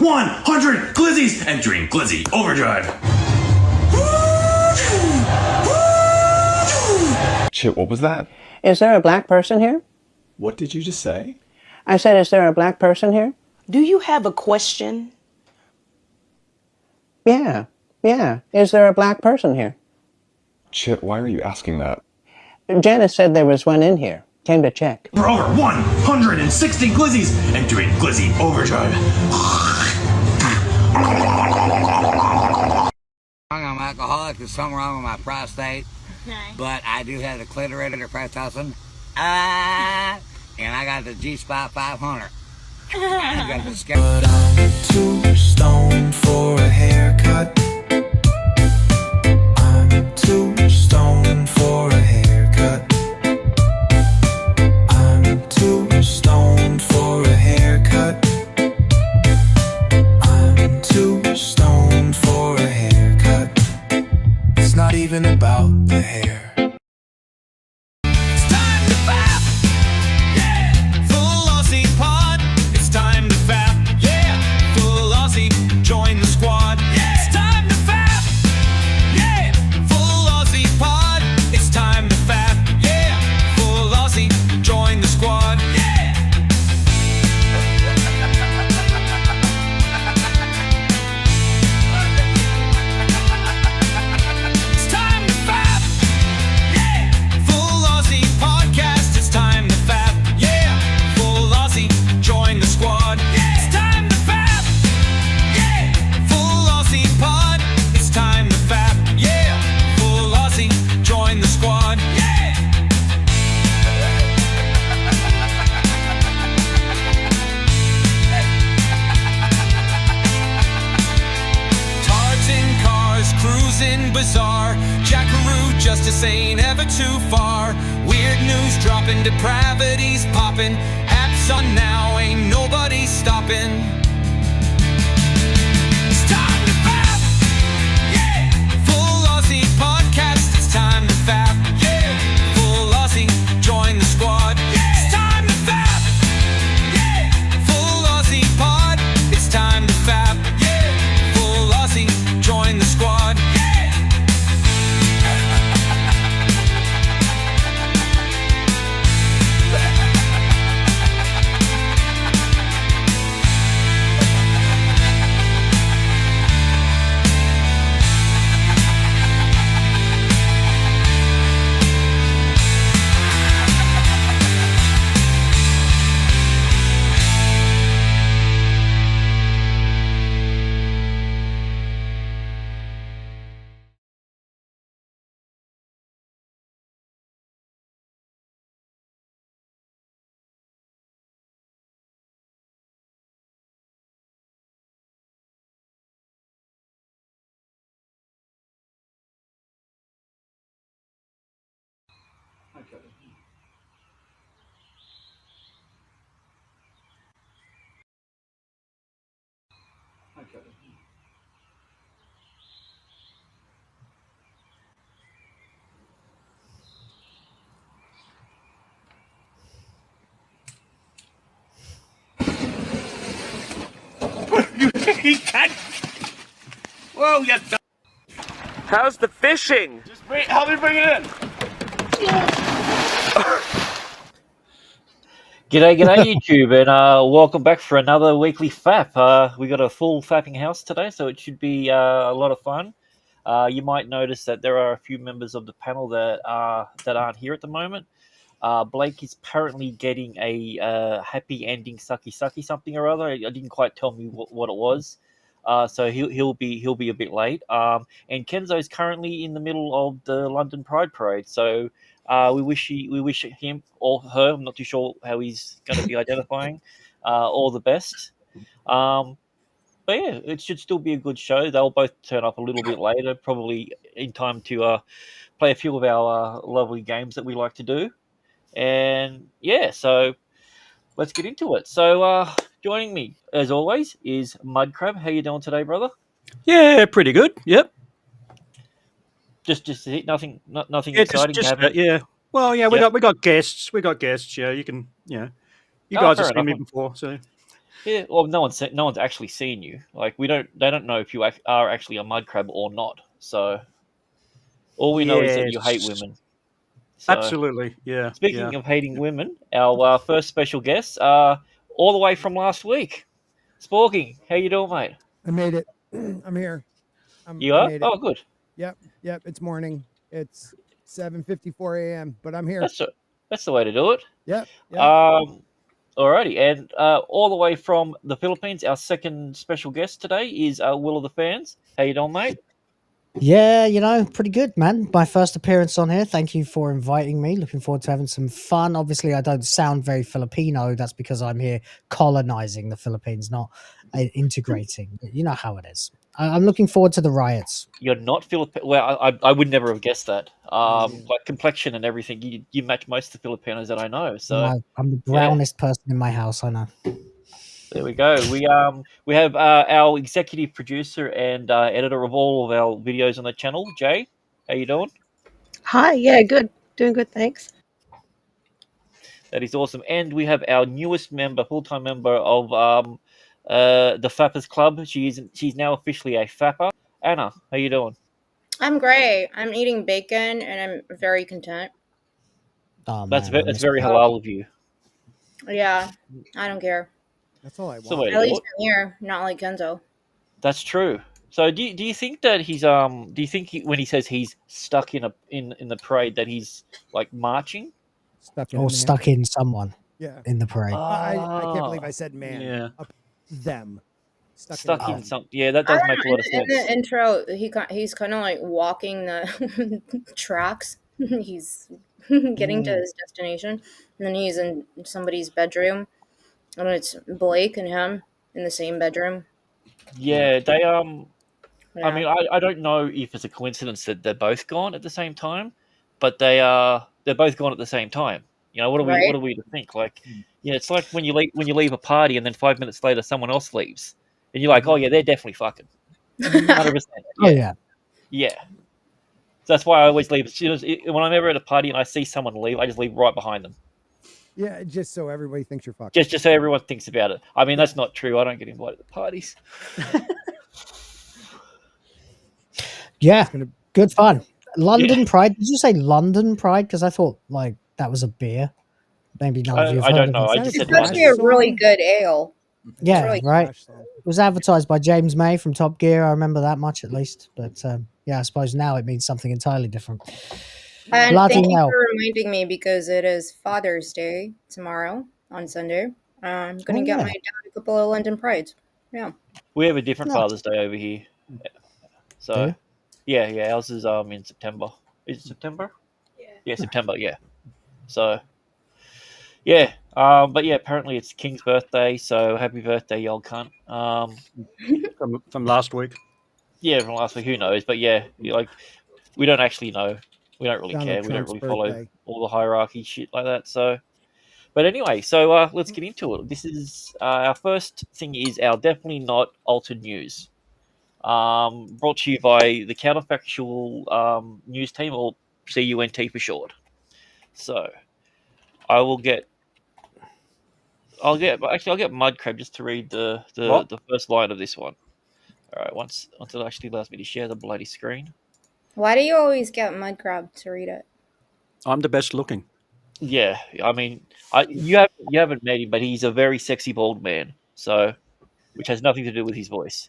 100 glizzies entering Glizzy Overdrive. Shit, what was that? Is there a black person here? What did you just say? I said, is there a black person here? Do you have a question? Yeah. Is there a black person here? Shit, why are you asking that? Janice said there was one in here. Came to check. For over 160 glizzies entering Glizzy Overdrive. I'm alcoholic. There's something wrong with my prostate. Okay. But I do have the clitoris protosum. And I got the G-Spot 500. I got the scale. But I'm too stoned for a haircut. I'm too stoned for a haircut. I'm too stoned for a haircut. I'm too stoned for a haircut. It's not even about the hair. It's time to fap, yeah. Full Aussie pod. It's time to fap, yeah. Full Aussie, join the squad. Yeah. It's time to fap, yeah. Full Aussie pod. It's time to fap, yeah. Full Aussie, join the squad. Yeah. It's time to fap, yeah. Full Aussie podcast. It's time to fap, yeah. Full Aussie, join the squad. Yeah. It's time to fap, yeah. Full Aussie pod. It's time to fap, yeah. Full Aussie, join the squad. Yeah. Tards in cars, cruising bizarre. Jackaroo, justice ain't ever too far. Weird news dropping, depravities popping. Apps on now, ain't nobody stopping. It's time to fap, yeah. Full Aussie podcast. It's time to fap, yeah. Full Aussie, join the squad. Yeah. It's time to fap, yeah. Full Aussie pod. It's time to fap, yeah. Full Aussie, join the squad. Yeah. He can't. Whoa, you. How's the fishing? Just help me bring it in. G'day YouTube, and welcome back for another weekly FAP. We got a full fapping house today, so it should be a lot of fun. You might notice that there are a few members of the panel that aren't here at the moment. Blake is apparently getting a happy ending sucky something or other. I didn't quite tell me what it was, so he'll be a bit late. And Kenzo's currently in the middle of the London Pride Parade, so we wish him or her. I'm not too sure how he's going to be identifying. All the best. But yeah, it should still be a good show. They'll both turn up a little bit later, probably in time to play a few of our lovely games that we like to do. And yeah, so let's get into it. So joining me, as always, is Mudcrab. How you doing today, brother? Yeah, pretty good. Yep. Just nothing exciting. Yeah. Well, yeah, we got guests. We got guests. Yeah, you can. Yeah, you guys have seen me before, so. Yeah, well, no one's actually seen you. Like they don't know if you are actually a mud crab or not. So all we know is that you hate Yes. women. So Absolutely. Yeah. speaking Yeah. of hating women, our first special guest, all the way from last week, Sporking. How you doing, mate? I made it. I'm here. You I are? made it. Oh, good. Yep. Yep. It's morning. It's 7:54 a.m. But I'm here. That's the way to do it. Yep. Yep. Alrighty, and all the way from the Philippines, our second special guest today is Will of the Fans. How you doing, mate? Yeah, pretty good, man. My first appearance on here. Thank you for inviting me. Looking forward to having some fun. Obviously, I don't sound very Filipino. That's because I'm here colonizing the Philippines, not integrating. You know how it is. I'm looking forward to the riots. You're not Filipino. Well, I would never have guessed that. Like complexion and everything, you match most of the Filipinos that I know. So I'm the brownest person in my house. I know. there we go. We have our executive producer and editor of all of our videos on the channel, Jay. How you doing? Hi, yeah, good. Doing good, thanks. That is awesome. And we have our newest member, full-time member of the Fappers Club. She's now officially a Fapper. Anna, how you doing? I'm great. I'm eating bacon and I'm very content. Oh, That's man, that's very halal of you. Yeah, I don't care. That's all I That's the want. way to At do least it. I'm here, not like Kenzo. That's true. So do you think that he's do you think when he says he's stuck in the parade that he's like marching? Stuck in a Or man. stuck in someone. Yeah. In the parade. I can't believe I said man. Yeah. Them. Stuck in a in man. some. Yeah, that I does don't make a know. lot of In sense. the intro, he's kind of like walking the tracks. He's getting to his destination, and then he's in somebody's bedroom, and it's Blake and him in the same bedroom. Yeah, they I Yeah. mean, I don't know if it's a coincidence that they're both gone at the same time, but they're both gone at the same time. You know, Right? what are we to think? Like, yeah, it's like when you leave a party and then 5 minutes later someone else leaves, and you're like, oh yeah, they're definitely fucking 100%. Oh, yeah. Yeah. So that's why I always leave. As soon as when I'm ever at a party and I see someone leave, I just leave right behind them, Yeah, just so everybody thinks you're fucking. just so everyone thinks about it. I mean, that's not true. I don't get invited to parties. Yeah. Good fun. London Pride. Did you say London Pride? Because I thought like that was a beer. Maybe none of you have I heard don't of know. it. I just It's said actually a really good ale. Yeah, really right. It was advertised by James May from Top Gear. I remember that much at least. But yeah, I suppose now it means something entirely different. And Bloody thank you hell. for reminding me because it is Father's Day tomorrow on Sunday. I'm gonna get yeah. my dad a couple of London Prides. Yeah. We have a different Nice. Father's Day over here. So, Do you? yeah, ours is in September. Is it September? Yeah, September. Yeah. So, yeah, but yeah, apparently it's King's birthday. So happy birthday, you old cunt. From last week. Yeah, from last week. Who knows? But yeah, we don't actually know. We don't really Donald care. We don't Trump's really follow birthday. all the hierarchy shit like that. So, but anyway, so let's get into it. This is our first thing is our definitely not altered news. Brought to you by the counterfactual news team, or CUNT for short. So, I'll get Mudcrab just to read the first line of this one. All right, once it actually allows me to share the bloody screen. Why do you always get Mudcrab to read it? I'm the best looking. Yeah, I mean, you haven't met him, but he's a very sexy bald man. So, which has nothing to do with his voice.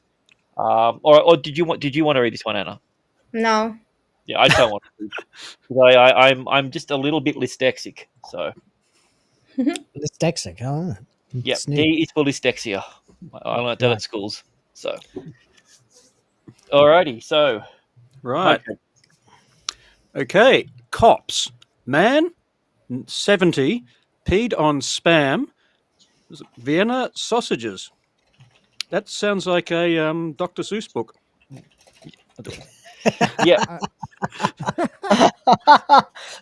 Or did you want to read this one, Anna? No. Yeah, I don't want to. I'm just a little bit dyslexic, so. Dyslexic. Oh, Yeah, it's new. D is for dyslexia. I learned that at schools. So, alrighty, so Right. Okay. Cops. Man, 70, peed on Spam. Was it Vienna sausages. That sounds like a Dr. Seuss book. Yeah.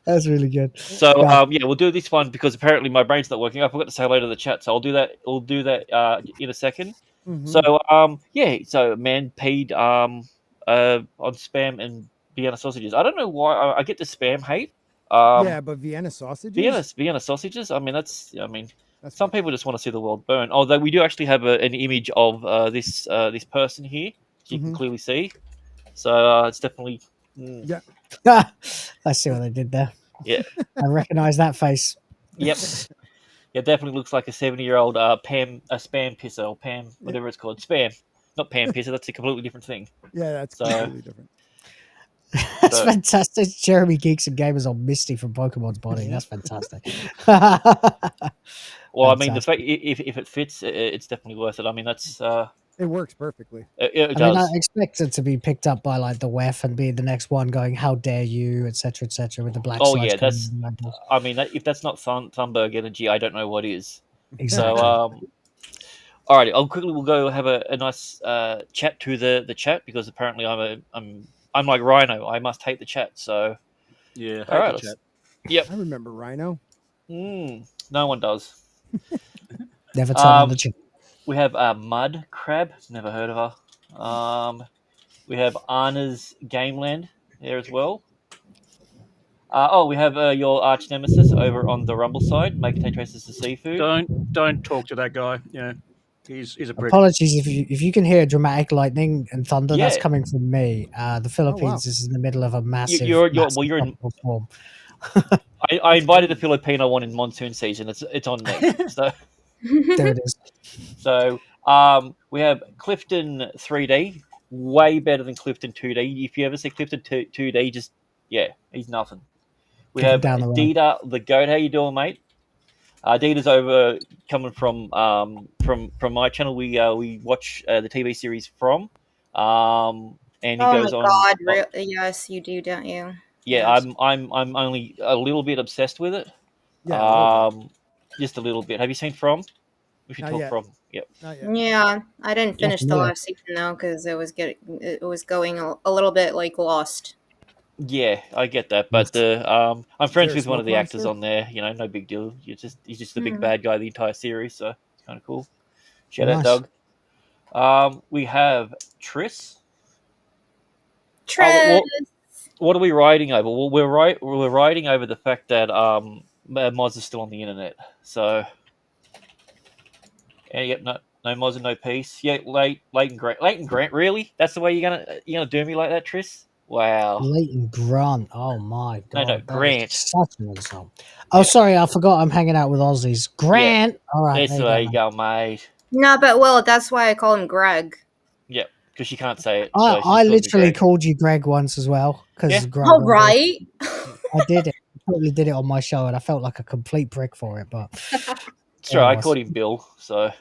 That's really good. So yeah, we'll do this one because apparently my brain's not working. I forgot to say hello to the chat, so I'll do that. We'll do that in a second. Mhm. So yeah, so man peed on Spam and Vienna sausages. I don't know why I get the Spam hate. Yeah, but Vienna sausages. Vienna sausages. I mean, Some people just want to see the world burn. Although we do actually have an image of this person here, so you can clearly see. So it's definitely. Yeah. I see what they did there. Yeah. I recognise that face. Yep. Yeah, definitely looks like a 70-year-old spam pisser or Pam, whatever it's called. Spam. Not Pam pisser, that's a completely different thing. Yeah, that's So- completely different. That's So- fantastic. Jeremy Geeks and Gamers on Misty from Pokemon's body. That's fantastic. Well, I mean, the fact if it fits, it's definitely worth it. I mean, that's It works perfectly. it I does. mean, I expect it to be picked up by like the WEF and be the next one going, "How dare you," etc., with the black. Oh slides yeah, coming that's. in like this. I mean, if that's not Thunberg energy, I don't know what is. Exactly. So, alrighty, we'll go have a nice chat to the chat because apparently I'm like Rhino. I must hate the chat. So Yeah, all right, hate the chat. Yep. I remember Rhino. No one does. Never turn on the chat. We have Mud Crab. Never heard of her. We have Anna's Gameland there as well. We have your arch nemesis over on the Rumble side. Make contain traces of seafood. Don't talk to that guy. Yeah, he's a prick. Apologies if you can hear dramatic lightning and thunder. That's Yeah. coming from me. The Philippines is in the middle of a massive. You're in. tropical storm. I invited a Filipino one in monsoon season. It's on me. So There it is. So we have Clifton 3D, way better than Clifton 2D. If you ever see Clifton 2D, just he's nothing. We Give him have down the road. Dita the goat. How you doing, mate? Dita's over coming from my channel. We watch the TV series From, and he goes my on. God! Yes, you do, don't you? Yeah, Yes. I'm only a little bit obsessed with it. Yeah, a little Just a little bit. Have you seen From? We should Not talk yet. From. Yep. Yeah, I didn't finish the familiar. last season though because it was going a little bit like Lost. Yeah, I get that, but I'm friends there a with one of the smoke actors monster? on there. You know, no big deal. He's just the big Mhm. bad guy of the entire series, so it's kind of cool. Shout out, Nice. Doug. We have Triss. Trez. What are we riding over? Well, we're riding over the fact that Moz is still on the internet. So, yep, no Moz and no peace. Yeah, Leighton Grant. Really? That's the way you're gonna do me like that, Triss? Wow. Leighton Grant. Oh my No, god. no, that is Grant. Such an insult. Oh, sorry, I forgot. I'm hanging out with Aussies. Grant. All right. That's the way you go, mate. No, but well, that's why I call him Greg. Yep, because she can't say it. I so she I calls me literally Greg. called you Greg once as well because Yeah. Greg. All right. I did it. I totally did it on my show, and I felt like a complete prick for it. But Sure, I called him Bill. So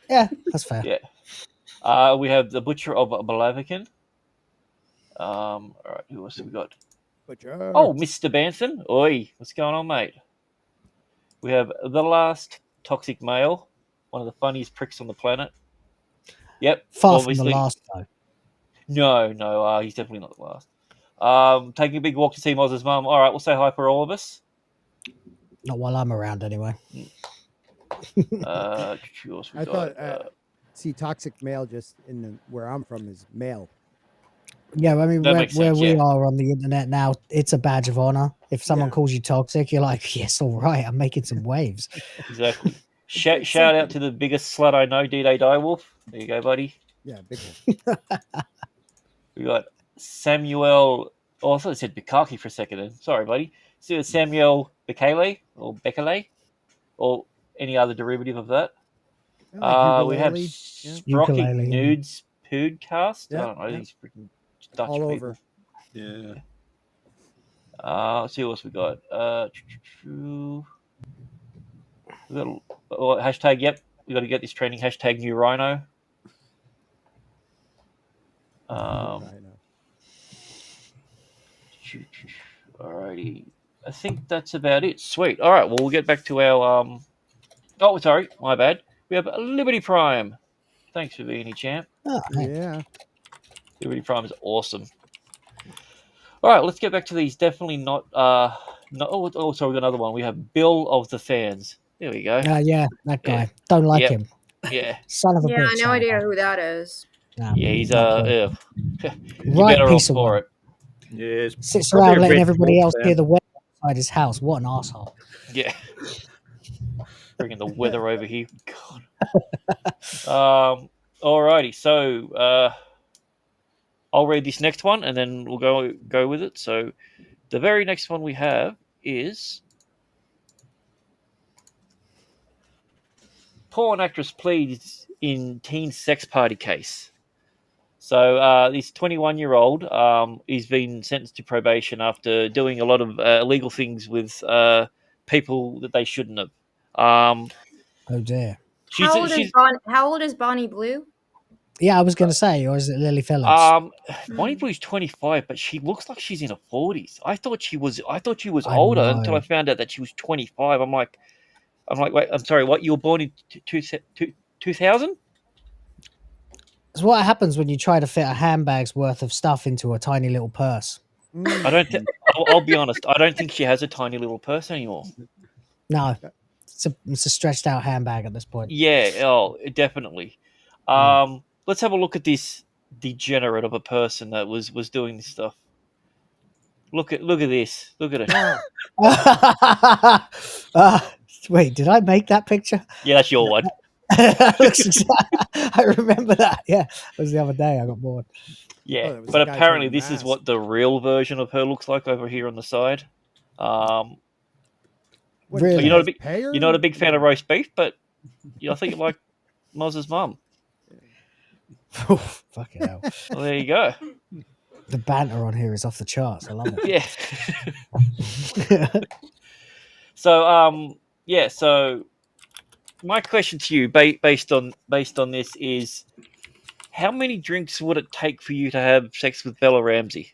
yeah, that's fair. yeah. We have the Butcher of Balavican. All right, who else have we got? Butcher. Oh, Mr. Bantham. Oi, what's going on, mate? We have the last toxic male, one of the funniest pricks on the planet. Yep. Far obviously. from the last though. No, he's definitely not the last. Taking a big walk to see Moz's mum. All right, we'll say hi for all of us. Not while I'm around, anyway. Who else we I got? thought. See, toxic male just where I'm from is male. Yeah, I mean, That where makes sense, we yeah. are on the internet now, it's a badge of honor. If someone calls you toxic, you're like, yes, all right, I'm making some waves. Exactly. Shout out to the biggest slut I know, D-Day Direwolf. There you go, buddy. Yeah, big one. We got Samuel. Oh, I thought it said Bukaki for a second. Then. Sorry, buddy. So Samuel Bekele or Bekele or any other derivative of that. I like We have ukulele. Sprocket Ukulele, yeah. Nudes Podcast. Yeah, I don't know yeah. these freaking Dutch All people. over. Yeah. Let's see what else we got. We got hashtag. Yep, we got to get this training. Hashtag New Rhino. Alrighty, I think that's about it. Sweet. All right, well we'll get back to our Oh, sorry, my bad. We have Liberty Prime. Thanks for being here, champ. Oh, Yeah. Liberty Prime is awesome. All right, let's get back to these. Definitely not. Oh, sorry, we got another one. We have Bill of the Fans. There we go. Yeah, that guy. Don't like Yep. him. Yeah. Son of a Yeah, bitch. no idea who that is. Nah, Yeah, he's not cool. you're Right better off piece of for one. it. Yeah. Sits probably around a letting Red everybody Bull else fan. hear the weather outside his house. What an asshole. Yeah. bringing the weather over here. God. Alrighty, so I'll read this next one, and then we'll go with it. So, the very next one we have is porn actress pleads in teen sex party case. So this 21-year-old he's been sentenced to probation after doing a lot of illegal things with people that they shouldn't have. Oh dear. How old is Bonnie Blue? Yeah, I was going to say, or is it Lily Phillips? Bonnie Blue's 25, but she looks like she's in her 40s. I thought she was I older know. until I found out that she was 25. I'm like, wait, I'm sorry, what? You were born in 2000? It's what happens when you try to fit a handbag's worth of stuff into a tiny little purse. I don't think. I'll be honest. I don't think she has a tiny little purse anymore. No, it's a stretched out handbag at this point. Yeah. Oh, definitely. Let's have a look at this degenerate of a person that was doing this stuff. Look at this. Look at it. Wait, did I make that picture? Yeah, that's your one. I remember that. Yeah, it was the other day. I got bored. Yeah, but apparently this is what the real version of her looks like over here on the side. Really? You're not a big fan of roast beef, but I think you like Moz's mum. Fucking hell. Well, there you go. The banter on here is off the charts. I love it. Yeah. So my question to you, based on this, is how many drinks would it take for you to have sex with Bella Ramsey?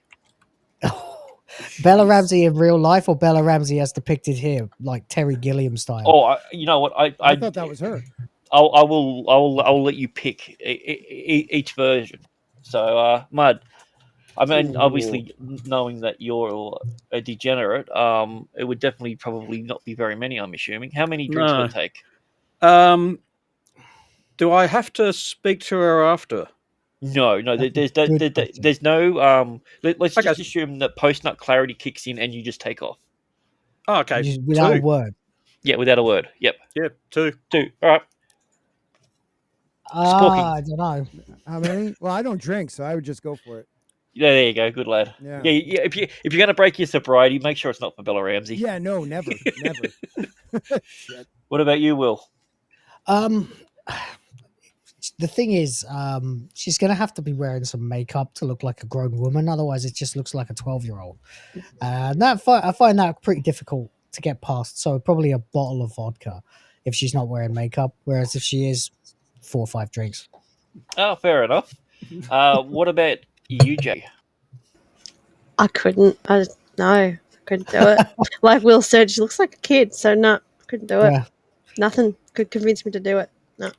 Bella Ramsey in real life, or Bella Ramsey as depicted here, like Terry Gilliam style? Oh, you know what? I thought that was her. I will let you pick each version. So, Mud, I mean, obviously, knowing that you're a degenerate, it would definitely probably not be very many, I'm assuming. How many drinks would it take? Do I have to speak to her after? No. There's no. Let's just assume that post-nut clarity kicks in and you just take off. Oh, okay. Without a word. Yeah, without a word. Yep. Yeah, two. All right. I don't know. How many? Well, I don't drink, so I would just go for it. Yeah, there you go. Good lad. Yeah. If you're gonna break your sobriety, make sure it's not for Bella Ramsey. Yeah, no, never. Shit. What about you, Will? The thing is, she's going to have to be wearing some makeup to look like a grown woman. Otherwise, it just looks like a 12-year-old. And I find that pretty difficult to get past. So probably a bottle of vodka if she's not wearing makeup. Whereas if she is, 4 or 5 drinks. Oh, fair enough. What about you, Jay? I couldn't. I couldn't do it. Like Will said, she looks like a kid, so no, I couldn't do it. Yeah. Nothing could convince me to do it. No.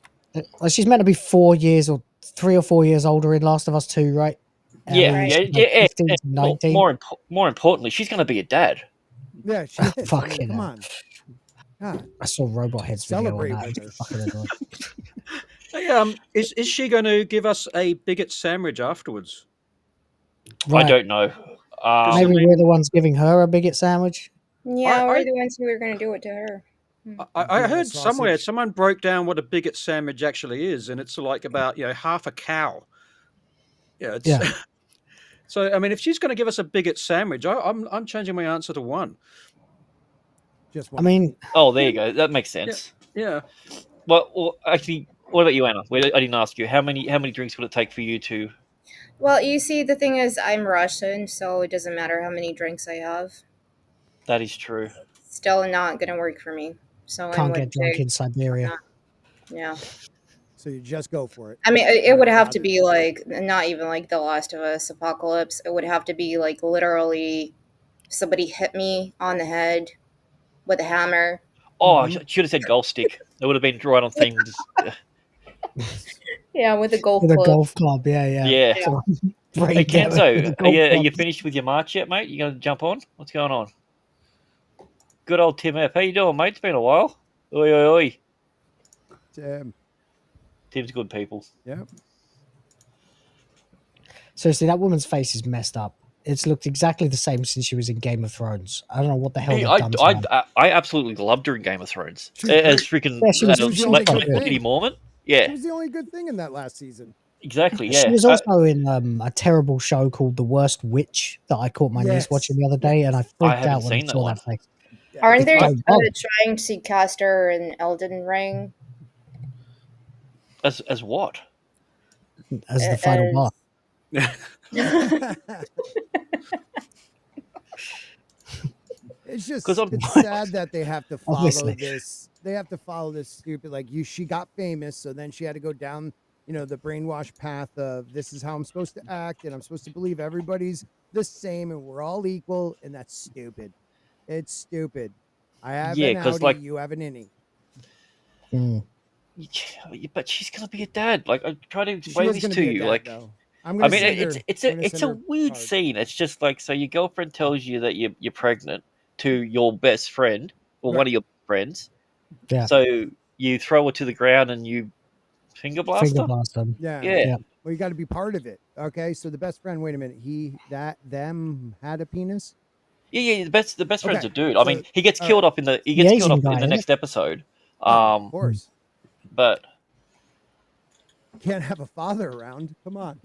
Well, she's meant to be 4 years or 3 or 4 years older in Last of Us 2, right? Yeah. 15 to 19. More importantly, she's going to be a dad. Yeah, she is. Fucking Come hell. on. God. I saw Robot Head's video on Celebrate that. with her. It's fucking annoying. Hey, is she going to give us a bigot sandwich afterwards? Right. I don't know. Maybe we're the ones giving her a bigot sandwich. Yeah, we're the ones who are going to do it to her. I heard somewhere someone broke down what a bigot sandwich actually is, and it's like about half a cow. Yeah. So I mean, if she's going to give us a bigot sandwich, I'm changing my answer to 1. Just I mean, oh, there you go. That makes sense. Yeah. Well, actually, what about you, Anna? I didn't ask you. How many drinks would it take for you to? Well, you see, the thing is, I'm Russian, so it doesn't matter how many drinks I have. That is true. Still not going to work for me. So can't get drunk in Siberia. Yeah. So you just go for it. I mean, it would have to be like, not even like The Last of Us apocalypse. It would have to be like literally somebody hit me on the head with a hammer. Oh, I should have said golf stick. It would have been right on theme. Yeah, with a golf With club. a golf club, yeah. Yeah. So, Hey, Kenzo, are you finished with your march yet, mate? You going to jump on? What's going on? Good old Tim F. How you doing, mate? It's been a while. Oi, oi, oi. Tim's good people. Yeah. Seriously, that woman's face is messed up. it's looked exactly the same since she was in Game of Thrones. I don't know what the hell Hey, they've done to her. I absolutely loved her in Game of Thrones She was as great. freaking Yeah, she was the only good Lady thing. Mormont. She Yeah, was the only good thing in that last season. exactly. She Yeah, was also in a terrible show called The Worst Witch that I caught my niece Yes. watching the other day, and I freaked haven't out when I seen that saw one. that face. Aren't It's they so bad. trying to cast her in Elden Ring? as what? As the final boss. It's just 'Cause I'm- it's sad that they have to follow Obviously. this. They have to follow this stupid she got famous, so then she had to go down, the brainwash path of this is how I'm supposed to act, and I'm supposed to believe everybody's the same and we're all equal, and that's stupid. It's stupid. I have Yeah, an 'cause, outie, like- you have an innie. Yeah, but she's gonna be a dad. Like I try to She explain is this gonna to be a you. dad, Like though. I'm I gonna mean, send her. it's I'm gonna it's send a her weird card. scene. It's just like so your girlfriend tells you that you're pregnant to your best friend or one Right. of your friends. Yeah. So you throw her to the ground and you finger blast Finger her. blast them. Yeah. Yeah. Well, you got to be part of it. Okay. So the best friend. Wait a minute. Them had a penis. Yeah. The best friend's Okay, a dude. I so- mean, he gets all killed right. off in the Asian guy, isn't next episode. Of course. But Can't have a father around. Come on.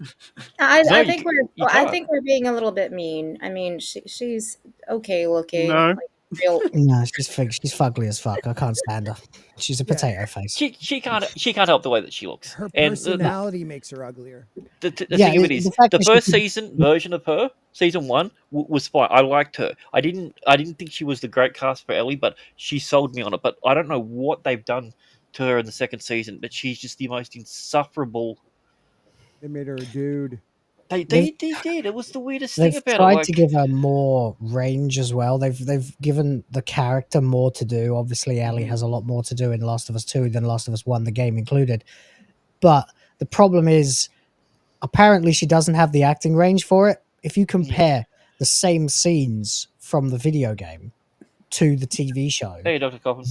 I No, think you I can't. think we're being a little bit mean. I mean, she's okay looking. No. Like, real. No, she's fugly as fuck. I can't stand her. She's a potato face. she can't help the way that she looks. Her And personality makes her uglier. the Yeah, thing of it is, the fact the that she first could- season version of her, season one, was fine. I liked her. I didn't think she was the great cast for Ellie, but she sold me on it. But I don't know what they've done to her in the second season, but she's just the most insufferable. They made her a dude. They did. It was the weirdest They've thing about tried it. Like, to give her more range as well. They've given the character more to do. Obviously, Ellie has a lot more to do in Last of Us 2 than Last of Us 1, the game included. But the problem is, apparently, she doesn't have the acting range for it. If you compare the same scenes from the video game to the TV show, hey, Dr. Coffin.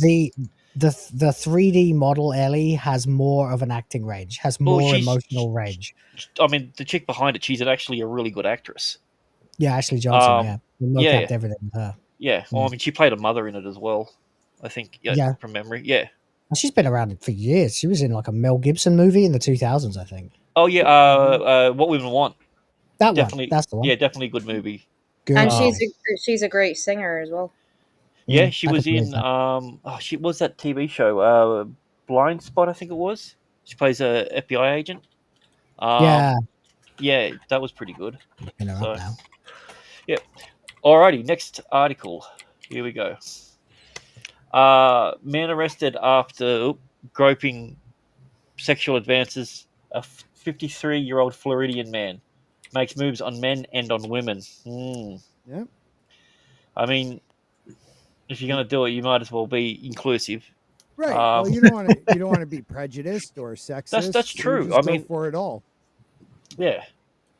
the 3D model Ellie has more of an acting range, has more emotional range. I mean, the chick behind it, she's actually a really good actress. Yeah, Ashley Johnson. Yeah, we yeah. looked at everything with her. Yeah, well, I mean, she played a mother in it as well. I think, Yeah. from memory. Yeah. And she's been around for years. She was in like a Mel Gibson movie in the 2000s, I think. Oh yeah, What Women Want. That Definitely, one. That's the one. Yeah, definitely a good movie. Good. And she's a great singer as well. Yeah, she I was could believe in that. she was that TV show, Blind Spot, I think it was. She plays a FBI agent. Yeah. Yeah, that was pretty good. Looking her So, up now. yeah. Alrighty, next article. Here we go. Man arrested after groping sexual advances. A 53-year-old Floridian man makes moves on men and on women. Yep. I mean, if you're going to do it, you might as well be inclusive. Right. Well, you don't want to be prejudiced or sexist. That's true. You just I mean, go for it all. Yeah.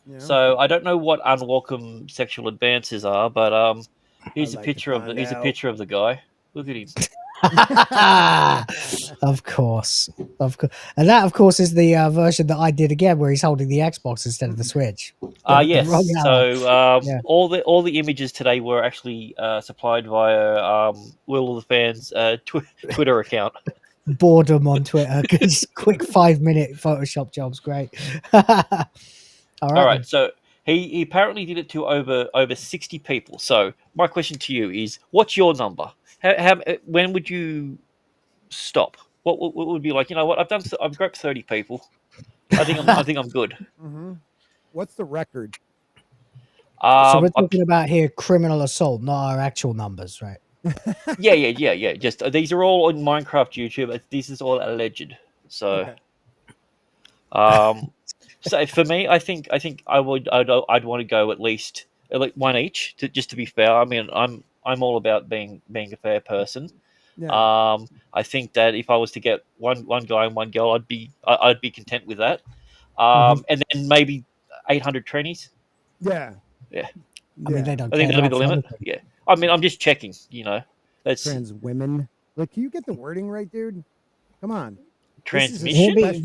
You know? So I don't know what unwelcome sexual advances are, but here's I'd a like to picture of find here's a out. picture of the guy. Look at him. Of course. And that, of course, is the version that I did again, where he's holding the Xbox instead of the Switch. Yes. wrong So Yeah. all the images today were actually supplied via Will of the Fans Twitter account. Boredom on Twitter. Just quick 5-minute Photoshop job's great. All Right. So he apparently did it to over 60 people. So my question to you is, what's your number? When would you stop? What would be like? You know what? I've groped 30 people. I think I'm good. Mm-hmm. What's the record? So we're talking about here criminal assault, not our actual numbers, right? Yeah. Just these are all on Minecraft YouTube. This is all alleged. So, so for me, I think I'd want to go at least one each just to be fair. I mean, I'm all about being a fair person. Yeah. I think that if I was to get one guy and one girl, I'd be content with that. Mhm. And then maybe 800 trainees. Yeah. Yeah. I mean, they don't I think care that'll be the about limit. anything. Yeah. I mean, I'm just checking. You know, that's Trans women. Like, can you get the wording right, dude? Come on. transmission. It'd be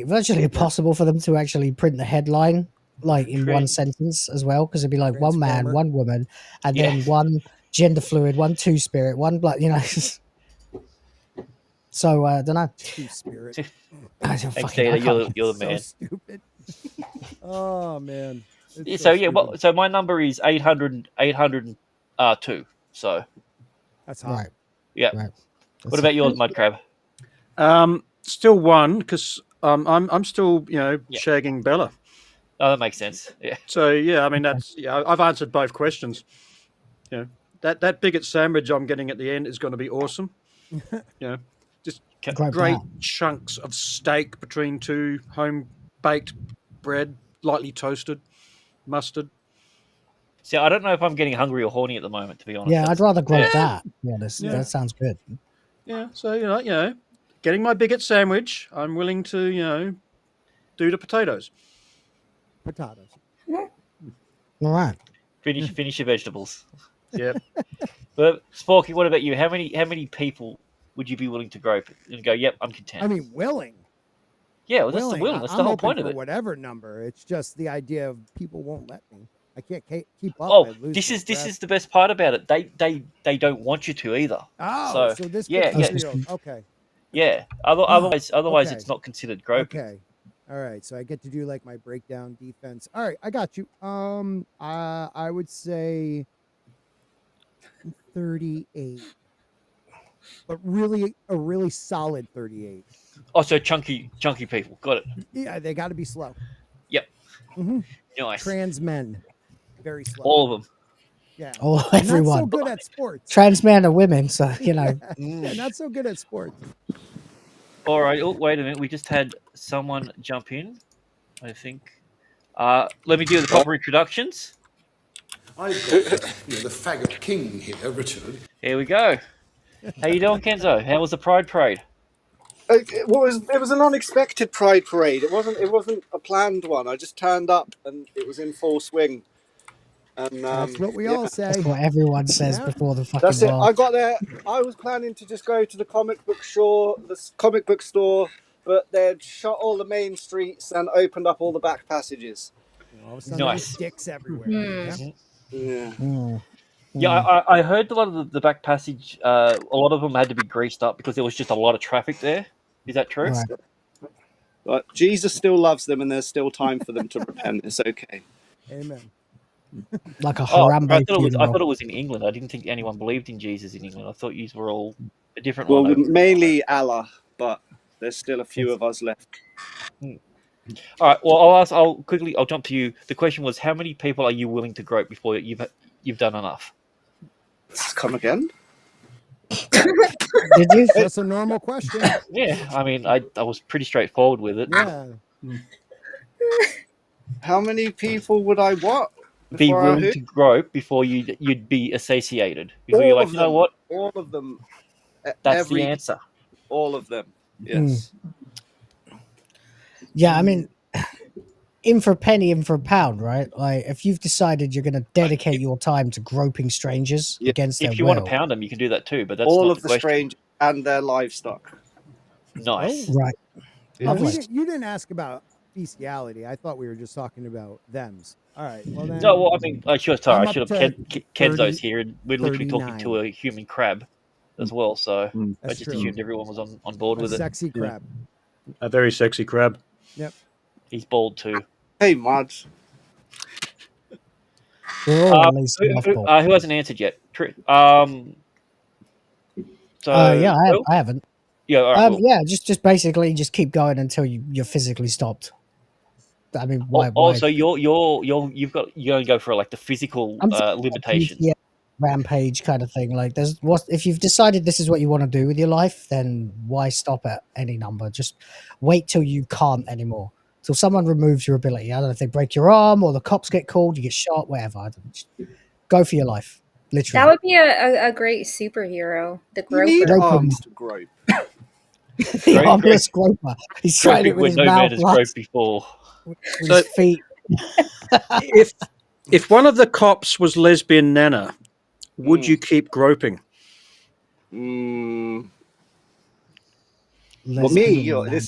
virtually impossible for them to actually print the headline like in one sentence as well, because it'd be like one man, Transformer. one woman, and Yeah. then one gender fluid, one two spirit, one blood. You know. So I don't know. Two spirit. Thanks, Data. You're the so man. stupid. Oh man. It's Yeah, so so yeah, stupid. well, so my number is 802. So That's hot. Right. yeah. Right. What about yours, Mudcrab? Still one because I'm still shagging Bella. Oh, that makes sense. Yeah. So yeah, I mean I've answered both questions. You know, that bigot sandwich I'm getting at the end is going to be awesome. Just great chunks of steak between two home baked bread, lightly toasted, mustard. See, I don't know if I'm getting hungry or horny at the moment, to be honest. Yeah, I'd rather grope that. Yeah, Yeah. that sounds good. Yeah, so getting my bigot sandwich, I'm willing to do the potatoes. Potatoes. All right. Finish your vegetables. Yep. But Sporky, what about you? How many people would you be willing to grope and go, "Yep, I'm content"? I mean, willing. Yeah, well, that's the willing. That's I'm the whole open point of for it. whatever number. It's just the idea of people won't let me. I can't keep up. Oh, I lose this my is breath. the best part about it. They don't want you to either. Oh, so this yeah, gets real. Okay. yeah. Otherwise, Okay. it's not considered groping. Okay. All right. So I get to do like my breakdown defense. All right, I got you. I would say 38. But really a really solid 38. Oh, so chunky people. Got it. Yeah, they got to be slow. Yep. Mm-hmm. Nice. Trans men, very slow. All of them. Yeah. Oh, Not everyone. so good at sports. Trans men are women, so you know. Yeah, not so good at sports. All right. Oh, wait a minute. We just had someone jump in. I think. Let me do the proper introductions. I've got the faggot king here, Richard. Here we go. How you doing, Kenzo? How was the Pride Parade? It was an unexpected Pride Parade. It wasn't a planned one. I just turned up and it was in full swing. And that's what we all say. That's what everyone says before the fucking That's it. bar. I got there. I was planning to just go to the comic book store, but they'd shut all the main streets and opened up all the back passages. All of a sudden, there's dicks everywhere. Yeah. Yeah, I heard a lot of the back passage. A lot of them had to be greased up because there was just a lot of traffic there. Is that true? Right. But Jesus still loves them, and there's still time for them to repent. It's okay. Amen. Like a Oh, Harambe I funeral. thought it was in England. I didn't think anyone believed in Jesus in England. I thought you were all a different Well, one. mainly Allah, but there's still a few of us left. All right. Well, I'll jump to you. The question was, how many people are you willing to grope before you've done enough? Come again? Did you? That's a normal question. Yeah, I mean, I was pretty straightforward with it. Yeah. How many people would I what? Be Before I willing who? to grope before you'd be satiated. Before you're All like, of you know them. what? All of them. That's the answer. All of them. Yes. Yeah, I mean, in for a penny, in for a pound, right? Like, if you've decided you're going to dedicate your time to groping strangers against their If you will, want to pound them, you can do that too. But that's all not of the the question. strange and their livestock. Nice. right? You didn't ask about bestiality. I thought we were just talking about thems. All right. Well, then. No, well, I mean, I should I'm have up to Kenzo's here, and we're literally talking 39. to a human crab as well. So I That's just true. assumed everyone was on board with it. Sexy crab. A very sexy crab. Yep. He's bald too. Hey, Mods. We're all at least Who hasn't answered yet? yeah, I haven't. Yeah, all right, yeah, just basically just keep going until you're physically stopped. I mean, why? Also, you've got you're going to go for like the physical limitations. Yeah, rampage kind of thing. Like, if you've decided this is what you want to do with your life, then why stop at any number? Just wait till you can't anymore. Till someone removes your ability. I don't know if they break your arm or the cops get called, you get shot, whatever. Just go for your life. Literally. That would be a great superhero. The You need groper. arms to grope. The armless groper. He's tried it with his no mouth. man has groped before. With his feet. if one of the cops was lesbian Nana, would you keep groping? Well, me. Is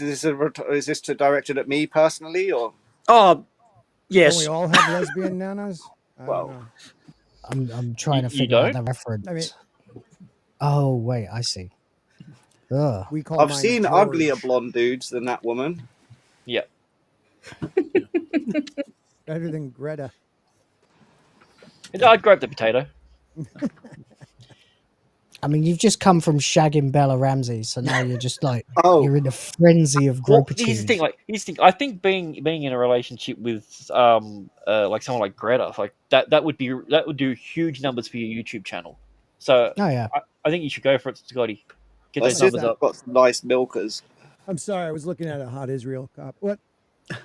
this directed at me personally, or? Oh, Yes. Don't we all have lesbian nanas? I don't know. I'm trying to You figure out don't? the reference. I mean, Oh wait, I see. Ugh. we call I've mine seen George. uglier blonde dudes than that woman. Yeah. Better than Greta. I'd grab the potato. I mean, you've just come from shagging Bella Ramsey, so now you're just like Oh. you're in a frenzy of Well, gropitude. here's the thing. I think being in a relationship with like someone like Greta, like that would do huge numbers for your YouTube channel. So Oh yeah. I think you should go for it, Scotty. Get My those numbers sister's up. got some nice milkers. I'm sorry, I was looking at a hot Israel cop. What? She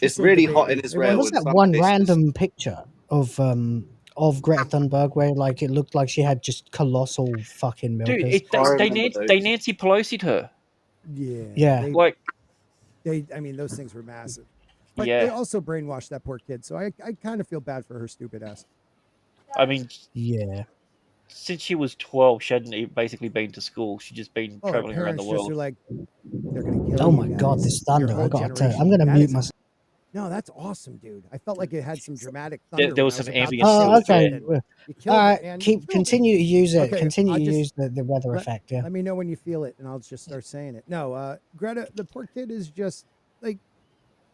It's saved the really hot in baby. Israel. What's in that some one places. random picture of Greta Thunberg where like it looked like she had just colossal fucking milkers? Dude, they Nancy Pelosi'd her. Yeah. Yeah. Like I mean, those things were massive. But Yeah. they also brainwashed that poor kid. So I kind of feel bad for her stupid ass. I mean, yeah. Since she was 12, she hadn't basically been to school. She'd just been Oh, her traveling around the parents just world. are like, they're gonna kill Oh you my god, guys. this Your thunder! whole I gotta tell you, generation. I'm gonna That mute is- myself. No, that's awesome, dude. I felt like it had some dramatic thunder. There when was I some about to ambient say Oh, okay. something. Well, You killed all it, right, man. You killed it. continue to use it. Okay, Continue I to just- use the weather effect. Yeah. Let me know when you feel it, and I'll just start saying it. No, Greta, the poor kid is just like,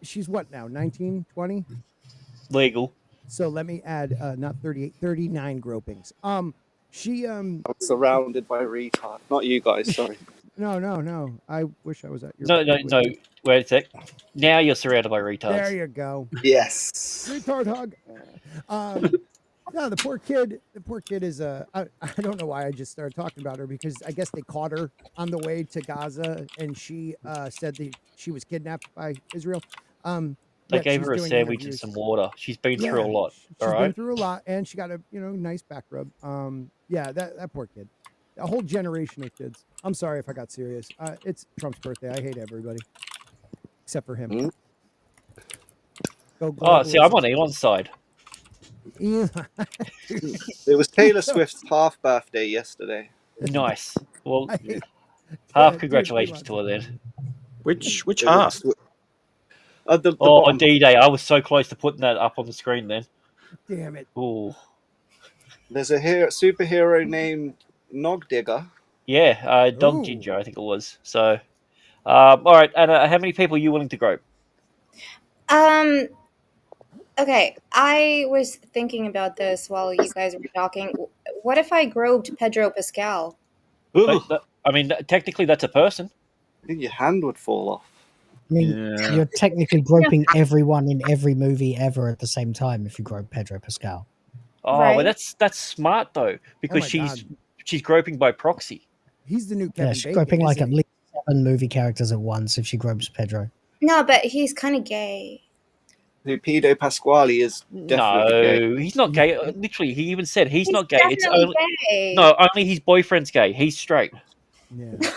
she's what now? 19, 20? Legal. So let me add, not 38, 39 gropings. She I'm surrounded by retards. Not you guys, sorry. No. I wish I was at your. No. Wait a sec. Now you're surrounded by retards. There you go. Yes. Retard hug. No, the poor kid is I don't know why I just started talking about her, because I guess they caught her on the way to Gaza, and she said that she was kidnapped by Israel. They yet gave she's her a doing sandwich and interviews. some water. She's been through a lot. She's All been right. through a lot, and she got a nice back rub. Yeah, that poor kid. A whole generation of kids. I'm sorry if I got serious. It's Trump's birthday. I hate everybody except for him. Go Oh, see, I'm globalism. on Elon's side. It was Taylor Swift's half birthday yesterday. Nice. Well, Yeah, half dude, congratulations come to her then. Which It half? was- the Oh, bottom. D-Day. I was so close to putting that up on the screen then. Damn it. Ooh. There's a superhero named Nogdigger. Yeah, Dog Ooh. Ginger, I think it was. So, all right, Anna, how many people are you willing to grope? Okay, I was thinking about this while you guys were talking. What if I groped Pedro Pascal? I mean, technically that's a person. I think your hand would fall off. I mean, you're technically groping everyone in every movie ever at the same time if you grope Pedro Pascal. Oh, Right. but that's smart though, because my she's groping by proxy. He's the new Yeah, Kevin she's Bacon. groping like isn't at least 7 movie characters at once if she gropes Pedro. No, but he's kind of gay. Who Pedro Pasquale is definitely gay. No, he's not gay. Literally, he even said he's not gay. It's definitely only gay. no, only his boyfriend's gay. He's straight. he? Yeah.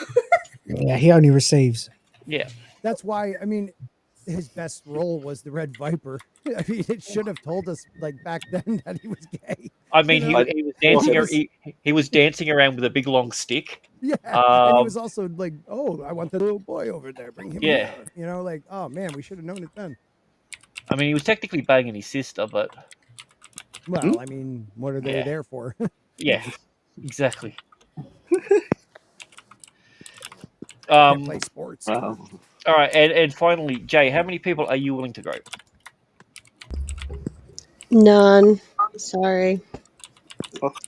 Yeah, he only receives. Yeah. That's why, I mean, his best role was the Red Viper. I mean, it should have told us like back then that he was gay. I mean, You know? he was dancing. Well, He was dancing around with a big long stick. Yeah, and he Um, was also like, "Oh, I want the little boy over there. Bring him Yeah. here." You know, like, oh man, we should have known it then. I mean, he was technically banging his sister, but Well, I mean, what are they Yeah. there for? yeah, exactly. Can't play sports. All right, and finally, Jay, how many people are you willing to grope? None. Sorry.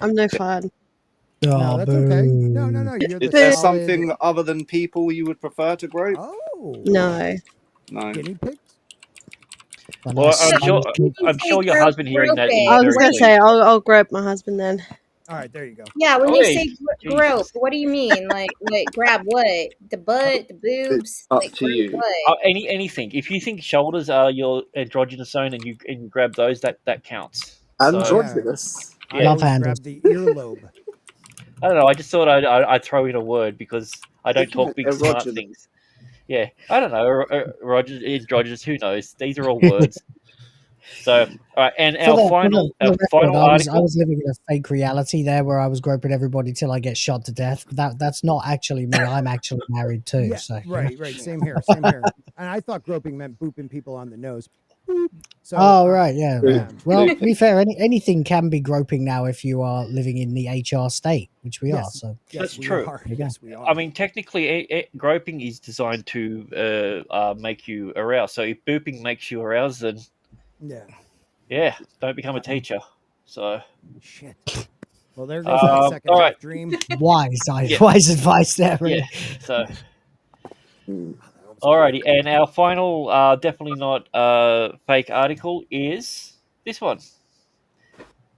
I'm no fun. No, that's okay. No. You're the Is there solid- something other than people you would prefer to grope? Oh, No. No. guinea pigs. Well, I'm sure your husband hearing that. is I was very going to say, I'll grope my husband then. All right, there you go. Yeah, when Oh, you hey, say grope, what do you mean? Like grab what? The butt, the boobs? Up Like to grope you. what? anything. If you think shoulders are your androgynous zone and you grab those, that counts. So, Androgynous. I Yeah. always handles. grab the earlobe. I don't know. I just thought I'd throw in a word because I don't talk big smart Erogenous. things. Yeah, I don't know. Roger, androgynous. Who knows? These are all words. So, all right, and our final I article. was living in a fake reality there where I was groping everybody till I get shot to death. That's not actually me. I'm actually married too. Yeah, So right. Same here. And I thought groping meant booping people on the nose. So, Oh right, yeah. yeah. Well, to be fair, anything can be groping now if you are living in the HR state, which we are. Yes. So That's we true. are. There you go. Yes, we are. I mean, technically, groping is designed to make you aroused. So if booping makes you aroused, then yeah, don't become a teacher. So shit. Well, there goes that second all half right. dream. wise Yeah. wise advice there. Really. Yeah. So, alrighty, and our final, definitely not fake article is this one.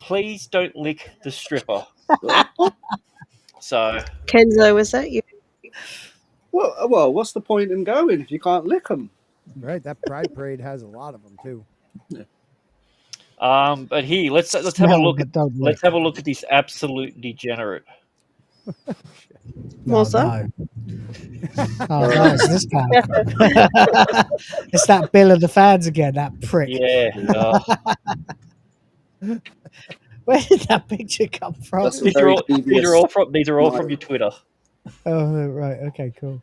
Please don't lick the stripper. So, Kenzo, was that you? Well, what's the point in going if you can't lick them? Right, that Pride Parade has a lot of them too. but here let's have a Smell, look. but don't Let's lick. have a look at this absolute degenerate. No, What's that? no. Oh no, it's this guy. It's that Bill of the fans again, that prick. Yeah. Where did that picture come from? These are all from your Twitter. Oh right, okay, cool.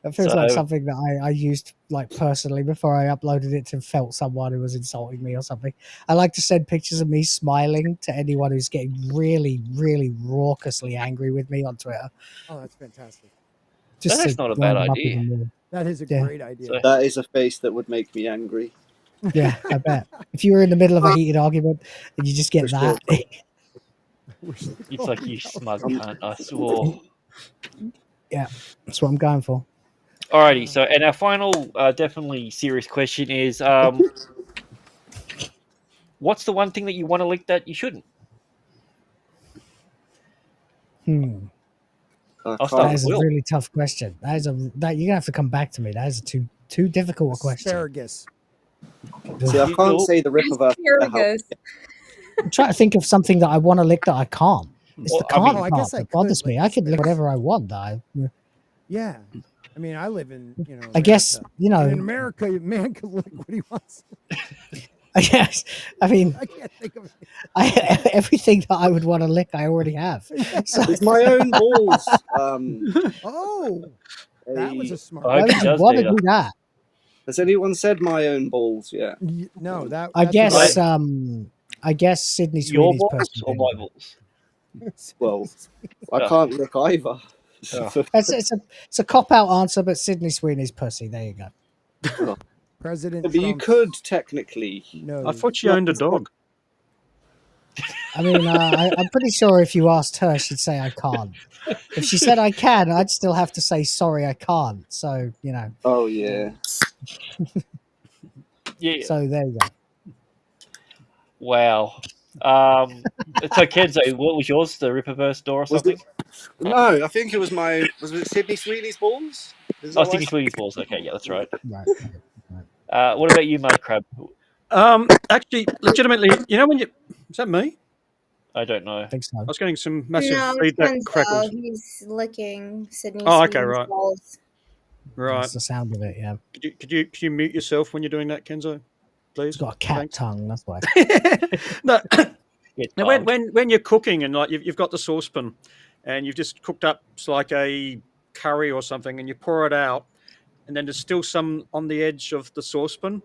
That feels So- like something that I used like personally before I uploaded it to felt someone who was insulting me or something. I like to send pictures of me smiling to anyone who's getting really, really raucously angry with me on Twitter. Oh, that's fantastic. Just That's to not a bad wind them up idea. even more. That is a Yeah. great idea. That is a face that would make me angry. Yeah, I bet. If you were in the middle of a heated argument and you just get For that, It's like you smug cunt. I swore. yeah, that's what I'm going for. Alrighty, so and our final, definitely serious question is, what's the one thing that you want to lick that you shouldn't? I'll start That with is a Will. really tough question. That you're gonna have to come back to me. That is a too difficult a question. Asparagus. See, I can't say the Ripperverse. I'm trying to think of something that I want to lick that I can't. It's Well, the I mean- can't Oh, I part guess I that bothers could me. lick I could lick asparagus. whatever I want. Yeah. I mean, I live in, I guess, America. you know- And in America, a man can lick what he wants. I guess. I mean, I can't think of it. everything that I would want to lick, I already have. So, It's my own balls. Oh, that was a smart. I hope why he would you does want do to do that? Has anyone said my own balls yet? No, that. I that's guess. a- I guess Sydney Your Sweeney's balls person. or my balls? Well, I Yeah. can't lick either. It's a cop out answer, but Sydney Sweeney's pussy. There you go. President But you Trump's could technically. nose. I thought you owned a dog. I mean, I'm pretty sure if you asked her, she'd say I can't. If she said I can, I'd still have to say sorry, I can't. So Oh yeah. Yeah. So there you go. Wow. So Kenzo, what was yours? The Ripperverse door or Was something? No, I think it was my. Was it Sydney Sweeney's balls? Is that Oh, what I Sydney said? Sweeney's balls. Okay, yeah, that's right. Right. What about you, Mud Crab? Actually, legitimately, when you is that me? I don't know. I think so. I was getting some massive No, it's feedback Kenzo. crackles. He's licking Sydney. Oh, okay, Sweeney's right. balls. Right. That's the sound of it. Yeah. Could you mute yourself when you're doing that, Kenzo? Please. It's got a cat tongue. That's why. No. Yeah, Now, when you're cooking and like you've got the saucepan, and you've just cooked up like a curry or something, and you pour it out, and then there's still some on the edge of the saucepan,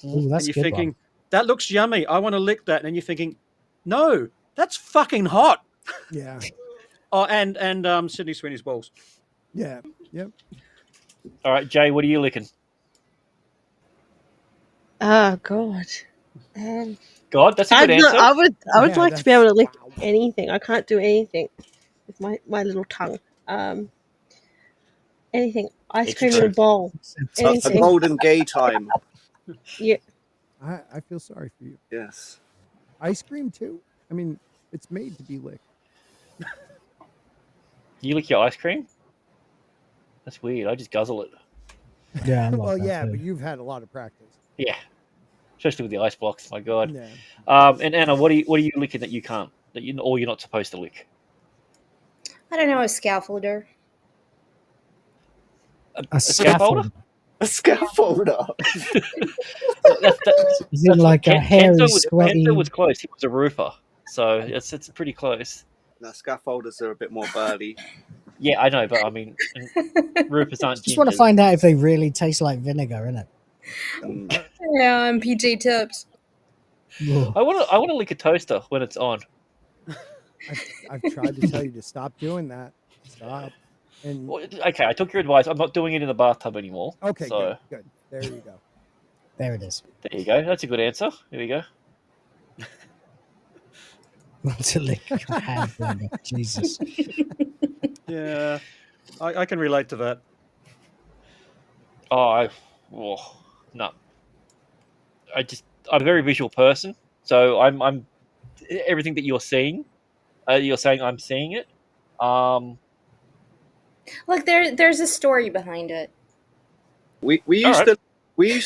Ooh, and that's you're a good thinking one. that looks yummy. I want to lick that, and you're thinking, no, that's fucking hot. Yeah. Oh, and Sydney Sweeney's balls. Yeah. Yep. All right, Jay, what are you licking? Oh God. God, that's a good answer. I would Yeah, like to be able to lick anything. I can't do anything with my little tongue. Anything. Ice It's cream in true. a bowl. A Anything. golden gay time. Yeah. I feel sorry for you. Yes. Ice cream too. I mean, it's made to be licked. You lick your ice cream? That's weird. I just guzzle it. Yeah. I'm Well, like that yeah, too. but you've had a lot of practice. Yeah, especially with the ice blocks. My God. Yeah. And Anna, what are you licking that you can't, or you're not supposed to lick? I don't know, a scaffolder. A scaffold. A scaffolder. Is it like a hairy, sweaty? Kenzo was close. He was a roofer, so it's pretty close. No, scaffolders are a bit more burly. Yeah, I know, but I mean, roofers aren't. Just want to gingers. find out if they really taste like vinegar, innit? Yeah, I'm PG tips. I want to lick a toaster when it's on. I've tried to tell you to stop doing that. Stop. And Well, okay, I took your advice. I'm not doing it in the bathtub anymore. okay, So good. There you go. There it is. there you go. That's a good answer. Here we go. To lick your hand blender. Jesus. Yeah, I can relate to that. Oh, no. I'm a very visual person, so I'm everything that you're seeing. You're saying I'm seeing it. Look, there's a story behind it. We used right.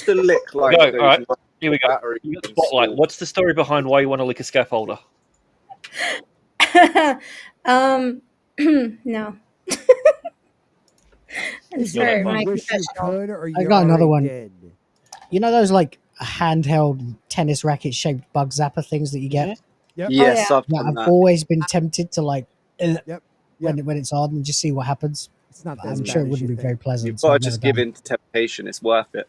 to lick like Go. those All right. Here we go. batteries You got the in spotlight. school. What's the story behind why you want to lick a scaffolder? No. Is Sorry, it my you wish you confessional. could, or I you got another already one. did? You know those like handheld tennis racket shaped bug zapper things that you get? Yep. Yes, Oh, I've Yeah, done I've that. always been tempted to like Yep. when it's on and just see what happens. It's not But as I'm bad sure it as wouldn't you be very think. pleasant. You've so got to I've never just give done in to temptation. It's worth it.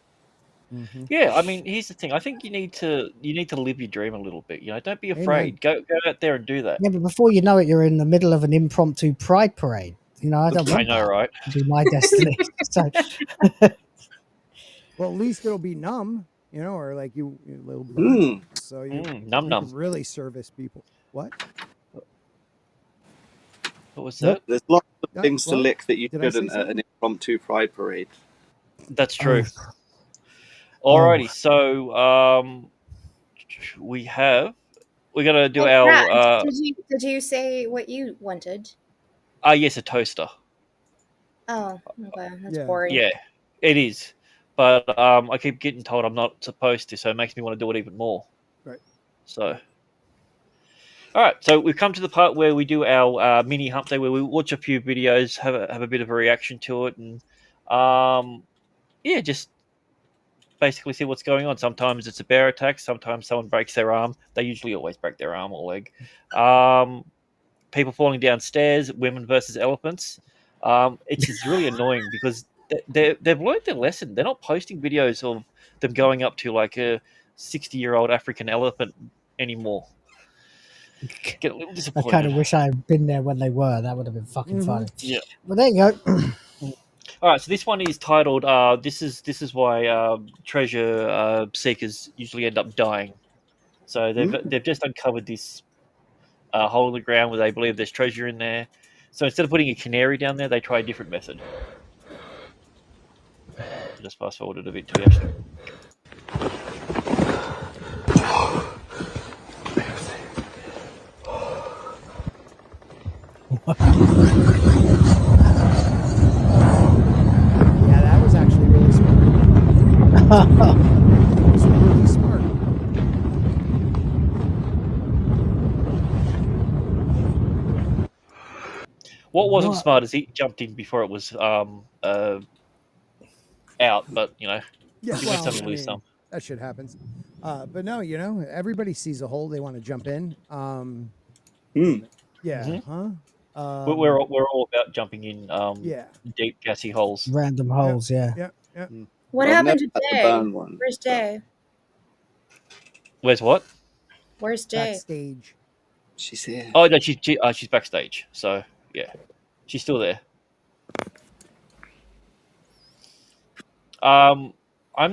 Mm-hmm. Yeah, I mean, here's the thing. I think you need to live your dream a little bit. You know, don't be Amen. afraid. Go out there and do that. Yeah, but before you know it, you're in the middle of an imprompt pride parade. You know, I don't want I know, that right? to be my destiny. So Well, at least it'll be numb, you know, or like you little bird, Mm. so you Num can num. really service people. What? What was Yep. that? There's lots of Yeah, things to well, lick that you did I say shouldn't at an something? impromptu pride parade. That's true. Oh. Alrighty, so we're gonna do Hey, Brad, our did you say what you wanted? yes, a toaster. Oh, okay, that's Yeah. boring. Yeah, it is. But I keep getting told I'm not supposed to, so it makes me want to do it even more. Right. So, all right. So we've come to the part where we do our mini hump day, where we watch a few videos, have a bit of a reaction to it, and yeah, just basically see what's going on. Sometimes it's a bear attack. Sometimes someone breaks their arm. They usually always break their arm or leg. People falling downstairs. Women versus elephants. It's just really annoying because they've learned their lesson. They're not posting videos of them going up to like a 60-year-old African elephant anymore. Get a little I disappointed. kind of wish I had been there when they were. That would have been fucking funny. Yeah. Well, there you go. All right, so this one is titled "This is why treasure seekers usually end up dying." So they've just uncovered this hole in the ground where they believe there's treasure in there. So instead of putting a canary down there, they try a different method. Just fast forward it a bit to the actual. Yeah, that was actually really smart. That was really smart. What wasn't What? smart is he jumped in before it was out, but you know, Yeah, you win well, some, you I lose mean, some. that shit happens. But no, you know, everybody sees a hole, they want to jump in. Yeah, Mhm. huh? We're all about jumping in Yeah. deep gassy holes. Random holes, yeah. Yeah. What I've happened never had to today? burn one, Where's Jay? Where's what? Where's Jay? Backstage. She's here. Oh no, she's backstage. So yeah, she's still there. I'm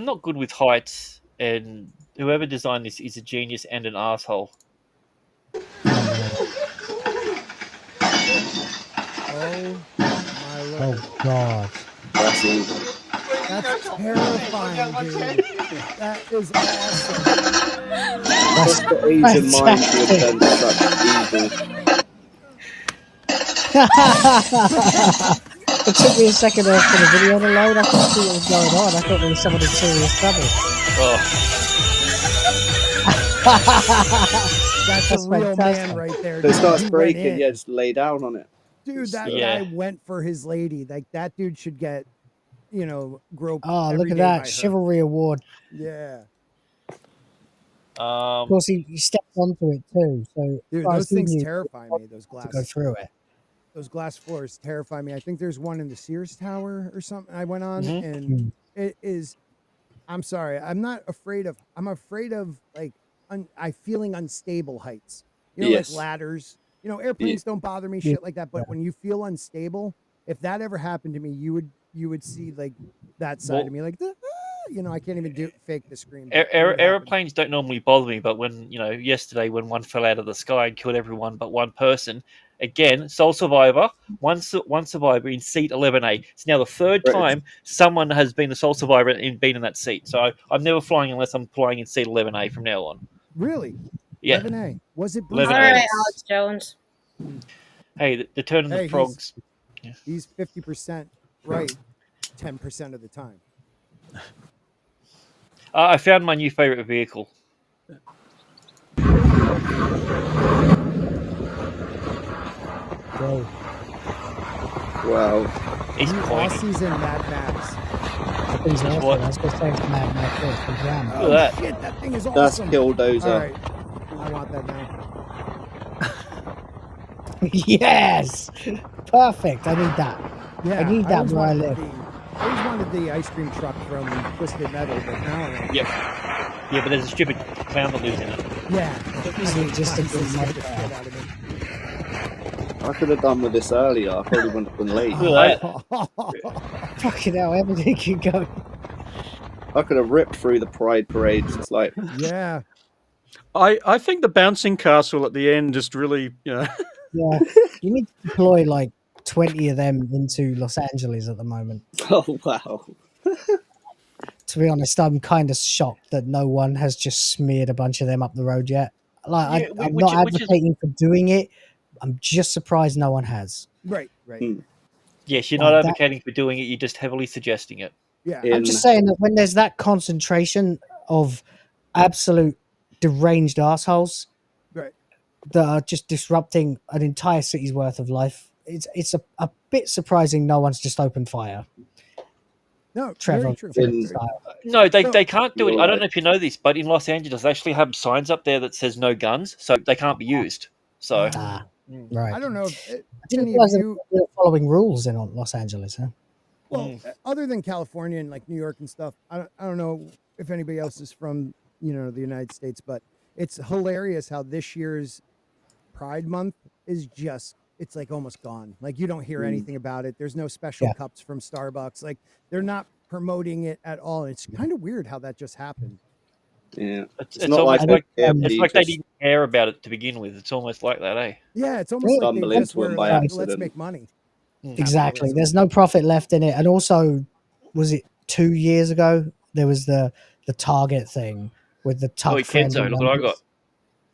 not good with heights, and whoever designed this is a genius and an asshole. Oh my lord. Oh god. That's evil. That's terrifying, dude. That is awesome. Just the Asian mind to have done such evil. It took me a second for the video to load. I couldn't see what was going on. I thought there was someone in serious trouble. That's a real man right there. If it dude. starts He went breaking, in. yeah, just lay down on it. Dude, that Yeah. guy went for his lady. Like that dude should get, you know, groped. Oh, look every at day by that. her. Chivalry award. Yeah. Of course, he stepped onto it too. So, Dude, as far as those he things knew, terrify me. Those to go glass. through it. Those glass floors terrify me. I think there's one in the Sears Tower or something I went on, Mhm. and it is. I'm sorry. I'm not afraid of. I'm afraid of like I feeling unstable heights. You know, Yes. like ladders. You know, airplanes don't bother me, shit like that. But when you feel unstable, if that ever happened to me, you would see like that side Well, of me, like you know, I can't even do fake the scream. But it would happen. Aeroplanes don't normally bother me, but when yesterday when one fell out of the sky and killed everyone but one person, again, sole survivor, one survivor in seat 11A. It's now the third Right. time someone has been the sole survivor and been in that seat. So I'm never flying unless I'm flying in seat 11A from now on. Really? Yeah. 11A. Was it 11A. All right, Alex Jones. Hey, the turn of the frogs. He's 50% right, 10% of the time. I found my new favorite vehicle. Whoa. Wow. He's pointing. Aussies and Mad Max. He's awesome. What? I was going to say Mad Max first, the jam. Look at that. Shit, that thing is awesome. That's Killdozer. All right. I want that now. Yes! Perfect. I need that. Yeah, I need that always where I wanted live. I always wanted the ice cream truck from Twisted Metal, but now I want Yep. Yeah, but there's a stupid clown that lives in it. Yeah. This is just a good Scared the modifier. shit out of me. I could have done with this earlier. I probably wouldn't have been late. Look at Fucking hell, everything can go. I could have ripped through the Pride parades. It's like, Yeah. I think the bouncing castle at the end just really, Yeah. You need to deploy like 20 of them into Los Angeles at the moment. oh wow. To be honest, I'm kind of shocked that no one has just smeared a bunch of them up the road yet. Like, Yeah, I'm which- not which is- advocating for doing it. I'm just surprised no one has. Right, right. Hmm. Yes, you're Like not that- advocating for doing it. You're just heavily suggesting it. Yeah. I'm just saying that when there's that concentration of absolute deranged assholes Right. that are just disrupting an entire city's worth of life, it's a bit surprising no one's just opened fire. No, Trevor, very true. Trevor Very style. No, they So- can't do it. I don't know if you know this, but in Los Angeles, they actually have signs up there that says no guns, so they can't be used. So Right. I don't know if I didn't any of realize you. they were following rules in Los Angeles. Huh? Well, other than California and like New York and stuff, I don't know if anybody else is from the United States, but it's hilarious how this year's Pride Month is just it's like almost gone. Like you don't hear anything about it. There's no special cups from Starbucks. Like they're not promoting it at all. It's kind of weird how that just happened. Yeah. It's not almost like like everybody it's like they just- didn't care about it to begin with. It's almost like that, eh? Yeah, it's almost like they Stumble just into 'em were by like, let's accident. make money. Exactly. There's no profit left in it. And also, was it 2 years ago? There was the Target thing with the tuck Oh, Kenzo, look what I got.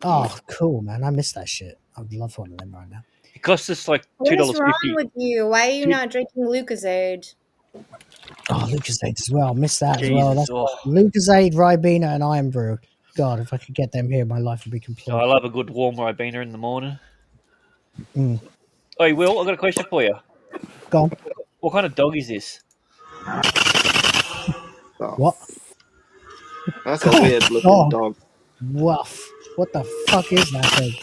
Oh, cool, man! I miss that shit. I'd love one of them right now. It costs us like What is $2.50. wrong with you? Why are you not drinking Lucozade? Oh, Lucozade as well. Miss that as well. Jesus, That's oh. Lucozade, Ribena, and Iron Brew. God, if I could get them here, my life would be complete. So I love a good warm Ribena in the morning. Mm. Hey, Will, I've got a question for you. Go on. What kind of dog is this? What? That's a weird looking Oh. dog. Woof. What the fuck is that thing?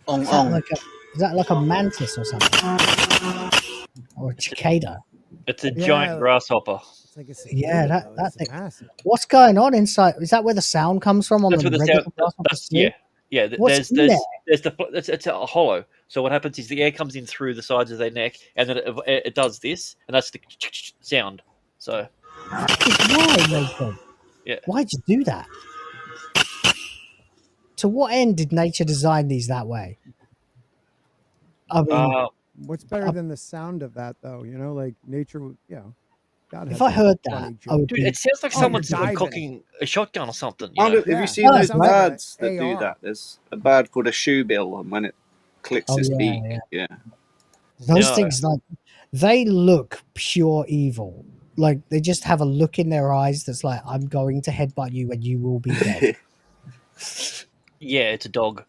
Is that like a mantis or something? Or a cicada? It's a Yeah. giant grasshopper. It's like a Yeah, cicada, though. that It's thing. massive. What's going on inside? Is that where the sound comes from on That's the where the regular sound. grasshopper That's sleep? yeah. What's in There's the it's a hollow. So what happens is the air comes in through the sides of their neck, and then it does this, and that's the sound. So Why, Nathan? yeah. Why'd you do that? To what end did nature design these that way? I mean, What's better than the sound of that, though? Like nature, God. if has I a heard that, funny I would Dude, be. it sounds like Oh, someone's you're diving. cocking a shotgun or something. Have Yeah. you seen No, those it's like birds that do AR. that? There's a bird called a shoebill, and when it clicks Oh, its yeah, beak, yeah. yeah. Those No. things, like, they look pure evil. Like, they just have a look in their eyes that's like, I'm going to headbutt you and you will be dead. Yeah, it's a dog.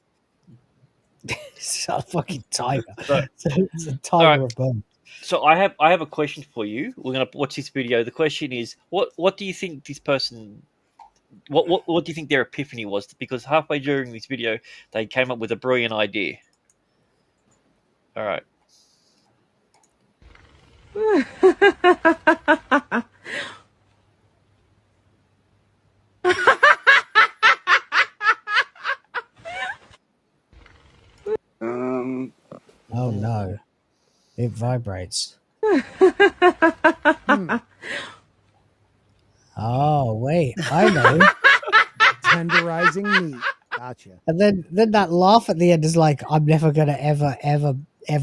It's a fucking tiger. So- It's a tiger Alright. of bird. So I have a question for you. We're gonna watch this video. The question is, what do you think this person? What do you think their epiphany was? Because halfway during this video, they came up with a brilliant idea. All right. It vibrates. Oh, wait. I know. Tenderizing meat. Gotcha. And then that laugh at the end is like, I'm never gonna ever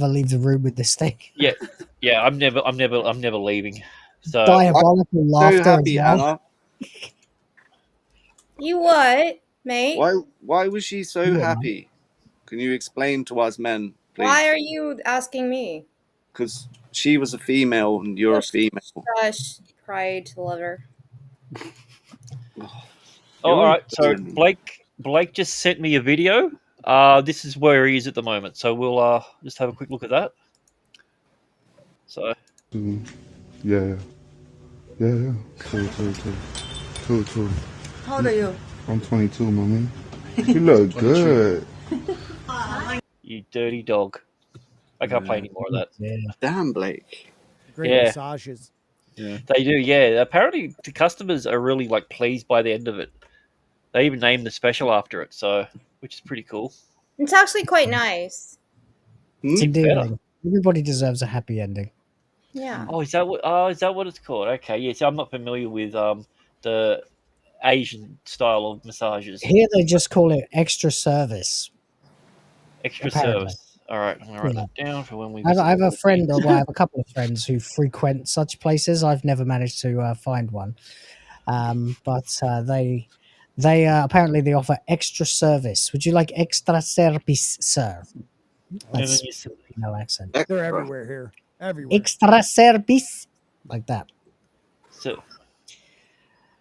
leave the room with this thing. Yeah, yeah. I'm never leaving. So Diabolical laughter. So happy, as well. Anna. You what, mate? Why was she so Yeah, happy? Can you explain to us men, please? Why are you asking me? Because she was a female and you're a female. Gosh, pride lover. all right. So Blake just sent me a video. This is where he is at the moment. So we'll just have a quick look at that. So Yeah. Two. How old are you? I'm 22, mommy. You look good. you dirty dog. I can't play any more of that. Yeah. Damn, Blake. Great Yeah. massages. Yeah. They do, yeah. Apparently, the customers are really like pleased by the end of it. They even named the special after it, so which is pretty cool. It's actually quite nice. It's Even better. endearing. Everybody deserves a happy ending. Yeah. Oh, is that what it's called? Okay, yeah. So I'm not familiar with the Asian style of massages. Here they just call it extra service. Extra apparently. service. All right, I'm gonna write that down for when we. I have a friend, or I have a couple of friends who frequent such places. I've never managed to find one, but they apparently they offer extra service. Would you like extra service, sir? That's no accent. They're everywhere here. Everywhere. Extra service, like that. So,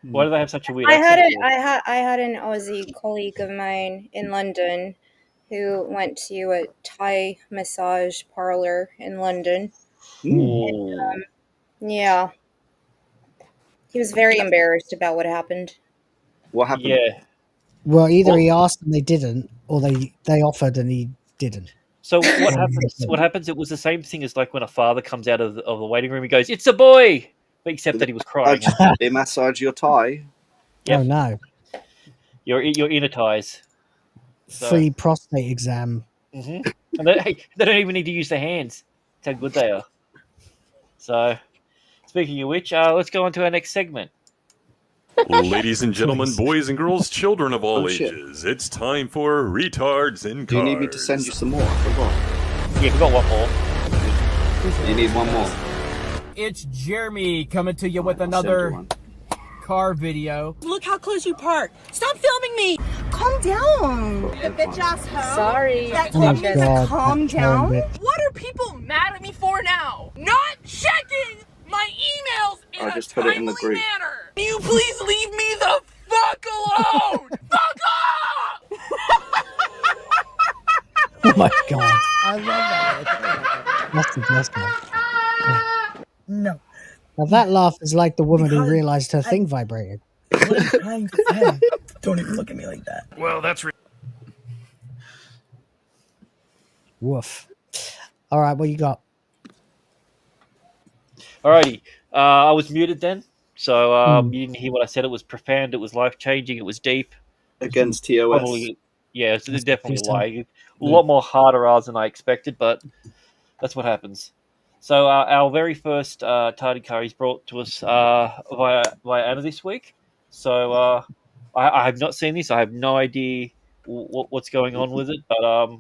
why do they have such a weird? I had accent? I had an Aussie colleague of mine in London who went to a Thai massage parlor in London. And, yeah. He was very embarrassed about what happened. What happened? Yeah. Well, either he asked and they didn't, or they offered and he didn't. So what happens? What happens? It was the same thing as like when a father comes out of the waiting room. He goes, "It's a boy," but except that he was crying. They massage your tie. Yep. Oh no! Your inner ties. So- Free prostate exam. Mm-hmm. And they don't even need to use their hands. That's how good they are. So, speaking of which, let's go on to our next segment. Ladies and gentlemen, boys and girls, children of all ages, it's time for Retards in Cars. Do you need me to send you some more? I forgot. Yeah, we got one more. You need one more. It's Jeremy coming to you with another car video. Look how close you park. Stop filming me. Calm down. The bitch ass hoe. Sorry. That Oh my told me to God, calm that down. bitch. What are people mad at me for now? Not checking my emails in I a just put it in the timely group. manner. Can you please leave me the fuck alone? Fuck off! Oh my god, I love that. that's the best one. No. Now that laugh is like the woman who realized her thing vibrated. What are you trying to say? Don't even look at me like that. Well, that's Woof. All right, what you got? Alrighty, I was muted then, so you didn't hear what I said. It was profound. It was life changing. It was deep. Against TOS. Probably, yeah, it's definitely a so. lie. A lot more harder R's than I expected, but that's what happens. So our very first tardy car is brought to us via Anna this week. So I have not seen this. I have no idea what's going on with it. But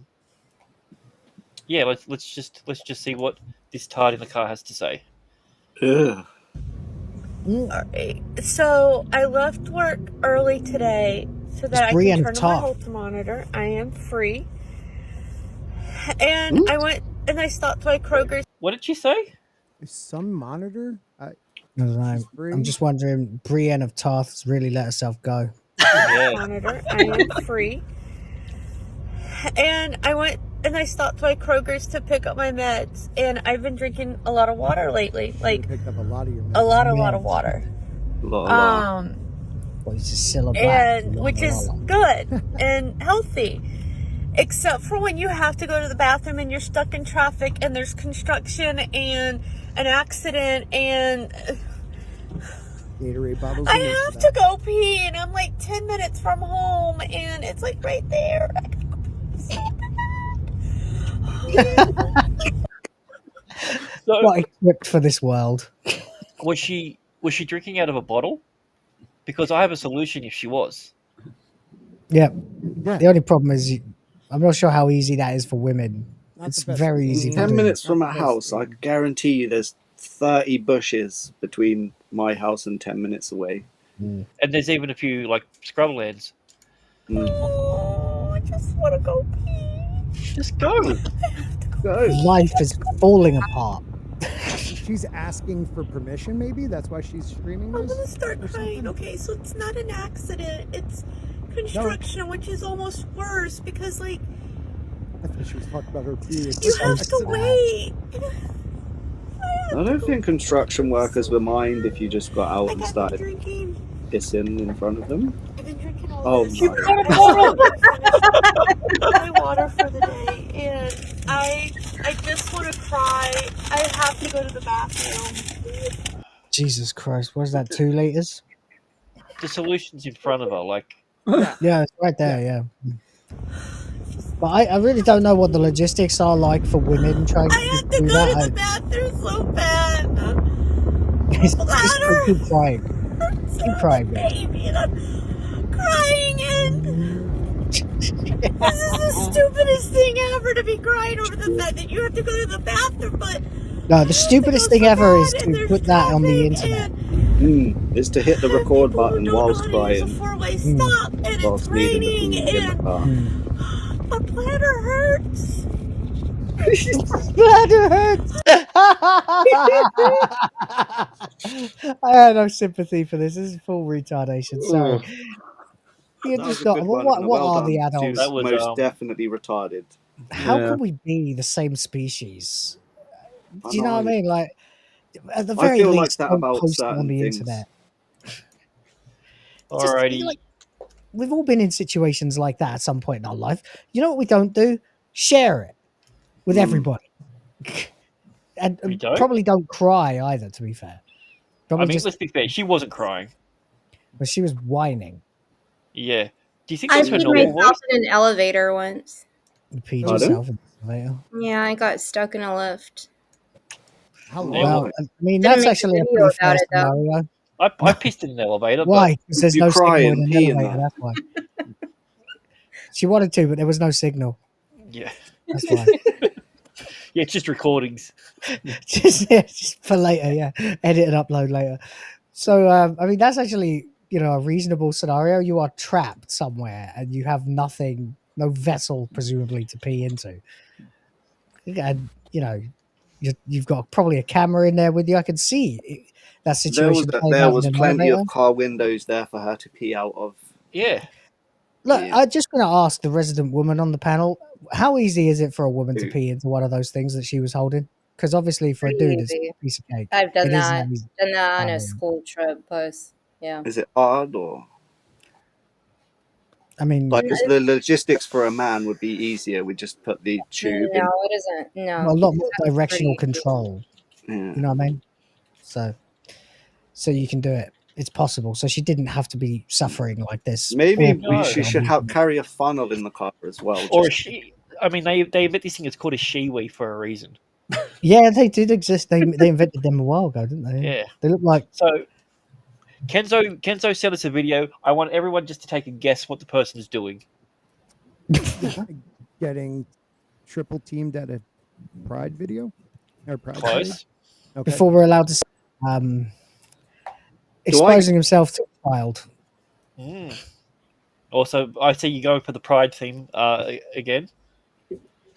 yeah, let's just see what this tard in the car has to say. Ugh. Alright. So I left work early today so that I Brienne can turn on my Toth. Holter monitor. I am free. And I went and I stopped by Kroger's. What did she say? Is some monitor? I don't know. free? I'm just wondering, Brienne of Tarth's really let herself go. Monitor. I am free. And I went and I stopped by Kroger's to pick up my meds. And I've been drinking a lot of water lately. Like Picked up a lot of your a lot Meds. of water. Well, it's a Cilla Black. And which is good and healthy. Except for when you have to go to the bathroom and you're stuck in traffic and there's construction and an accident and Gatorade bottles. I have to go pee and I'm like 10 minutes from home and it's like right there. Not equipped for this world. Was she drinking out of a bottle? Because I have a solution if she was. Yeah. The only problem is I'm not sure how easy that is for women. It's very easy. to 10 do. minutes from a house, I guarantee you there's 30 bushes between my house and 10 minutes away. And there's even a few like scrublands. Oh, I just want to go pee. Just go. Life is falling apart. She's asking for permission, maybe? That's why she's screaming I'm this? gonna start crying. Okay, so it's not an accident. It's construction, which is almost worse because, like, I thought she was talking about her period. you have to wait. I don't think construction workers would mind if you just got out and started pissing in front of them. I've been drinking all Oh this. my my water for the day, and I just want to cry. I have to go to the bathroom. Jesus Christ, was that 2 liters? The solution's in front of her. Like, Yeah, it's right there. Yeah. But I really don't know what the logistics are like for women trying to do Go that. to the bathroom so bad. Just keep crying. Keep crying, man. Baby, and I'm crying, and this is the stupidest thing ever to be crying over the fact that you have to go to the bathroom. But No, the stupidest thing ever is to put that on the internet. Is to hit the record button whilst crying. four-way stop, and Whilst it's needing raining, to pee in the car. my bladder hurts. Bladder hurts. I had no sympathy for this. This is full retardation. Sorry. You're That was just a not, good one, what and what well are done. the She adults? was most definitely retarded. How can we be the same species? Do you know what I mean? Like, at the I very feel like least, that don't about post it on certain the things. internet. alrighty. Like, we've all been in situations like that at some point in our life. You know what we don't do? Share it with everybody. And don't? probably don't cry either, to be fair. Probably I mean, just, let's be fair. She wasn't crying. but she was whining. Yeah. Do you think I that's her peed normal myself voice? in an elevator once. You peed Pardon? yourself in the elevator. Yeah, I got stuck in a lift. Well, I mean, Didn't that's make a actually a video pretty about fair it, though. scenario. I pissed in an elevator. Why? But Because there's You no cry signal and in an pee in elevator. that. That's why. She wanted to, but there was no signal. Yeah. That's why. Yeah, it's just recordings. just for later, yeah. Edit and upload later. So, I mean, that's actually, a reasonable scenario. You are trapped somewhere and you have nothing, no vessel, presumably, to pee into. And, you've got probably a camera in there with you. I can see that situation. There was plenty of car windows there for her to pee out of. Yeah. Look, I'm just going to ask the resident woman on the panel, how easy is it for a woman to pee into one of those things that she was holding? Because obviously for a dude, it's Easy. a piece of cake. I've done It is that. easy. Done that on a school trip post. Yeah. Is it hard or? I mean, Like, 'cause the logistics for a man would be easier. We just put the tube in. No, it isn't. No. a lot more That's directional pretty- control. Yeah. You know what I mean? So you can do it. It's possible. So she didn't have to be suffering like this. Maybe Or- she should carry a funnel in the car as well. Or a just- she. I mean, they invent this thing. It's called a shiwi for a reason. Yeah, they did exist. They invented them a while ago, didn't they? Yeah. They look like. So Kenzo sent us a video. I want everyone just to take a guess what the person is doing. Getting triple teamed at a Pride video? Or Pride Close. parade? Okay. Before we're allowed to say, exposing himself to a child. Also, I see you going for the Pride theme again.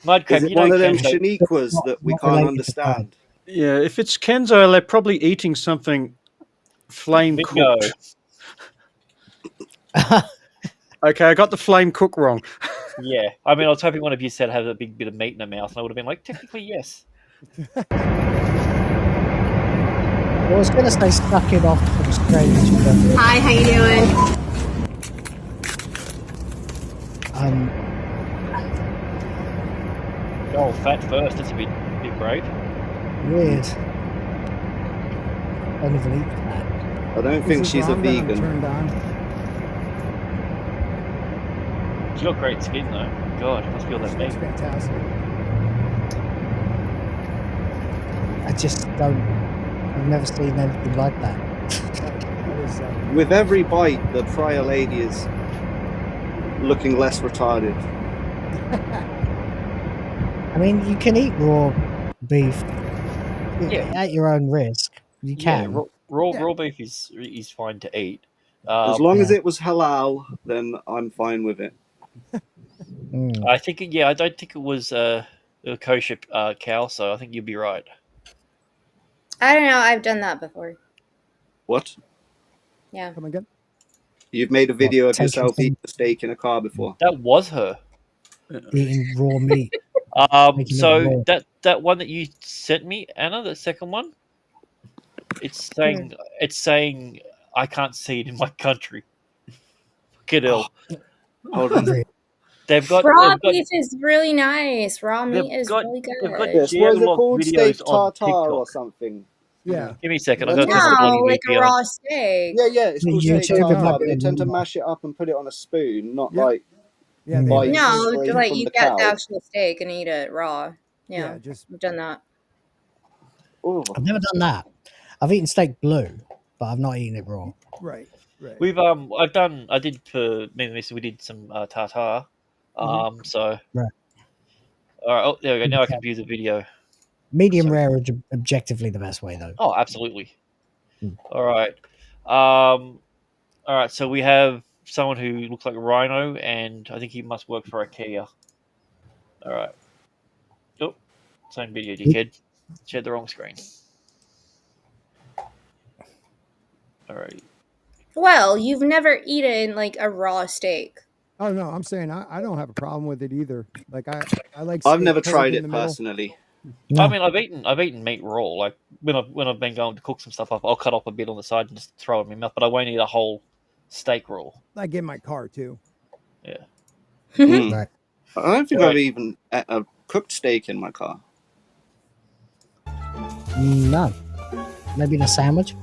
Mudcrab, Is it you know one of them Kenzo. Shaniquas that we not can't related to understand? Yeah, if it's Kenzo, they're probably eating something flame Bingo. cooked. Okay, I got the flame cook wrong. Yeah, I mean, I was hoping one of you said have a big bit of meat in their mouth, and I would have been like, technically, yes. I was going to say suck it off from strange. But, Hi, how you doing? Oh, fat first. That's a bit brave. weird. Don't even eat that. I don't think she's a vegan. Turned on. She's got great skin, though. God, it must be all that meat. That's fantastic. I just don't. I've never seen anything like that. With every bite, the fryer lady is looking less retarded. I mean, you can eat raw beef Yeah. at your own risk. You can. Yeah, raw beef is fine to eat. As long as it was halal, then I'm fine with it. I think I don't think it was a kosher cow, so I think you'd be right. I don't know. I've done that before. What? Yeah. Come again? You've made a video of taking yourself some- eating a steak in a car before? That was her. Eating raw meat. Making it So raw. that one that you sent me, Anna, the second one, it's saying I can't see it in my country. Get ill. Hold on. Raw beef is really nice. Raw meat is really good. Yes, what is it GLog called? videos Steak on tartare or TikTok. something? Yeah. Give me a second. I That's got to turn the No, bloody like a VPN raw on. steak. Yeah, it's called steak YouTube tartare, might but be they tend to normal. mash it up and put it on a spoon, not Yep. like Yeah, bite No, straight like from you the get cow. the actual steak and eat it raw. Yeah, Yeah, just I've done that. Oh. I've never done that. I've eaten steak blue, but I've not eaten it raw. right. We've I did for me and Miss, we did some tartare. So Right. all right, oh, there we go. Now I can view the video. Medium rare is objectively the best way, though. Oh, absolutely. All right. All right. So we have someone who looks like a rhino, and I think he must work for IKEA. All right. Oh, same video, dickhead. Shared the wrong screen. All right. Well, you've never eaten like a raw steak. Oh no, I'm saying I don't have a problem with it either. Like I like. I've steak never cold tried in it the middle. personally. I mean, I've eaten meat raw. Like when I've been going to cook some stuff up, I'll cut off a bit on the side and just throw it in my mouth. But I won't eat a whole steak raw. Like in my car too. Yeah. Right. I don't think Right. I've even ate a cooked steak in my car. No. Maybe in a sandwich.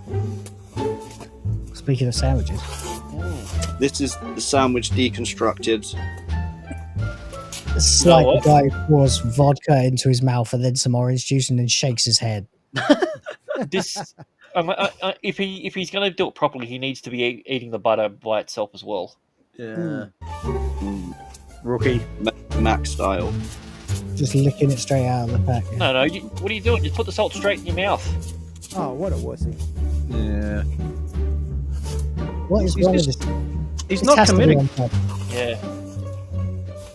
Speaking of sandwiches. This is the sandwich deconstructed. It's You know like what? the guy who pours vodka into his mouth and then some orange juice and then shakes his head. This, if he's going to do it properly, he needs to be eating the butter by itself as well. Yeah. Rookie. Mac style. Just licking it straight out of the pack. No, what are you doing? Just put the salt straight in your mouth. Oh, what a wussy. Yeah. What is wrong with this? He's This not has to be committing. on top. Yeah.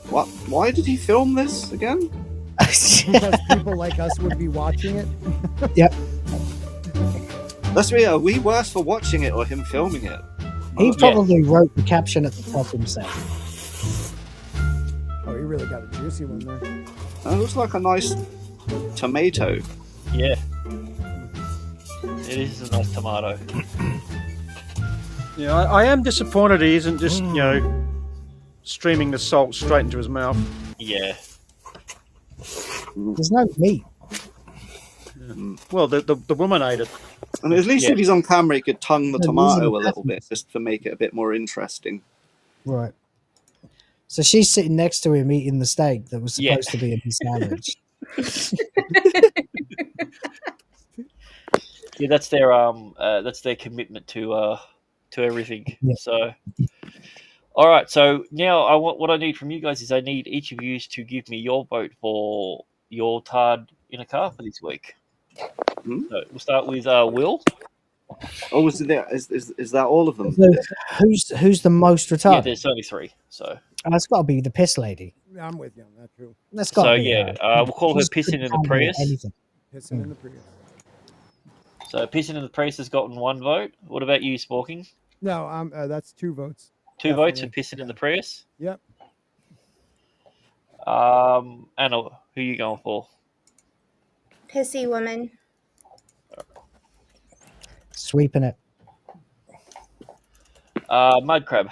What? Why did he film this again? Because people like us would be watching it. Yep. Let's be, are we worse for watching it or him filming it? He probably wrote the caption at the top himself. Oh, he really got a juicy one there. That looks like a nice tomato. Yeah. It is a nice tomato. Yeah, I am disappointed he isn't just, streaming the salt straight into his mouth. Yeah. There's no meat. Well, the woman ate it. And at least Yeah. if he's on camera, he could tongue the No, tomato these a are little bit, just to make it a bit more interesting. Right. So she's sitting next to him eating the steak that was Yeah. supposed to be in his sandwich. Yeah, that's their commitment to everything. Yeah. So, all right. So now what I need from you guys is I need each of you to give me your vote for your tard in a car for this week. Hmm? So we'll start with Will. Oh, is that all of them? So who's the most Yeah, retarded? there's only 3. So It's got to be the piss lady. I'm with you on that too. That's got to so be yeah, her. we'll call her She's pissing in the couldn't handle Prius. anything. Pissing in the Prius. So pissing in the Prius has gotten 1 vote. What about you, Sporking? No, that's 2 votes. 2 votes for Definitely. pissing in the Prius. Yep. Anna, who are you going for? Pissy woman. Sweeping it. Mud Crab.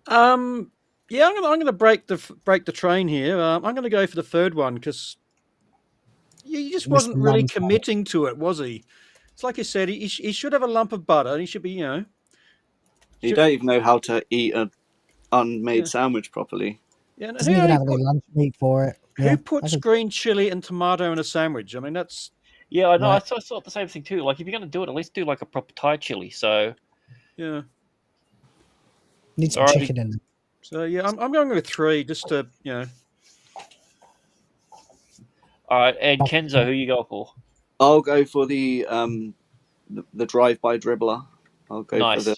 Yeah, I'm gonna break the train here. I'm gonna go for the third one because he just wasn't Mr. really Lump. committing to it, was he? It's like you said, he should have a lump of butter. He should be, You don't even know how to eat an unmade sandwich properly. Yeah, and Doesn't even have any lunch meat for it. who Yeah, puts I could- green chili and tomato in a sandwich? I mean, that's Yeah, I know. Right. I thought the same thing too. Like, if you're going to do it, at least do like a proper Thai chili. So, Yeah. Need some Alrighty. chicken in. So yeah, I'm going with 3 just to all right. And Kenzo, who you go for? I'll go for the drive-by dribbler. I'll go for Nice. the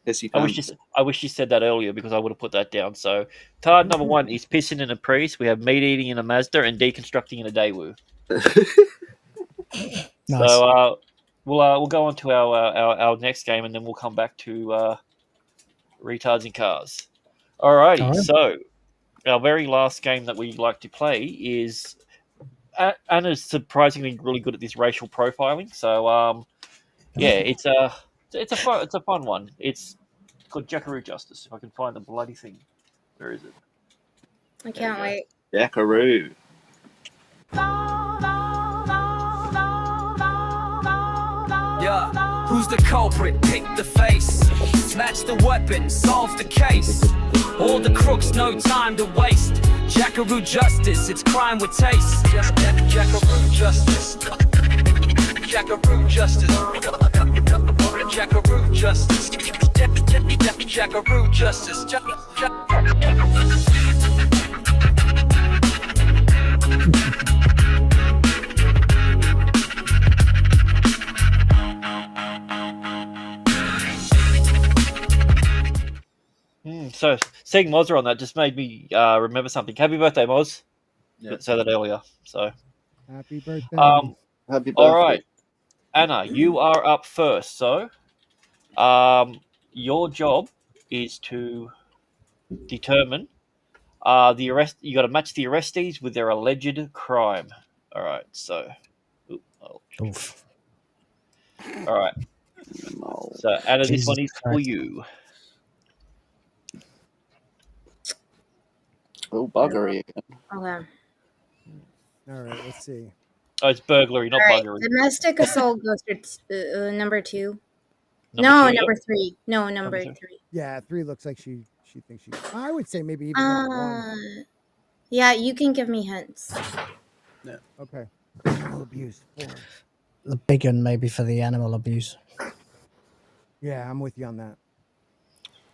pissy I wish pants. you said that earlier because I would have put that down. So, card number 1 is pissing in a Prius. We have meat eating in a Mazda and deconstructing in a Daewoo. Nice. So we'll go on to our next game, and then we'll come back to retards in cars. Alrighty. All right. So our very last game that we like to play is Anna's surprisingly really good at this racial profiling. So yeah, it's a fun one. It's called Jackaroo Justice. If I can find the bloody thing, where is it? I can't wait. Jackaroo. Yeah, who's the culprit? Pick the face. Snatch the weapon, solve the case. All the crooks, no time to waste. Jackaroo Justice, it's crime with taste. Jackaroo Justice. Jackaroo Justice. Jackaroo Justice. Jackaroo Justice. So seeing Mozza on that just made me remember something. Happy birthday, Moz! Didn't say that earlier. So Happy birthday. Happy birthday. all right, Anna, you are up first. So your job is to determine the arrest. You got to match the arrestees with their alleged crime. All right. So, Oof. all right. So Anna, this Jesus one is for Christ. you. Oh, buggery. Okay. All right, let's see. Oh, it's burglary, not All right. buggery. Domestic assault goes to number 2. Number 2, number yep. 3. No, number Number 3. Yeah, 3 looks like she thinks she. I would say maybe even number 1. Yeah, you can give me hints. Yeah. Okay. Animal abuse. 4. The big one maybe for the animal abuse. Yeah, I'm with you on that.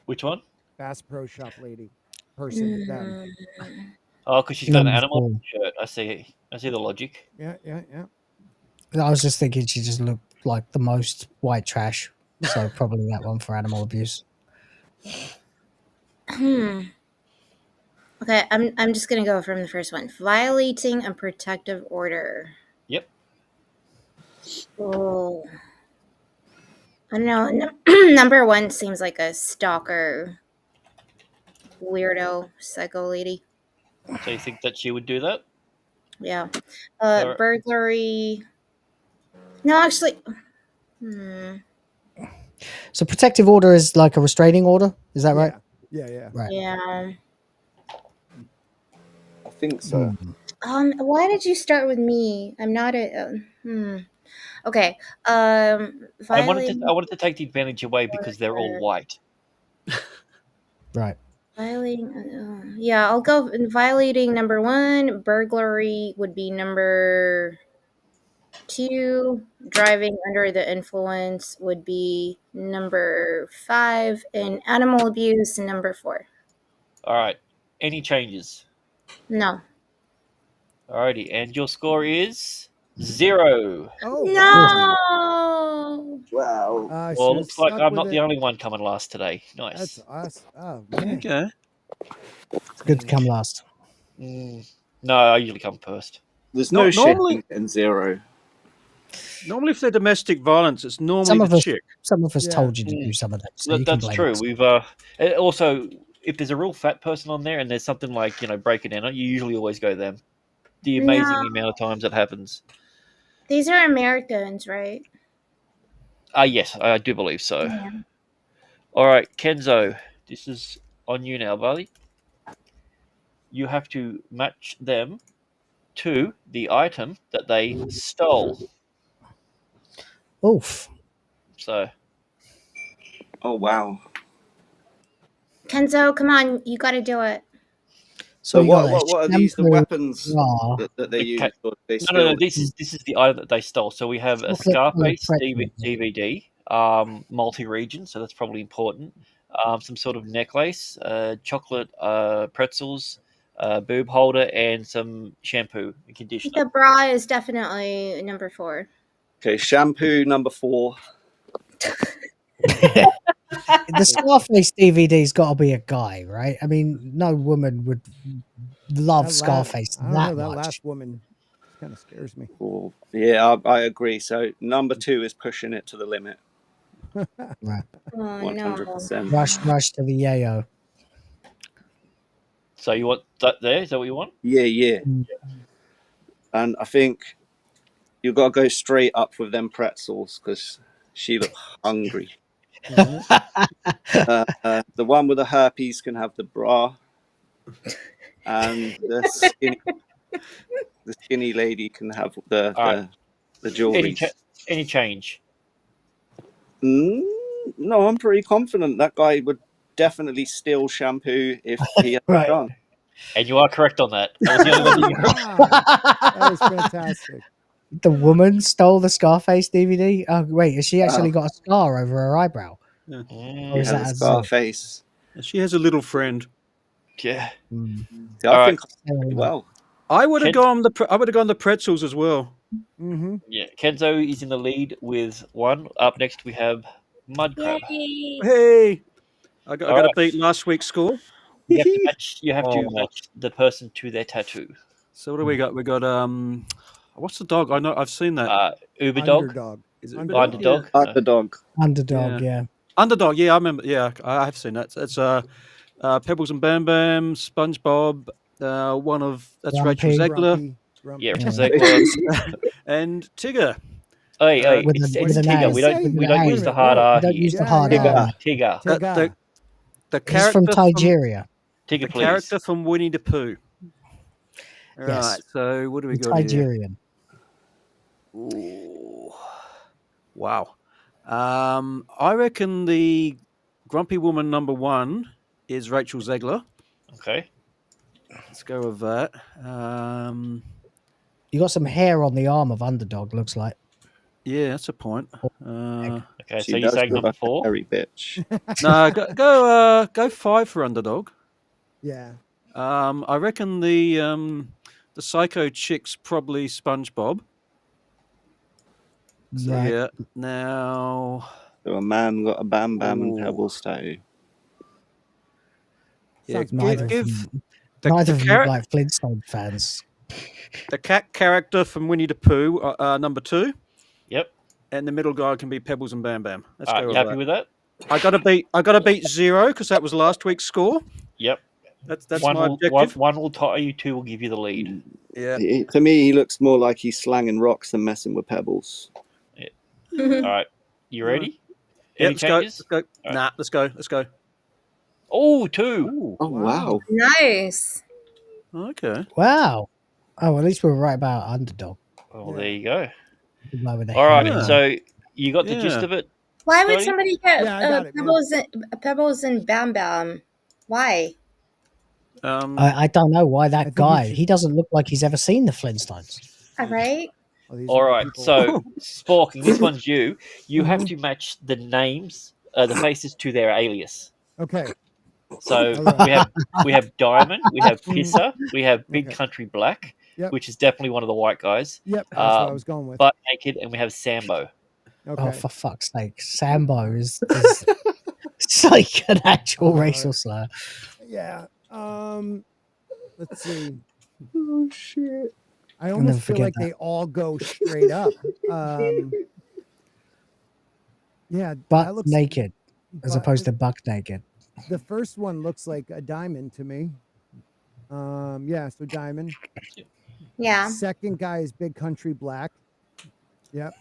Which one? Bass Pro Shop lady. Person. Them. Oh, because she's got an Number animal 4. shirt. I see the logic. Yeah. I was just thinking she just looked like the most white trash. So probably that one for animal abuse. Okay, I'm just gonna go from the first one. Violating a protective order. Yep. Oh, I don't know. Number 1 seems like a stalker, weirdo, psycho lady. So you think that she would do that? Yeah. Alright. Burglary. No, actually. So protective order is like a restraining order. Is that right? Yeah. Right. Yeah. I think so. Why did you start with me? I'm not a. Okay. I Violating. wanted to take the advantage away because they're all white. Right. Violating. Yeah, I'll go. Violating number 1. Burglary would be number 2. Driving under the influence would be number 5, and animal abuse number 4. All right. Any changes? No. Alrighty, and your score is 0. Oh No. Wow. Well, looks like I'm not the only one coming last today. Nice. That's us. Oh man. Okay. It's good to come last. No, I usually come first. There's no normally- shitting in 0. Normally, if they're domestic violence, it's normally Some of the us, chick. some of us told you to do some of that. So you can That's blame true. us. We've also, if there's a real fat person on there and there's something like breaking in, you usually always go them. The amazing amount of times that happens. These are Americans, right? Yes, I do believe so. Yeah. All right, Kenzo, this is on you now, buddy. You have to match them to the item that they stole. Oof. So. Oh wow. Kenzo, come on, you got to do it. So you got what are these? The shampoo, weapons bra, that they use? Or they No, steal? This is the item that they stole. So we have a chocolate coloured Scarface pretzel. DVD, multi-region, so that's probably important. Some sort of necklace, chocolate pretzels, boob holder, and some shampoo and conditioner. The bra is definitely number 4. Okay, shampoo number 4. The Scarface DVD's got to be a guy, right? I mean, no woman would love Scarface I don't that know. That much. last woman kind of scares me. Oh, yeah, I agree. So number 2 is pushing it to the limit. Right. Oh, 100%. Rush to the yayo. So you want that there? Is that what you want? Yeah. And I think you've got to go straight up with them pretzels because she looked hungry. The one with the herpes can have the bra, and the skinny lady can have the jewelry. Any change? No, I'm pretty confident that guy would definitely steal shampoo if he had a chance. And you are correct on that. That was the only one that you That was fantastic. The woman stole the Scarface DVD. Oh wait, has she actually got a scar over her eyebrow? Yeah. Or is that a Scarface? She has a little friend. Yeah. I think well. I would have gone the pretzels as well. Mm-hmm. Yeah, Kenzo is in the lead with 1. Up next we have Mud Crab. Hey, I got to beat last week's score. You have to match the person to their tattoo. So what do we got? We got what's the dog? I know I've seen that. Uber dog. Underdog. Is it Underdog? Underdog. Yeah. Underdog. Yeah, I remember. Yeah, I have seen that. It's Pebbles and Bam Bam, SpongeBob. That's Rachel Zegler. Yeah, Rachel Zegler. And Tigger. Hey, With it's an Tigger. A. We don't With an use A. the hard R We don't here. use the hard R. Tigger. The He's character from Nigeria. Tigger, the please. character from Winnie the Pooh. All Yes. right. So what do we He's got here? Nigerian. Ooh. Wow. I reckon the grumpy woman number 1 is Rachel Zegler. Okay. Let's go with that. You got some hair on the arm of Underdog, looks like. Yeah, that's a point. Okay, so you're saying number 4? Hairy bitch. No, go 5 for Underdog. Yeah. I reckon the psycho chick's probably SpongeBob. So, Right. yeah. Now, So a man got a Bam Bam and Pebbles tattoo. yeah, Neither give of them charac- look like Flintstone fans. the cat character from Winnie the Pooh, number 2. Yep. And the middle guy can be Pebbles and Bam Bam. Let's go You with happy that. with that? I gotta beat 0 because that was last week's score. Yep. That's one my will, objective. One will tie you, 2 will give you the lead. Yeah. To me, he looks more like he's slanging rocks than messing with pebbles. All right. You ready? Yeah, Any let's go. changes? Let's go. All right. Nah, let's go. Oh, 2. Oh, wow. Nice. Okay. Wow. Oh, at least we were right about Underdog. Oh, there you go. The guy with the All right. hair. So you got the gist Yeah. of it? Why would Scotty? somebody get Yeah, I got it, Pebbles and Bam Bam? Why? I don't know why that think guy. he He doesn't look like he's ever seen the Flintstones. All right. All right. So, Sporking, this one's you. You have to match the names, the faces to their alias. Okay. So All right. we have Diamond, we have Pisser, we have Big Country Black, Yep. which is definitely one of the white guys. Yep, that's what I was going with. Butt Naked, and we have Sambo. Okay. Oh, for fuck's sake. Sambo is it's like an actual racial slur. Yeah. Let's see. Oh, shit. I never almost feel forget like that. they all go straight up. Yeah. Butt that looks naked as butt- opposed to buck naked. The first one looks like a diamond to me. Yeah, so diamond. Yeah. Second guy is Big Country Black. Yep.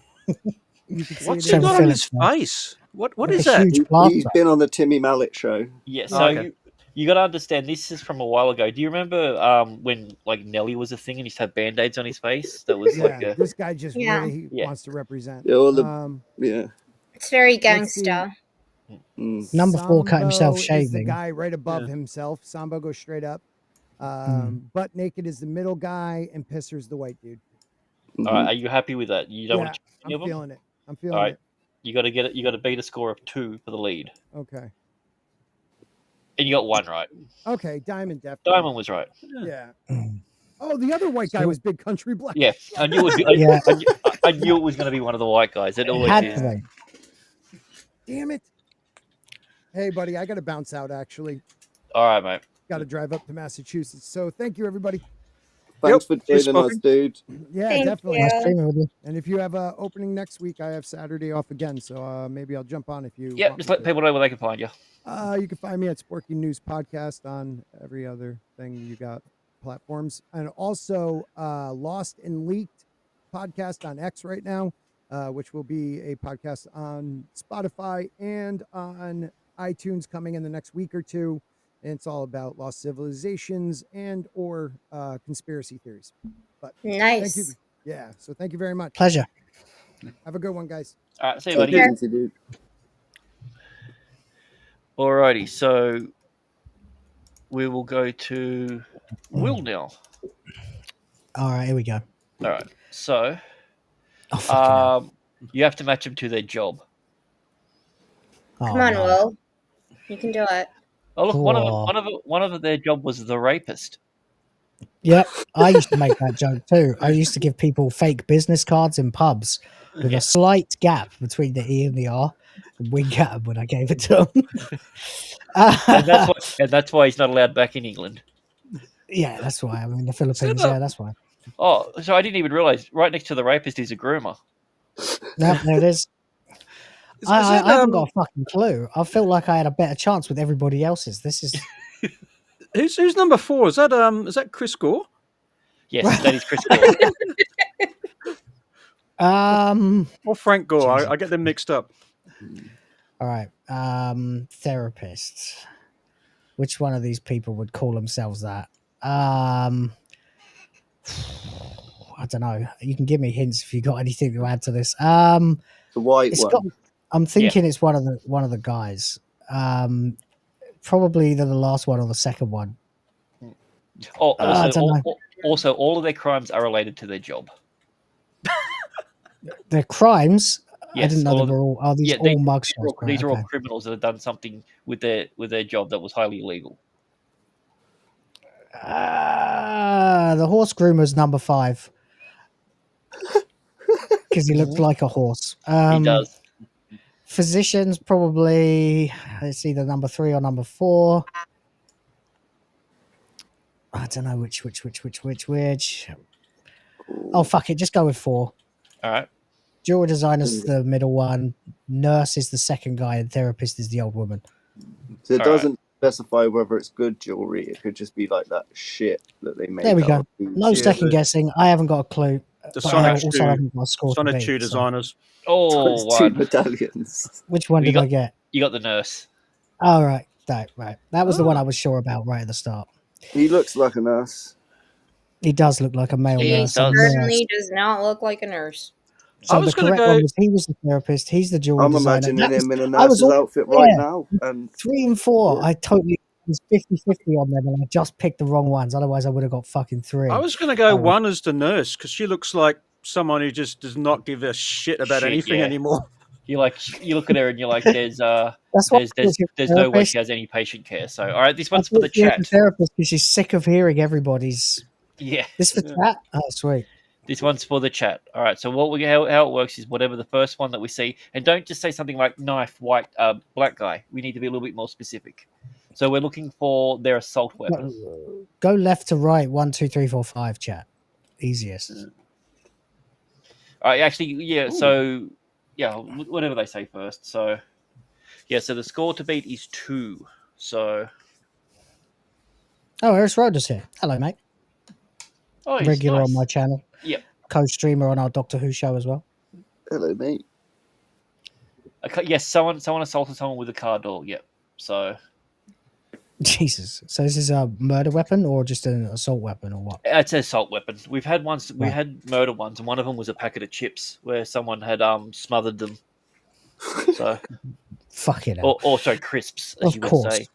You can see What's it he in got there. on his face? What Like is a that? huge He's plaster. been on the Timmy Mallet show. Yeah, so Okay. you got to understand, this is from a while ago. Do you remember when like Nelly was a thing and he used to have Band-Aids on his face? That was like Yeah, a... this guy just Yeah. really Yeah. wants to represent. Yeah, all the- Yeah. It's very Let's see. gangsta. Number 4 cut himself Sambo is the shaving. guy right above Yeah. himself. Sambo goes straight up. Butt naked is the middle guy, and Pisser's the white dude. All right, are you happy with that? You don't want Yeah, to change any of I'm them? feeling it. I'm All feeling right, it. you got to get it. You got to beat a score of 2 for the lead, Okay. and you got 1 right. Okay, Diamond definitely. Diamond was right. Yeah. Oh, the other white guy was Big Country Black. Yeah, I knew it. Yeah. I knew it was going to be one of the white guys. It always Had is. to be. Damn it. Hey, buddy, I got to bounce out, actually. All right, mate. Got to drive up to Massachusetts. So thank you, everybody. Thanks for joining us, dude. Yeah, Thank definitely. you. Nice streaming with you. And if you have an opening next week, I have Saturday off again. So maybe I'll jump on if you Yeah, want just me let to. people know where they can find you. You can find me at Sporking News Podcast on every other thing you got platforms. And also Lost and Leaked podcast on X right now, which will be a podcast on Spotify and on iTunes coming in the next week or two. And it's all about lost civilizations and or conspiracy theories. But Nice. Thank you. Yeah. So thank you very much. Pleasure. Have a good one, guys. All right, see you, Take buddy. care. Alrighty, so we will go to Will now. All right, here we go. All right, so Oh, you have to match them to their job. Come on, Will. You can do it. Oh look, Cool. one of their job was the rapist. Yep, I used to make that joke too. I used to give people fake business cards in pubs with a slight gap between the E and the R, and wink at them when I gave it to them. and that's why he's not allowed back in England. Yeah, that's why. I mean, the Philippines. Yeah, that's why. Oh, so I didn't even realize. Right next to the rapist is a groomer. No, there it is. I haven't got a fucking clue. I feel like I had a better chance with everybody else's. This is Who's number 4? Is that Chris Gore? Yes, that is Chris Gore. Or Frank Gore. I get them mixed up. All right. Therapists. Which one of these people would call themselves that? I don't know. You can give me hints if you got anything to add to this. The white it's one. got, I'm thinking it's one of the guys. Probably either the last one or the second one. Oh, I don't know. also, all of their crimes are related to their job. Their crimes. Yes, I didn't know all they of were all. Are these all mugshots? These are Right, all criminals that have done something with their job that was highly illegal. the horse groomer's number 5 because he looked like a horse. He does. Physicians probably. It's either number 3 or number 4. I don't know which. Oh fuck it, just go with 4. All right. Jewelry designer's the middle one. Nurse is the second guy, and therapist is the old woman. So it doesn't specify whether it's good jewelry. It could just be like that shit that they make. There we out go. of boots. No second guessing. I haven't got a clue. The but I also haven't got a score to beat, so- designers. Oh, Two one. medallions. Which one did I get? You got the nurse. Oh, right. Right. That was the one I was sure about right at the start. He looks like a nurse. He does look like a male He nurse. certainly does not look like a nurse. So the correct one was he was the therapist. He's the jewelry I'm designer. imagining That him was- in a I was nurse's all- outfit right yeah. now. And 3 and 4, I totally was 50-50 on them, and I just picked the wrong ones. Otherwise, I would have got fucking 3. I was going to go 1 as the nurse because she looks like someone who just does not give a shit about anything yeah. anymore. You look at her and you're like, there's why there's she's a no way therapist. she has any patient care. So all right, this one's I for the thought she was chat. a therapist because she's sick of hearing everybody's. Yeah. This for chat? Oh, sweet. This one's for the chat. All right. So how it works is whatever the first one that we see, and don't just say something like knife, white, black guy. We need to be a little bit more specific. So we're looking for their assault weapon. Go left to right. 1, 2, 3, 4, 5. Chat. Easiest. All right. Actually, yeah. So yeah, whatever they say first. So yeah. So the score to beat is 2. So Oh, Eris Roder's here. Hello, mate. oh, he's Regular nice. on my channel. Yep. Co-streamer on our Doctor Who show as well. hello, mate. Yes, someone assaulted someone with a car door. Yep. So Jesus. So this is a murder weapon or just an assault weapon or what? it's an assault weapon. We've had ones. We Right. had murder ones, and one of them was a packet of chips where someone had smothered them. So Fucking hell. or sorry, crisps, as Of you would course. say.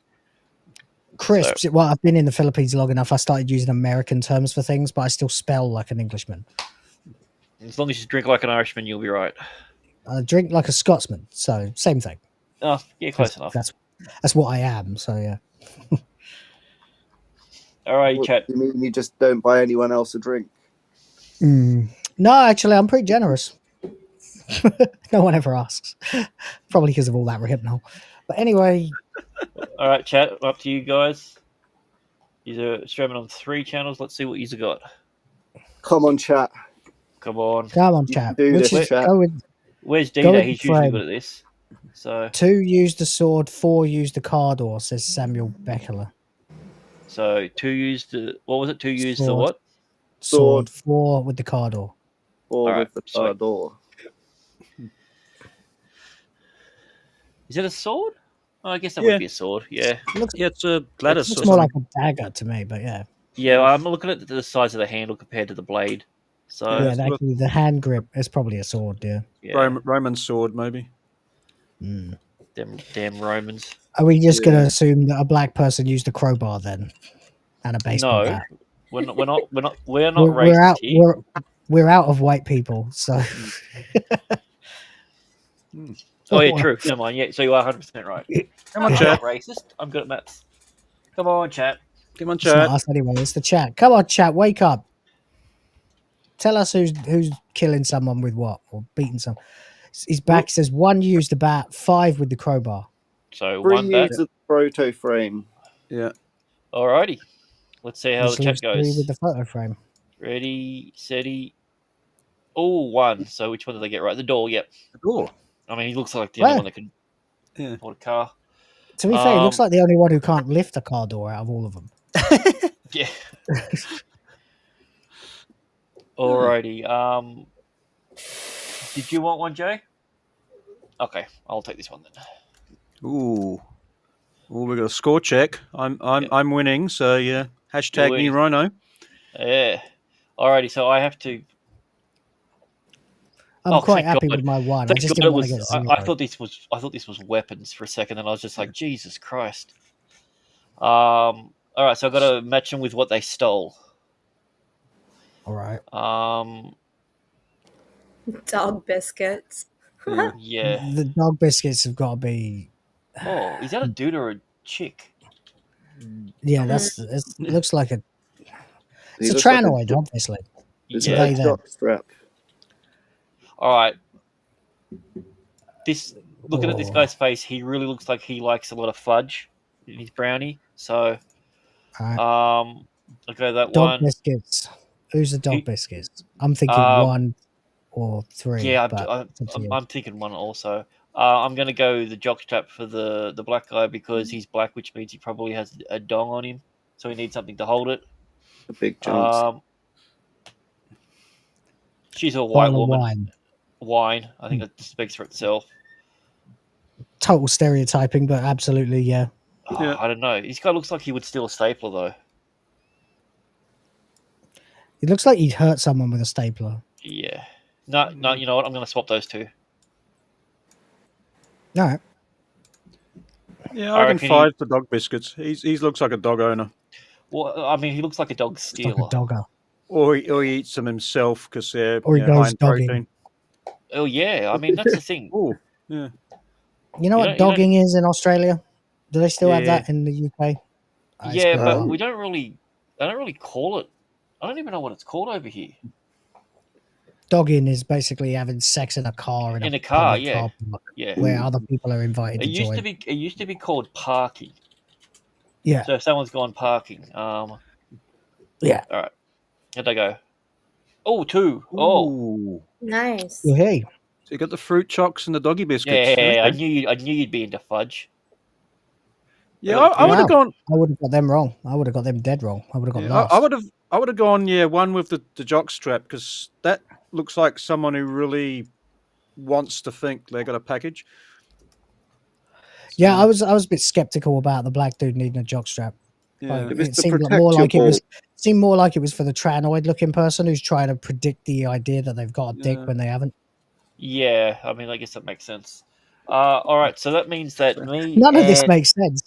Crisps. Well, I've been in the Philippines long enough. I started using American terms for things, but I still spell like an Englishman. As long as you drink like an Irishman, you'll be right. I drink like a Scotsman, so same thing. Oh, yeah, close enough. That's what I am. So yeah. All right, What chat. do you mean you just don't buy anyone else a drink? No, actually, I'm pretty generous. No one ever asks. Probably because of all that Hypnol. But anyway. All right, chat. Up to you guys. You're streaming on 3 channels. Let's see what you've got. Come on, chat. Come on. Come on, chat. Do this, chat. Where's go Dita? with He's the usually frame. good at this. So 2 used the sword, 4 used the cardor, says Samuel Beckler. 2 used the what was it? 2 used the Sword. what? Sword, 4 with the cardor. 4 with the cardor. Is it a sword? Oh, I guess that would be a sword. Yeah. It's a Gladys. It's more like a dagger to me, but yeah. Yeah, I'm looking at the size of the handle compared to the blade. So Yeah, actually, the hand grip is probably a sword, yeah. Roman sword, maybe. Damn Romans. Are we just going to assume that a black person used a crowbar then? And a baseball No, bat? we're not racist We're out, here. we're out of white people, so... Oh yeah, true. Never mind. Yeah, so you are 100% right. Come on, I'm chat. not racist. I'm good at maths. Come on, chat. Come on, It's not us anyway, it's the chat. Come on, chat, wake up. Tell us who's killing someone with what, or beating someone. His back says 1 used the bat, 5 with the crowbar. So 3 1 bat. use the proto frame. Yeah. Alrighty. Let's see how Which the chat leaves 3 goes. with the photo frame. Ready, steady. Oh, 1. So which one did they get right? The door, yep. The door. I mean, he looks like the only Where? one that can afford a car. To be fair, he looks like the only one who can't lift a car door out of all of them. Yeah. Alrighty. Did you want one, Jay? Okay, I'll take this one then. Ooh. Oh, we got a score check. I'm winning, so yeah. Hashtag winning. me Rhino. Yeah. Alrighty, so I have to. I'm quite thank happy God. with my 1. I Thank just God didn't it want to was- get 0. I thought this was weapons for a second, and I was just like, Jesus Christ. All right, so I got to match them with what they stole. All right. Dog biscuits. Yeah. The dog biscuits have got to be... Oh, is that a dude or a chick? Yeah, it looks like a... He It's a looks like a tranoid, jock- obviously. It's Yeah. a jock strap. All right. Looking at this guy's face, he really looks like he likes a lot of fudge in his brownie. So, okay, that Dog one. biscuits. Who's the dog biscuits? I'm thinking 1 or 3. Yeah, but it's up to you. I'm thinking 1 also. I'm going to go the jockstrap for the black guy because he's black, which means he probably has a dong on him, so he needs something to hold it. A big chance. She's a white Bottle of woman. Wine. I think that speaks for itself. Total stereotyping, but absolutely, yeah. I don't know. This guy looks like he would steal a stapler, though. It looks like he'd hurt someone with a stapler. Yeah. No, you know what? I'm going to swap those 2. All right. Yeah, I I can reckon 5 for dog biscuits. He looks like a dog owner. Well, I mean, he looks like a dog stealer. Like a dogger. Or he eats them himself because they're Or he high goes in dogging. protein. Oh, yeah. I mean, that's the thing. Oh, yeah. You know what dogging is in Australia? Do they still have Yeah. that in the UK? Yeah, but we don't really... I don't really call it... I don't even know what it's called over here. Dogging is basically having sex in a car. In a car, public yeah. car park Yeah. where other people are invited It to used join. to be called parking. Yeah. So if someone's gone parking, Yeah. All right. How'd they go? Oh, 2. Oh. Ooh. Nice. Well, hey. So you got the fruit chocks and the doggy biscuits. Yeah. I Okay. knew you'd be into fudge. Yeah, I would have gone. I would have got them wrong. I would have got them dead wrong. I would have got Yeah, lost. I would have gone. Yeah, 1 with the jock strap because that looks like someone who really wants to think they got a package. Yeah, I was a bit skeptical about the black dude needing a jockstrap. Yeah. Like, If it's it to seemed protect more your like it was ball. seemed more like it was for the tranoid looking person who's trying to predict the idea that they've got a dick Yeah. when they haven't. Yeah, I mean, I guess that makes sense. All right, so that means that me. None of this and- makes sense.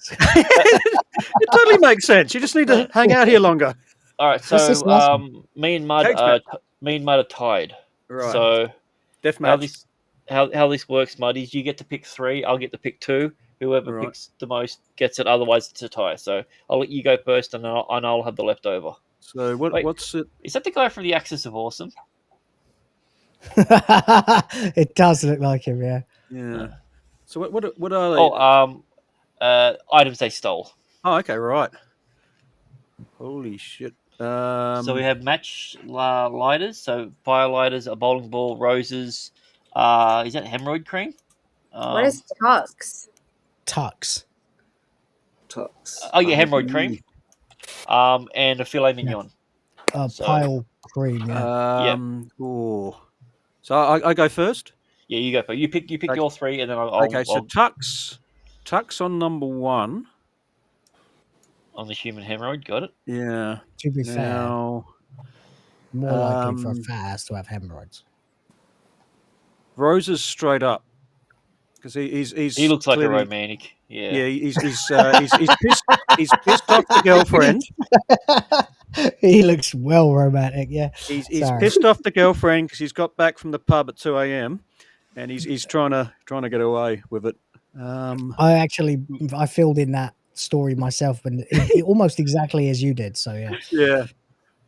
It totally makes sense. You just need to hang out here longer. All right, What's this so last one? me and Mud, Cage match. are tied. Right. So Deathmatch. how this works, Mud, is you get to pick 3. I'll get to pick 2. Whoever Right. picks the most gets it. Otherwise, it's a tie. So I'll let you go first, and I'll have the leftover. So Wait, what's it? Is that the guy from the Axis of Awesome? It does look like him, yeah. Yeah. So what are they? Items they stole. Oh, okay, right. Holy shit. So we have match lighters, so fire lighters, a bowling ball, roses. Is that hemorrhoid cream? What is tux? Tux. Oh yeah, hemorrhoid cream. And a filet mignon. Pile cream, yeah. Ooh. So I go first. Yeah, you go first. You pick your 3, and then I'll. Okay, so Tux on number 1. On the human hemorrhoid, got it. Yeah. To be now, fair, more likely for a fat ass to have hemorrhoids. Roses straight up, because he looks like a romantic. Yeah. Yeah, he's pissed off the girlfriend. He looks well romantic, yeah. He's pissed off the girlfriend because he's got back from the pub at 2 a.m. and he's trying to get away with it. I filled in that story myself, but almost exactly as you did. So yeah. Yeah.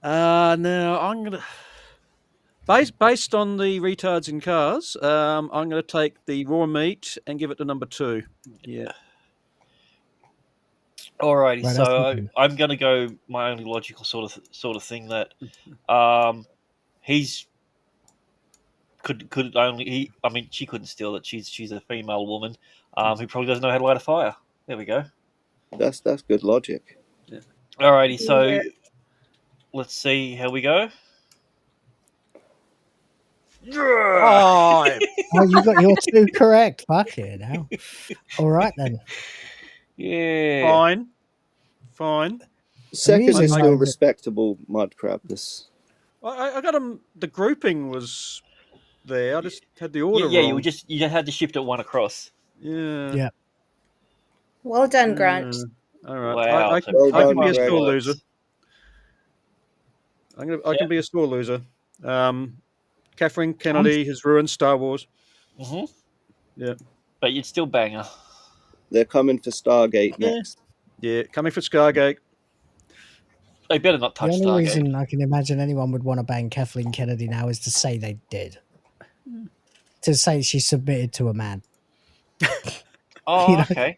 Now I'm gonna based on the retards in cars. I'm gonna take the raw meat and give it to number 2. Yeah. Alrighty, Right, so I'm gonna go my only logical sort of thing that he's could only I mean she couldn't steal it. She's a female woman who probably doesn't know how to light a fire. There we go. That's good logic. Yeah. Alrighty, so let's see how we go. Oh, you got your 2 correct. Fuck it now. All right then. Yeah. Fine. Second Amusing, is still though. respectable, Mud Crab. This. I got them. The grouping was there. I just had the order Yeah, wrong. you had to shift it 1 across. Yeah. Yeah. Well done, Grant. All right. Wow, I so can be a Greg. sore loser. I can be a sore loser. Catherine Kennedy has ruined Star Wars. Mm-hmm. Yeah. But you'd still bang her. They're coming for Stargate next. Yeah, coming for Scargate. They better not touch The only Stargate. reason I can imagine anyone would want to bang Kathleen Kennedy now is to say they did. To say she submitted to a man. Oh, You know? okay.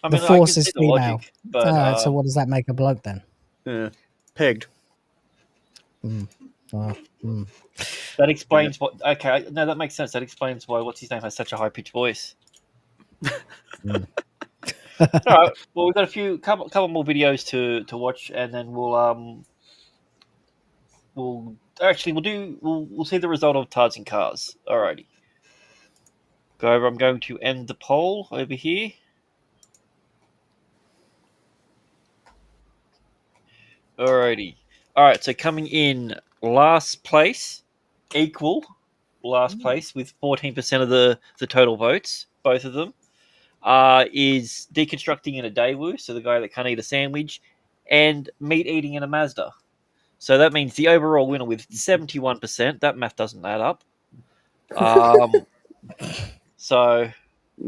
I The mean, force I can is see the female. logic, but Alright, so what does that make a bloke then? Yeah. Pegged. that explains what. Okay, no, that makes sense. That explains why what's his name has such a high pitched voice. All right. Well, we've got a couple more videos to watch, and then we'll see the result of Tards and Cars. Alrighty. Go over. I'm going to end the poll over here. Alrighty. Alright, so coming in last place, equal last place with 14% of the total votes, both of them, is Deconstructing in a Daewoo, so the guy that can't eat a sandwich, and Meat Eating in a Mazda. So that means the overall winner with 71%. That math doesn't add up. So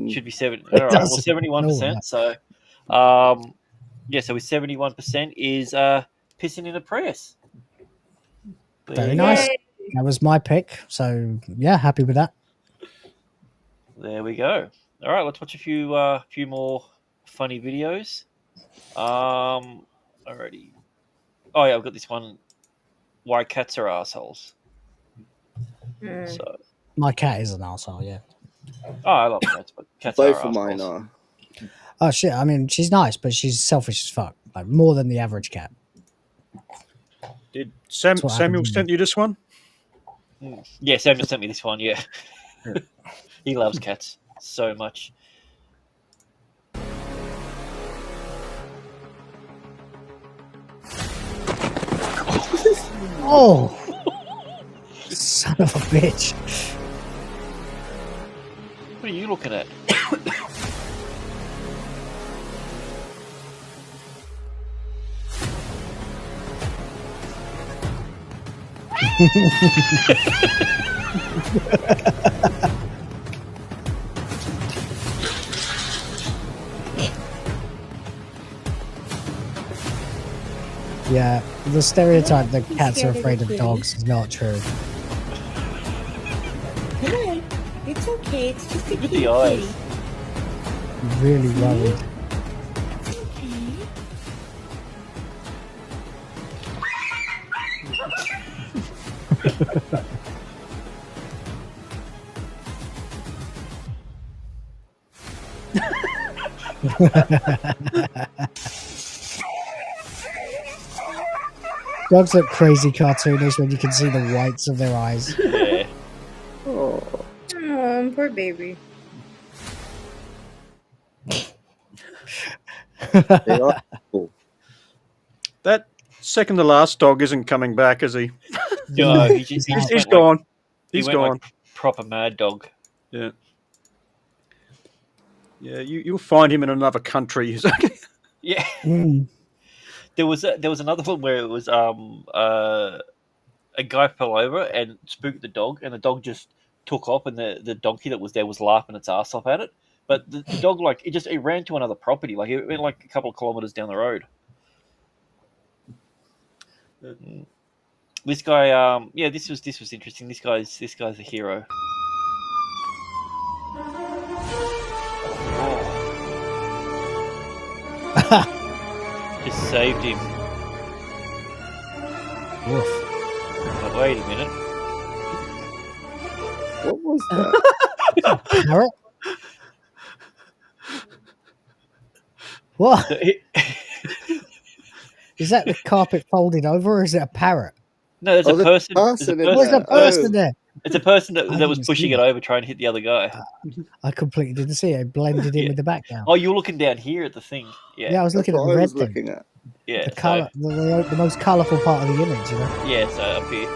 should be 7. All right, well, 71%. So so with 71% is Pissing in a Prius. Very nice. That was my pick. So yeah, happy with that. There we go. All right, let's watch a few more funny videos. Alrighty. Oh yeah, I've got this one. Why cats are assholes. So My cat is an arsehole, yeah. Oh, I love cats, but cats Both are of mine assholes. are. Oh shit! I mean, she's nice, but she's selfish as fuck. Like more than the average cat. Did That's what Samuel happened to send you this one? Yeah, Samuel sent me this one. Yeah, he loves cats so much. Oh, son of a bitch! What are you looking at? Yeah, the stereotype that cats are afraid of dogs is not true. Come on. It's okay. It's just a Look at kitty. the eyes. Really worried. Dogs look crazy cartoonish when you can see the whites of their eyes. Yeah. Oh, poor baby. They are cool. That second to last dog isn't coming back, is he? No, he just he's went gone. Like, He's went gone. like proper mad dog. Yeah. Yeah, you'll find him in another country. Yeah. Mm. There was another one where it was a guy fell over and spooked the dog, and the dog just took off, and the donkey that was there was laughing its ass off at it. But the dog, like, it ran to another property, like it went like a couple of kilometers down the road. This guy, yeah, this was interesting. This guy's a hero. Just saved him. Woof. But wait a minute. What was that? Parrot? What? Is that the carpet folded over, or is it a parrot? No, there's a person. There's a person there. It's a person that was didn't pushing see it that. over, trying to hit the other guy. I completely didn't see it. It blended in with the background. Oh, you're looking down here at the thing. Yeah, Yeah, I was looking at the red thing. Looking at. Yeah, The color, the most colourful part of the image, you know. Yeah, so up here.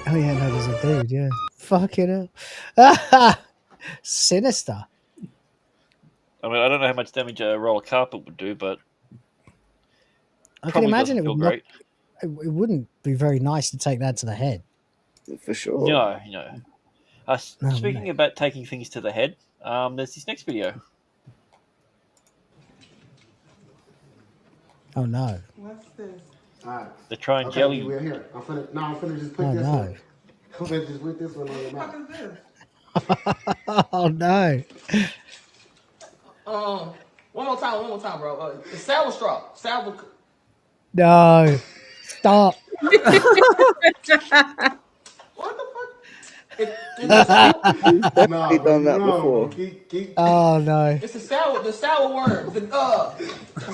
Oh yeah, no, there's a dude. Yeah, fucking hell, sinister. I mean, I don't know how much damage a roller carpet would do, but I can probably imagine it doesn't would feel not, it wouldn't be very nice to take that to the head. For sure. No. Oh, Speaking about taking things to the head, there's this next video. Oh no. What's this? They're trying Okay, jelly. we're here. I'm finna just put Oh this no. one. I'm finna just put this one on your mouth. What is this? Oh no. One more time, bro. The sour straw. Sour. No. Stop. What the fuck? He's definitely done that before. Oh no. It's the sour worm. The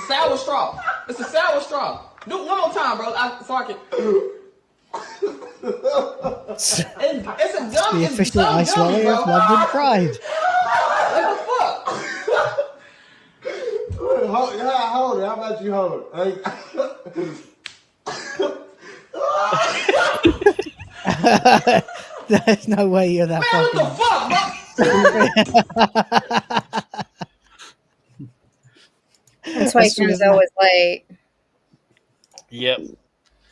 sour straw. It's a sour straw. Do it one more time, bro. So I can. It's a gummy. The official ice lolly of London Pride. What the fuck? Hold it. How about you hold it? There's no way you're that That's why Shinzo was like, Yep.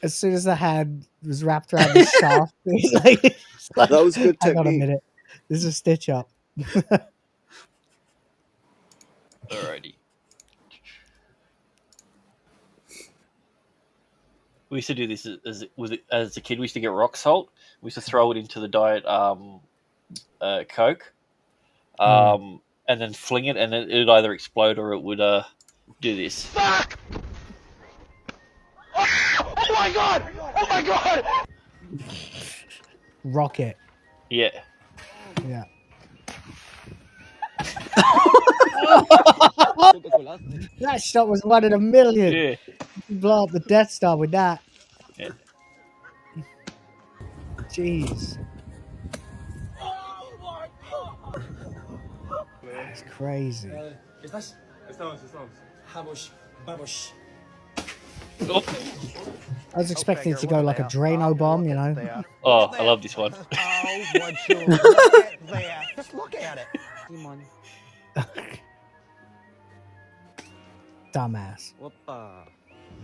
As soon as the hand was wrapped around the shaft, he's like, That was good hang on a technique. minute. This is a stitch up. Alrighty. We used to do this as a kid. We used to get rock salt. We used to throw it into the diet Coke, and then fling it, and then it would either explode or it would do this. Fuck! Oh my god! Oh my god! Rocket. Yeah. Yeah. That shot was 1 in a million. Yeah. You blow up the Death Star with that. Yeah. Jeez. That's crazy. I was expecting it to go like a Drano bomb, you know. Oh, I love this one. what you look at there. Just look at it. Simon. Dumbass.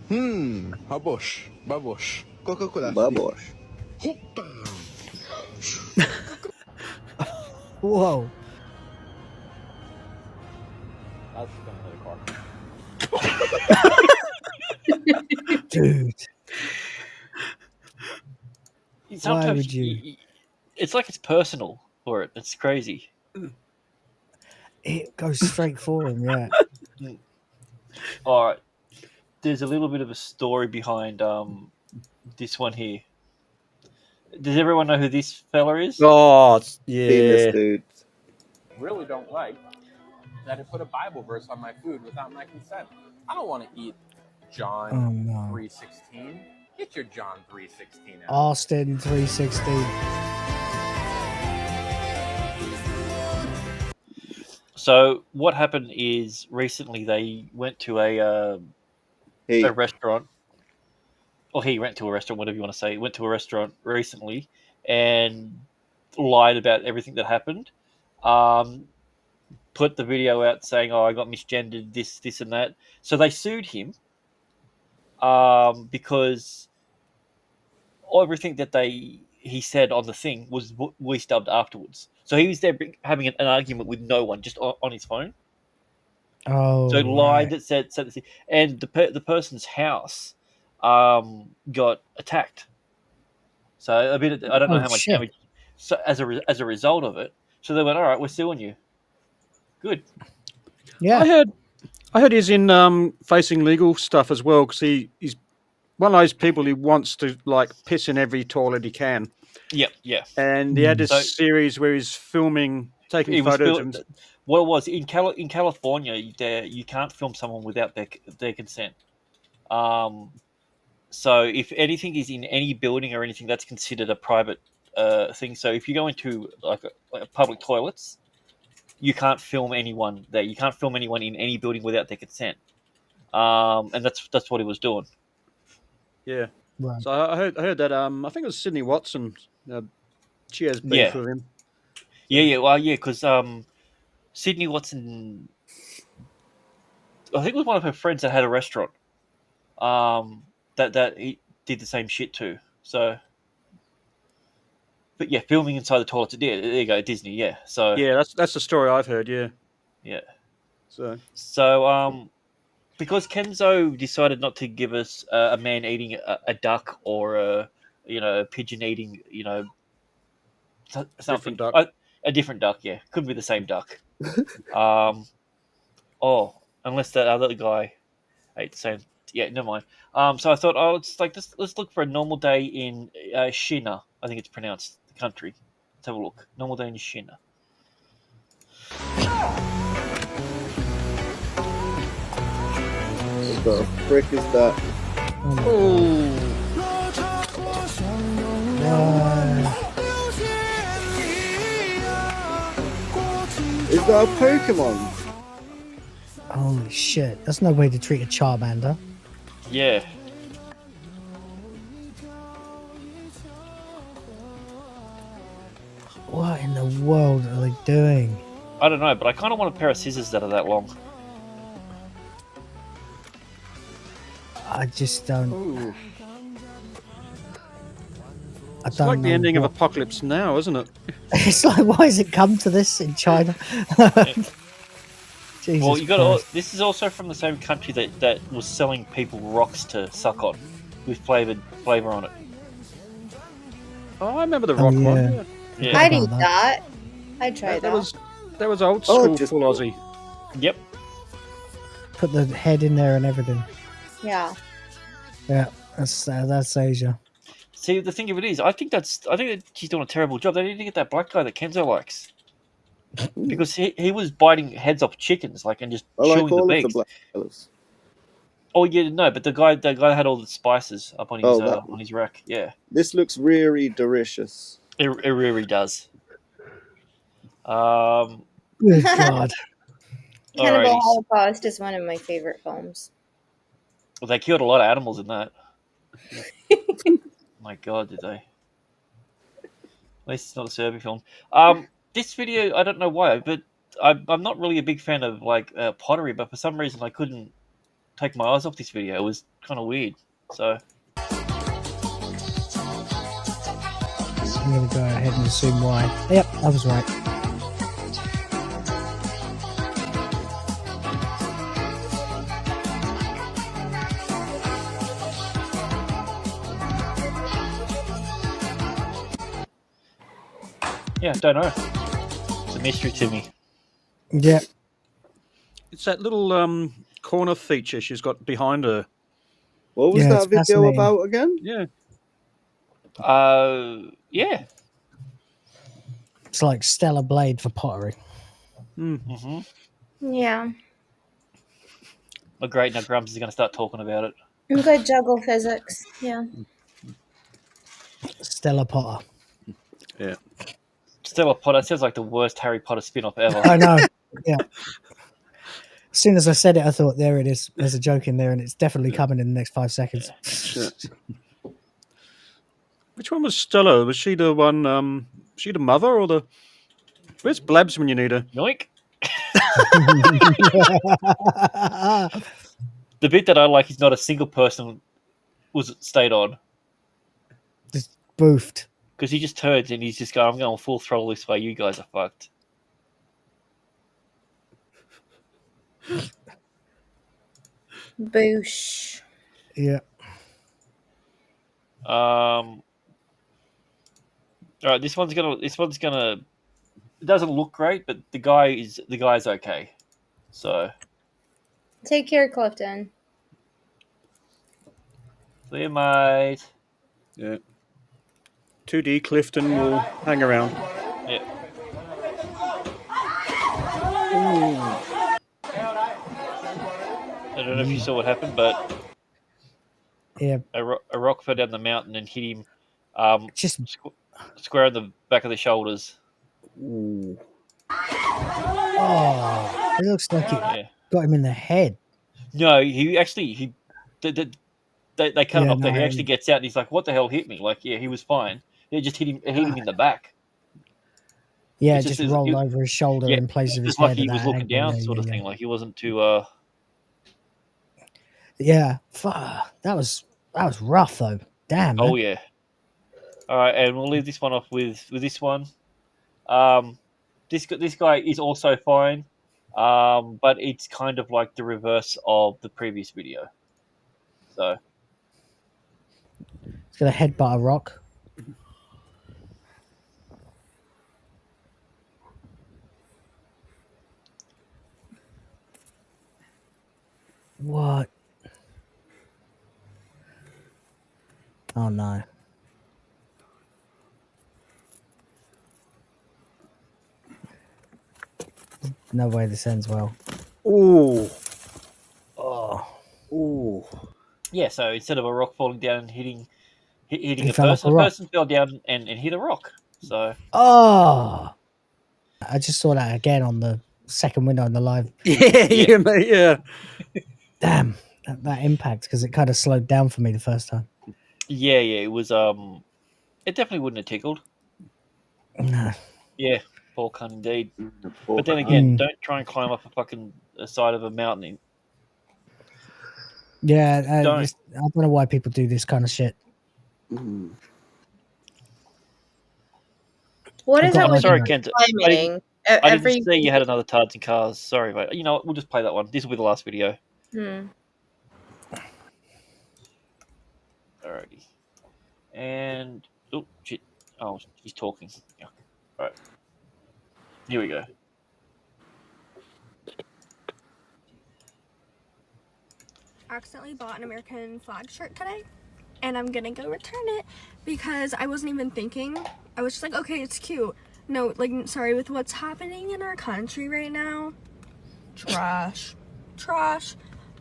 Babosh. Babosh. Coca-Cola. Babosh. Whoa. That's gonna hit a car. Dude. Sometimes Why would you? It's like it's personal for it. It's crazy. It goes straight for him, yeah. All right. There's a little bit of a story behind this one here. Does everyone know who this fella is? Oh, Penis yeah. dude. Really don't like that I put a Bible verse on my food without my consent. I don't want to eat John Oh, no. 3:16. Get your John 3:16 out. Austin 316. So what happened is recently they went to a restaurant. Or he went to a restaurant, whatever you want to say. Went to a restaurant recently and lied about everything that happened. Put the video out saying, "Oh, I got misgendered, this, and that." So they sued him because everything that he said on the thing was we-stubbed afterwards. So he was there having an argument with no one, just on his phone. Oh, So he lied right. that said this, and the person's house got attacked. So I don't know how much damage. So as a result of it, so they went, "All right, we're suing you." Good. Yeah. I heard he's in facing legal stuff as well because he's one of those people who wants to like piss in every toilet he can. Yep. Yeah. And he had this So- series where he's taking It was photos. what it was in California. You can't film someone without their consent. So if anything is in any building or anything, that's considered a private thing. So if you go into like public toilets, you can't film anyone there. You can't film anyone in any building without their consent. And that's what he was doing. Yeah. Right. So I heard that. I think it was Sydney Watson. She has beef with him. Yeah. Well, yeah, because Sydney Watson, I think it was one of her friends that had a restaurant. That he did the same shit too. So, but yeah, filming inside the toilets. Yeah, there you go, Disney. Yeah. So Yeah, that's the story I've heard. Yeah. Yeah. So because Kenzo decided not to give us a man eating a duck or a pigeon eating something a different duck, yeah, could be the same duck. Unless that other guy ate the same. Yeah, never mind. So I thought, let's look for a normal day in China. I think it's pronounced the country. Let's have a look. Normal day in China. What the frick is that? Is that a Pokemon? Holy shit. That's no way to treat a Charmander. Yeah. What in the world are they doing? I don't know, but I kind of want a pair of scissors that are that long. I just don't. It's like the ending of Apocalypse Now, isn't it? It's like, why has it come to this in China? Jesus Well, you got Christ. this is also from the same country that was selling people rocks to suck on, with flavor on it. Oh, I remember the rock one. Yeah. I'd eat that. I'd try that. That was old school full Aussie. Yep. Put the head in there and everything. Yeah. Yeah, that's Asia. See, the thing of it is, I think that she's doing a terrible job. They need to get that black guy that Kenzo likes, because he was biting heads off chickens, and just I like chewing all the of the beaks. black fellas. Oh yeah, no, but the guy had all the spices up on his on his rack. Yeah, This looks really delicious. it really does. Good God. Cannibal Alrighty. Holocaust is one of my favorite films. Well, they killed a lot of animals in that. My God, did they? least it's not a Serbian film. This video, I don't know why, but I'm not really a big fan of like pottery, but for some reason I couldn't take my eyes off this video. It was kind of weird. So I'm going to go ahead and assume why. Yep, I was right. yeah, don't know. It's a mystery to me. Yeah. It's that little corner feature she's got behind her. What was that video about again? Yeah. Yeah. It's like Stellar Blade for pottery. Mm-hmm. Yeah. Oh, great. Now Grumps is going to start talking about it. Good juggle physics. Yeah. Stella Potter. Yeah. Stella Potter sounds like the worst Harry Potter spin-off ever. I know. Yeah. As soon as I said it, I thought, there it is. There's a joke in there, and it's definitely coming in the next 5 seconds. Which one was Stella? Was she the one? She the mother or the? Where's Blabs when you need her? Yoink. The bit that I like is not a single person was stayed on. Just boofed. Because he just turns and he's just going, I'm going full throttle this way. You guys are fucked. Boosh. Yeah. All right, this one's gonna. It doesn't look great, but the guy's okay. So Take care, Clifton. see you, mate. Yeah. 2D Clifton will hang around. Yeah. I don't know if you saw what happened, but yeah, a rock fell down the mountain and hit him just square in the back of the shoulders. Ooh. Oh, it looks like it got him in the head. No, they cut it off there. He actually gets out and he's like, "What the hell hit me?" Like, yeah, he was fine. It just hit him in the back. Yeah, it just rolled over his shoulder in place of his head. Like he was looking down, sort of thing. Like he wasn't too. Yeah, that was rough though. Damn. Oh yeah. All right, and we'll leave this one off with this one. This guy is also fine, but it's kind of like the reverse of the previous video. So it's gonna headbutt a rock. What? Oh no. No way this ends well. Ooh. Oh. Ooh. yeah, so instead of a rock falling down and hitting He a fell off person, a the rock. person fell down and hit a rock. So Oh. I just saw that again on the second window in the live. Yeah, mate, yeah. Damn, that impact, because it kind of slowed down for me the first time. yeah, it was it definitely wouldn't have tickled. No. Yeah, poor cunt indeed. But then again, don't try and climb up a fucking side of a mountain. Yeah, I Don't. don't know why people do this kind of shit. What is it with Sorry, Kent. climbing? I didn't see you had another Tards and Cars. Sorry, mate. You know what? We'll just play that one. This will be the last video. Alrighty. And oh shit! Oh, he's talking. Yeah. All right. Here we go. Accidentally bought an American flag shirt today, and I'm gonna go return it because I wasn't even thinking. I was just like, okay, it's cute. No, like, sorry, with what's happening in our country right now, trash.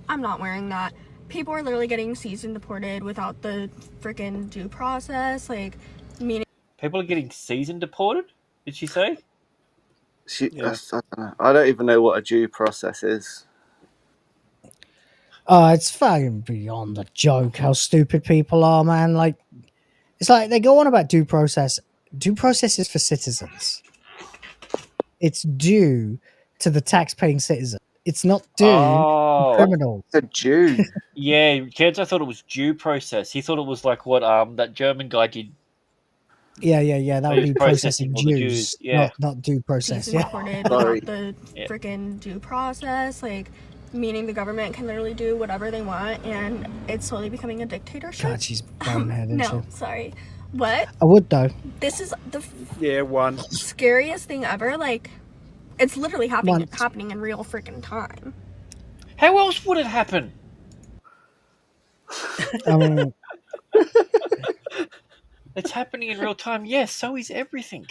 I'm not wearing that. People are literally getting seized and deported without the freaking due process. Like, meaning people are getting seized and deported. Did she say? I don't know. I don't even know what a due process is. Oh, it's fucking beyond a joke how stupid people are, man. Like, it's like they go on about due process Due process is for citizens. It's due to the tax-paying citizen. It's not due to criminals. The Jew. Yeah, Kenzo thought it was due process. He thought it was like what that German guy did. Yeah. That He would was be processing processing all the Jews, Yeah. not due process. He's Yeah. imported without the freaking due process, like meaning the government can literally do whatever they want, and it's slowly becoming a dictatorship. God, she's bonehead, isn't No, she? sorry. What? I would though. This is the one scariest thing ever. Like, it's literally happening in real freaking time. How else would it happen? It's happening in real time. Yes, so is everything.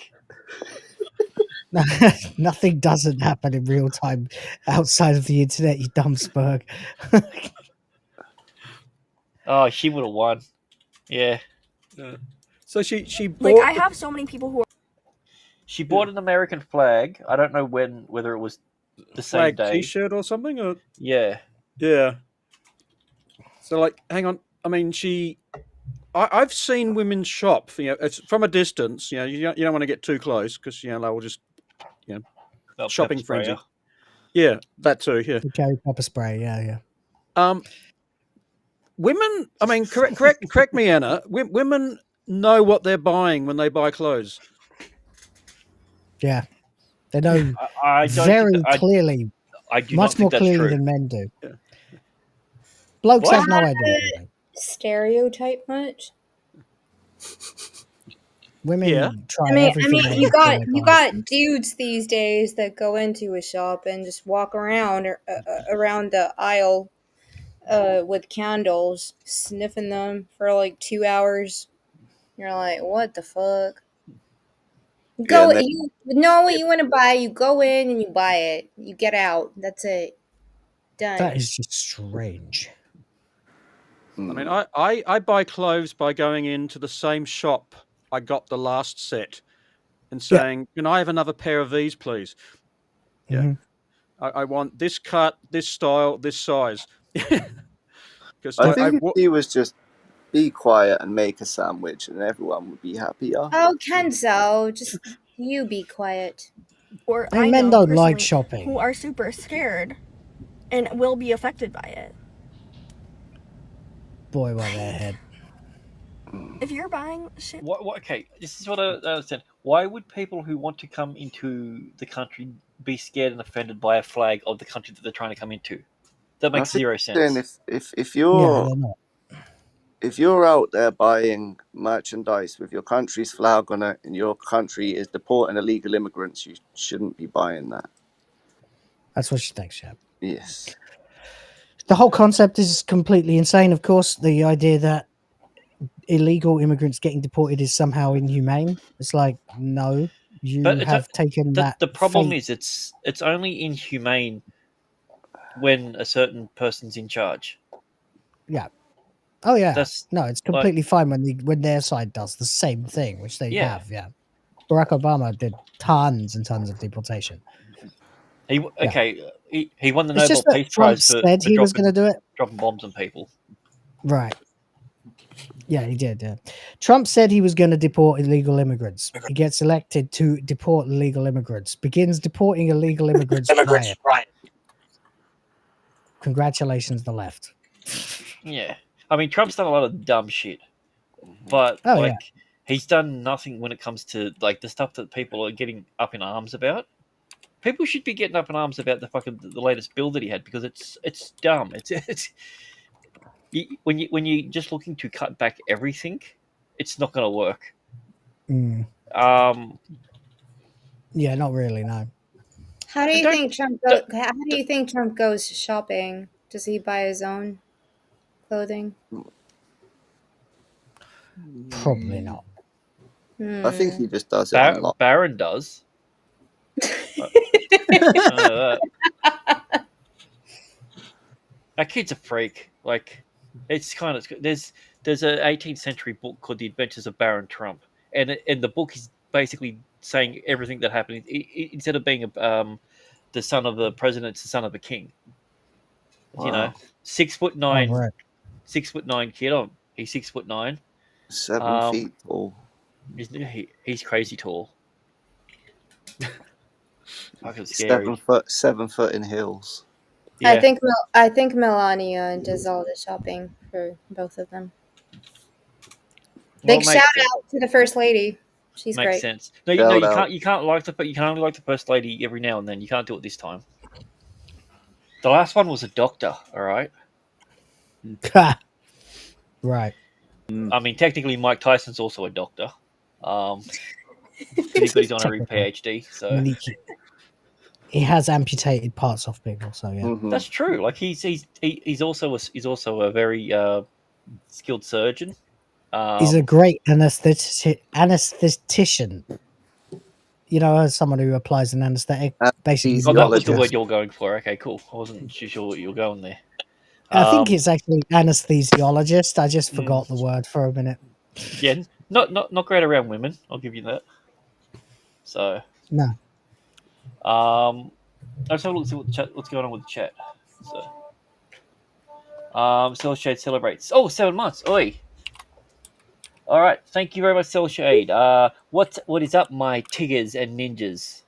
Nothing doesn't happen in real time outside of the internet, you dumb spurg. Oh, she would have won. Yeah. So she bought. Like, I have so many people who are. She bought an American flag. I don't know whether it was the same flag day. T-shirt or something. Or Yeah. So, like, hang on. I mean, I've seen women shop. It's from a distance. You don't want to get too close because they will just shopping frenzy. Yeah, that too. Yeah. You carry pepper spray. Yeah. Women. I mean, correct me, Anna. Women know what they're buying when they buy clothes. Yeah. They know I don't very think clearly. I do much not more think that's clearly true. than men do. Yeah. Blokes have no idea. Stereotype much? Women try I mean, everything. you got dudes these days that go into a shop and just walk around around the aisle with candles, sniffing them for like 2 hours. You're like, what the fuck? You know what you want to buy. You go in and you buy it. You get out. That's it. Done. That is just strange. I mean, I buy clothes by going into the same shop I got the last set and saying, "Can I have another pair of these, please?" Yeah, I want this cut, this style, this size. Because I think if he was just be quiet and make a sandwich, and everyone would be happier. Oh, Kenzo, just you be quiet. Or And men don't like shopping. Who are super scared and will be affected by it. Boy, while they're ahead. If you're buying shit. Okay, this is what I understand. Why would people who want to come into the country be scared and offended by a flag of the country that they're trying to come into? That makes zero sense. If you're out there buying merchandise with your country's flag on it and your country is deporting illegal immigrants, you shouldn't be buying that. That's what she thinks, yeah. Yes. The whole concept is completely insane, of course. The idea that illegal immigrants getting deported is somehow inhumane. It's like, no, you have taken that. The problem is it's only inhumane when a certain person's in charge. Yeah. Oh yeah. That's it's completely fine when their side does the same thing, which they have. Yeah. Barack Obama did tons and tons of deportation. He won the It's Nobel just that Peace Trump Prize for said he was going to do it. dropping bombs on people. Right. Yeah, he did. Yeah. Trump said he was going to deport illegal immigrants. He gets elected to deport illegal immigrants. Begins deporting illegal immigrants. Right. Congratulations, the left. Yeah. I mean, Trump's done a lot of dumb shit, but he's done nothing when it comes to like the stuff that people are getting up in arms about. People should be getting up in arms about the latest bill that he had because it's dumb. It's when you're just looking to cut back everything, it's not going to work. Yeah, not really. No. How do you think Trump goes shopping? Does he buy his own clothing? Probably not. I think he just does it online. Barron does. That kid's a freak. Like, it's kind of there's an 18th century book called The Adventures of Baron Trump, and the book is basically saying everything that happened. Instead of being the son of the president, it's the son of a king. Wow. You know, 6'9", 6'9" kid. He's 6'9". 7 feet tall. He's crazy tall. Fucking scary. 7 foot in heels. Yeah. I think Melania does all the shopping for both of them. Big Well, shout out to the first lady. She's makes great. sense. No, you can't. You can't like you can only like the first lady every now and then. You can't do it this time. The last one was a doctor. All right. Right. I mean, technically, Mike Tyson's also a doctor. He's got his honorary PhD. So I mean, he has amputated parts off people. So yeah, that's true. Like he's also a very skilled surgeon. he's a great anesthetician. You know, as someone who applies an anesthetic, basically. Oh, that was the word you're going for. Okay, cool. I wasn't too sure what you were going there. I think it's actually anesthesiologist. I just forgot the word for a minute. Yeah, not great around women. I'll give you that. So no. Let's have a look see what's going on with the chat. So, Shade celebrates. Oh, 7 months. Oi. All right. Thank you very much, Shade. What is up, my tigers and ninjas?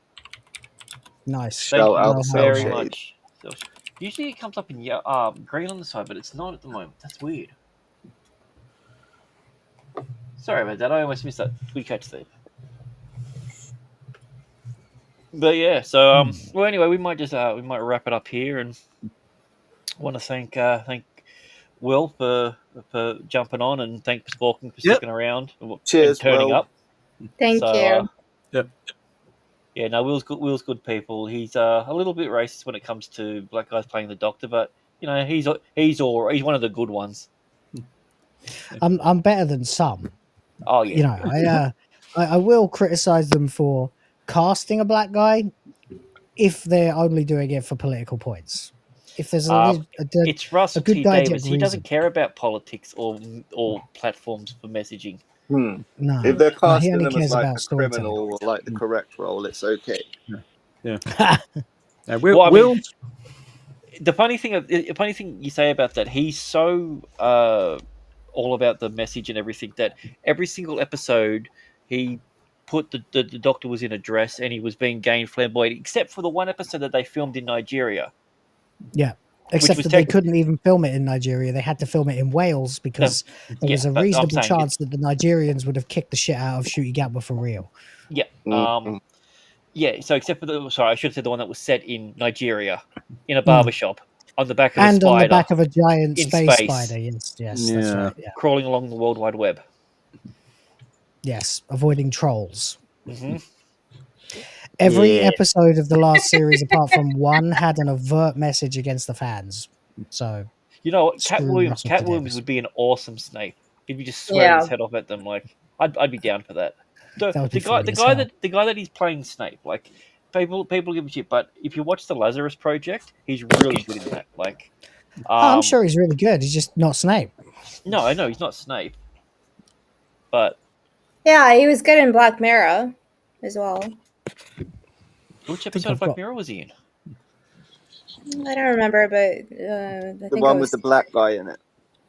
Nice. Thank Shout out you to very Shade. much. Usually it comes up in green on the side, but it's not at the moment. That's weird. Sorry about that. I almost missed that. Good catch there. But yeah, so well, anyway, we might wrap it up here, and want to thank Will for jumping on, and thank Sporking for sticking around and turning Will. up. Thank you. Yep. Yeah, no, Will's good people. He's a little bit racist when it comes to black guys playing the Doctor, but you know he's one of the good ones. I'm better than some. Oh yeah. You know, I will criticize them for casting a black guy if they're only doing it for political points. If there's it's Russell a good T guy Davis. He doesn't care about politics or platforms for messaging. No, If they're he casting only them as cares like about a storytelling. criminal or like the correct role, it's okay. Yeah. Well, I mean, the funny thing you say about that, he's so all about the message and everything that every single episode he put the Doctor was in a dress and he was being gay and flamboyant, except for the one episode that they filmed in Nigeria. Yeah. Except that they couldn't even film it in Nigeria. They had to film it in Wales because there was a reasonable chance that the Nigerians would have kicked the shit out of Shooty Gabba for real. Yeah. Yeah, so except for I should have said the one that was set in Nigeria in a barbershop on the back of a spider. On the back of a giant in space space. spider. Yes, that's right. Yeah. Crawling along the World Wide Web. Yes, avoiding trolls. Mm-hmm. Every episode of the last series, apart from one, had an overt message against the fans. So you know what, Cat Williams would be an awesome Snape. He'd be just swearing his head off at them. Like I'd be down for that. The guy that he's playing Snape, like people give him shit, but if you watch the Lazarus Project, he's really good in that. Like, I'm sure he's really good. He's just not Snape. No, I know he's not Snape, but yeah, he was good in Black Mirror as well. Which episode of Black Mirror was he in? I don't remember, but I think the one with the black guy in it.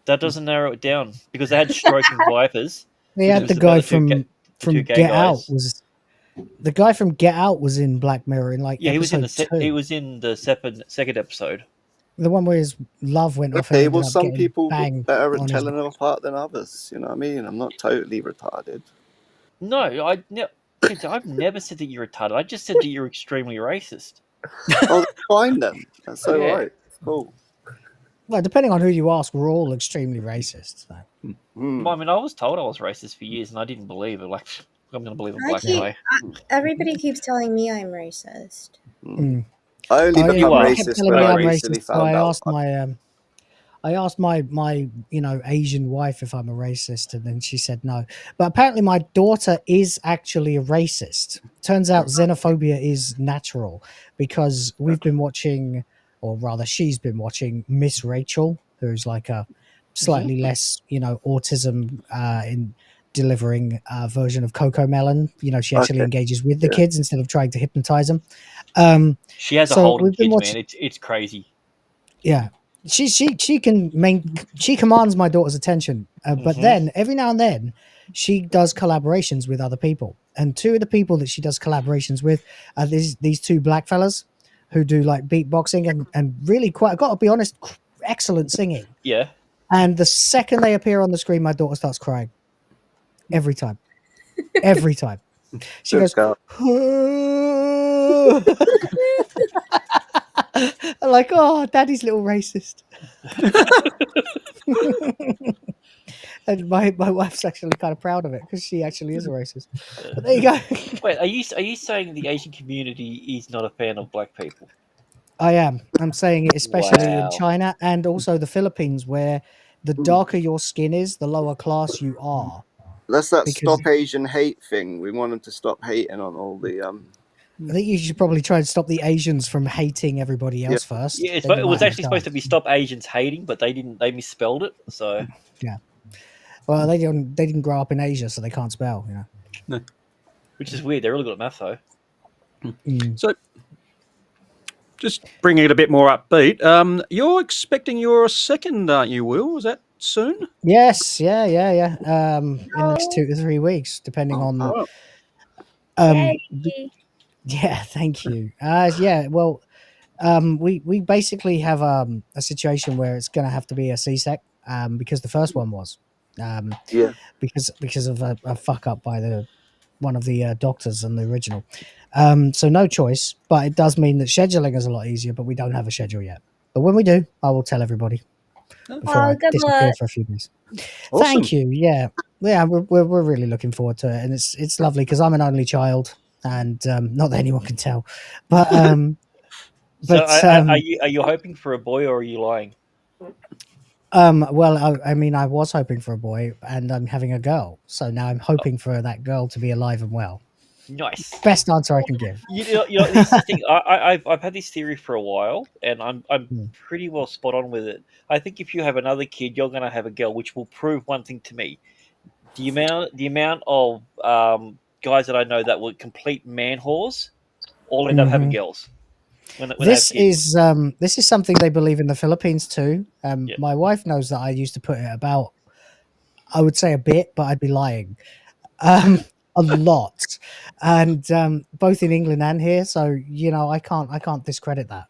That doesn't narrow it down because they had stroking vipers. They had the guy from Get Out was the guy from Get Out was in Black Mirror in like he was in he was in the second episode. The one where his love went off. Okay, well, some people are better at telling them apart than others. You know what I mean? I'm not totally retarded. No, I've never said that you're retarded. I just said that you're extremely racist. Oh, that's fine then. That's all right. It's cool. Well, depending on who you ask, we're all extremely racist. So. Well, I mean, I was told I was racist for years, and I didn't believe it. Like, I'm going to believe a black guy. Everybody keeps telling me I'm racist. I only become racist when I recently found out. I asked my Asian wife if I'm a racist, and then she said no. But apparently, my daughter is actually a racist. Turns out xenophobia is natural because we've been watching, or rather, she's been watching Miss Rachel, who's like a slightly less, autism in delivering a version of Coco Melon. She actually engages with the kids instead of trying to hypnotize them. She has a hold on kids, man. It's crazy. Yeah. she commands my daughter's attention, but then every now and then she does collaborations with other people, and two of the people that she does collaborations with are these two black fellas who do like beatboxing and really quite, I gotta be honest, excellent singing. Yeah. And the second they appear on the screen, my daughter starts crying every time. Every time she goes, like, oh, daddy's little racist. And my wife's actually kind of proud of it because she actually is a racist. But there you go. Wait, are you saying the Asian community is not a fan of black people? I am. I'm saying it especially Wow. in China and also the Philippines, where the darker your skin is, the lower class you are. That's that Because- stop Asian hate thing. We want them to stop hating on all the I think you should probably try and stop the Asians from hating everybody else first. Yeah, Then you it was might actually supposed to be stop Asians hating, but they misspelled it. So yeah. Well, they didn't grow up in Asia, so they can't spell. You know. No. Which is weird. They're really good at math, though. So, just bringing it a bit more upbeat. You're expecting your second, aren't you, Will? Is that soon? Yes. Yeah. In the next 2 to 3 weeks, depending on. Yeah. Thank you. Yeah. Well, we basically have a situation where it's going to have to be a C-sec because the first one was because of a fuck up by one of the doctors in the original. So no choice, but it does mean that scheduling is a lot easier, but we don't have a schedule yet. But when we do, I will tell everybody before I good disappear luck. for a few days. Awesome. Thank you. Yeah, we're really looking forward to it, and it's lovely because I'm an only child, and not that anyone can tell, but So but are you hoping for a boy or are you lying? well, I mean, I was hoping for a boy, and I'm having a girl, so now I'm hoping for that girl to be alive and well. Nice. Best answer I can give. You know this is the thing. I've had this theory for a while, and I'm pretty well spot on with it. I think if you have another kid, you're going to have a girl, which will prove one thing to me: the amount of guys that I know that were complete man whores all end up having girls. When they This have kids. is something they believe in the Philippines too. My wife knows that I used to put it about, I would say a bit, but I'd be lying. A lot, and both in England and here. So I can't discredit that.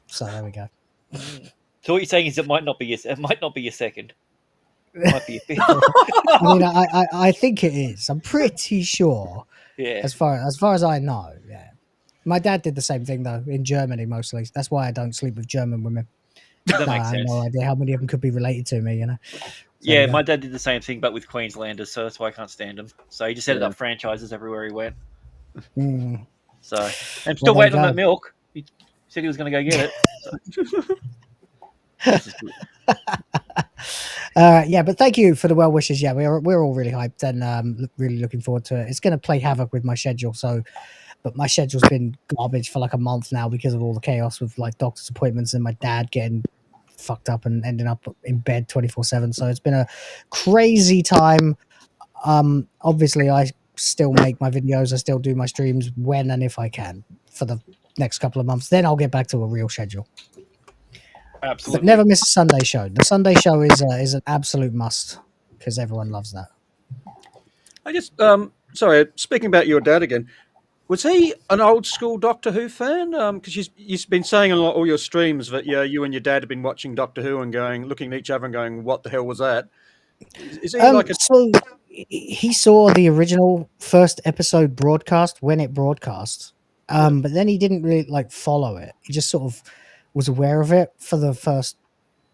So there we go. So what you're saying is it might not be your second. It might be a fifth. I mean, I think it is. I'm pretty sure. Yeah. As far as I know, yeah. My dad did the same thing though in Germany mostly. That's why I don't sleep with German women. That makes I have sense. no idea how many of them could be related to me. So, yeah, my dad did the same thing, but with Queenslanders, so that's why I can't stand him. So he just set up franchises everywhere he went. So I'm still waiting on that milk. He said he was going to go get it. Yeah, but thank you for the well wishes. Yeah, we're all really hyped and really looking forward to it. It's going to play havoc with my schedule. But my schedule's been garbage for like a month now because of all the chaos with like doctor's appointments and my dad getting fucked up and ending up in bed 24/7. So it's been a crazy time. Obviously I still make my videos, I still do my streams when and if I can for the next couple of months. Then I'll get back to a real schedule. Absolutely. But never miss a Sunday show. The Sunday show is an absolute must because everyone loves that. I just sorry, speaking about your dad again. Was he an old school Doctor Who fan? Because you've been saying on all your streams that you and your dad have been watching Doctor Who and looking at each other and going, "What the hell was that?" Is he like a? So he saw the original first episode broadcast when it broadcast, but then he didn't really like follow it. He just sort of was aware of it for the first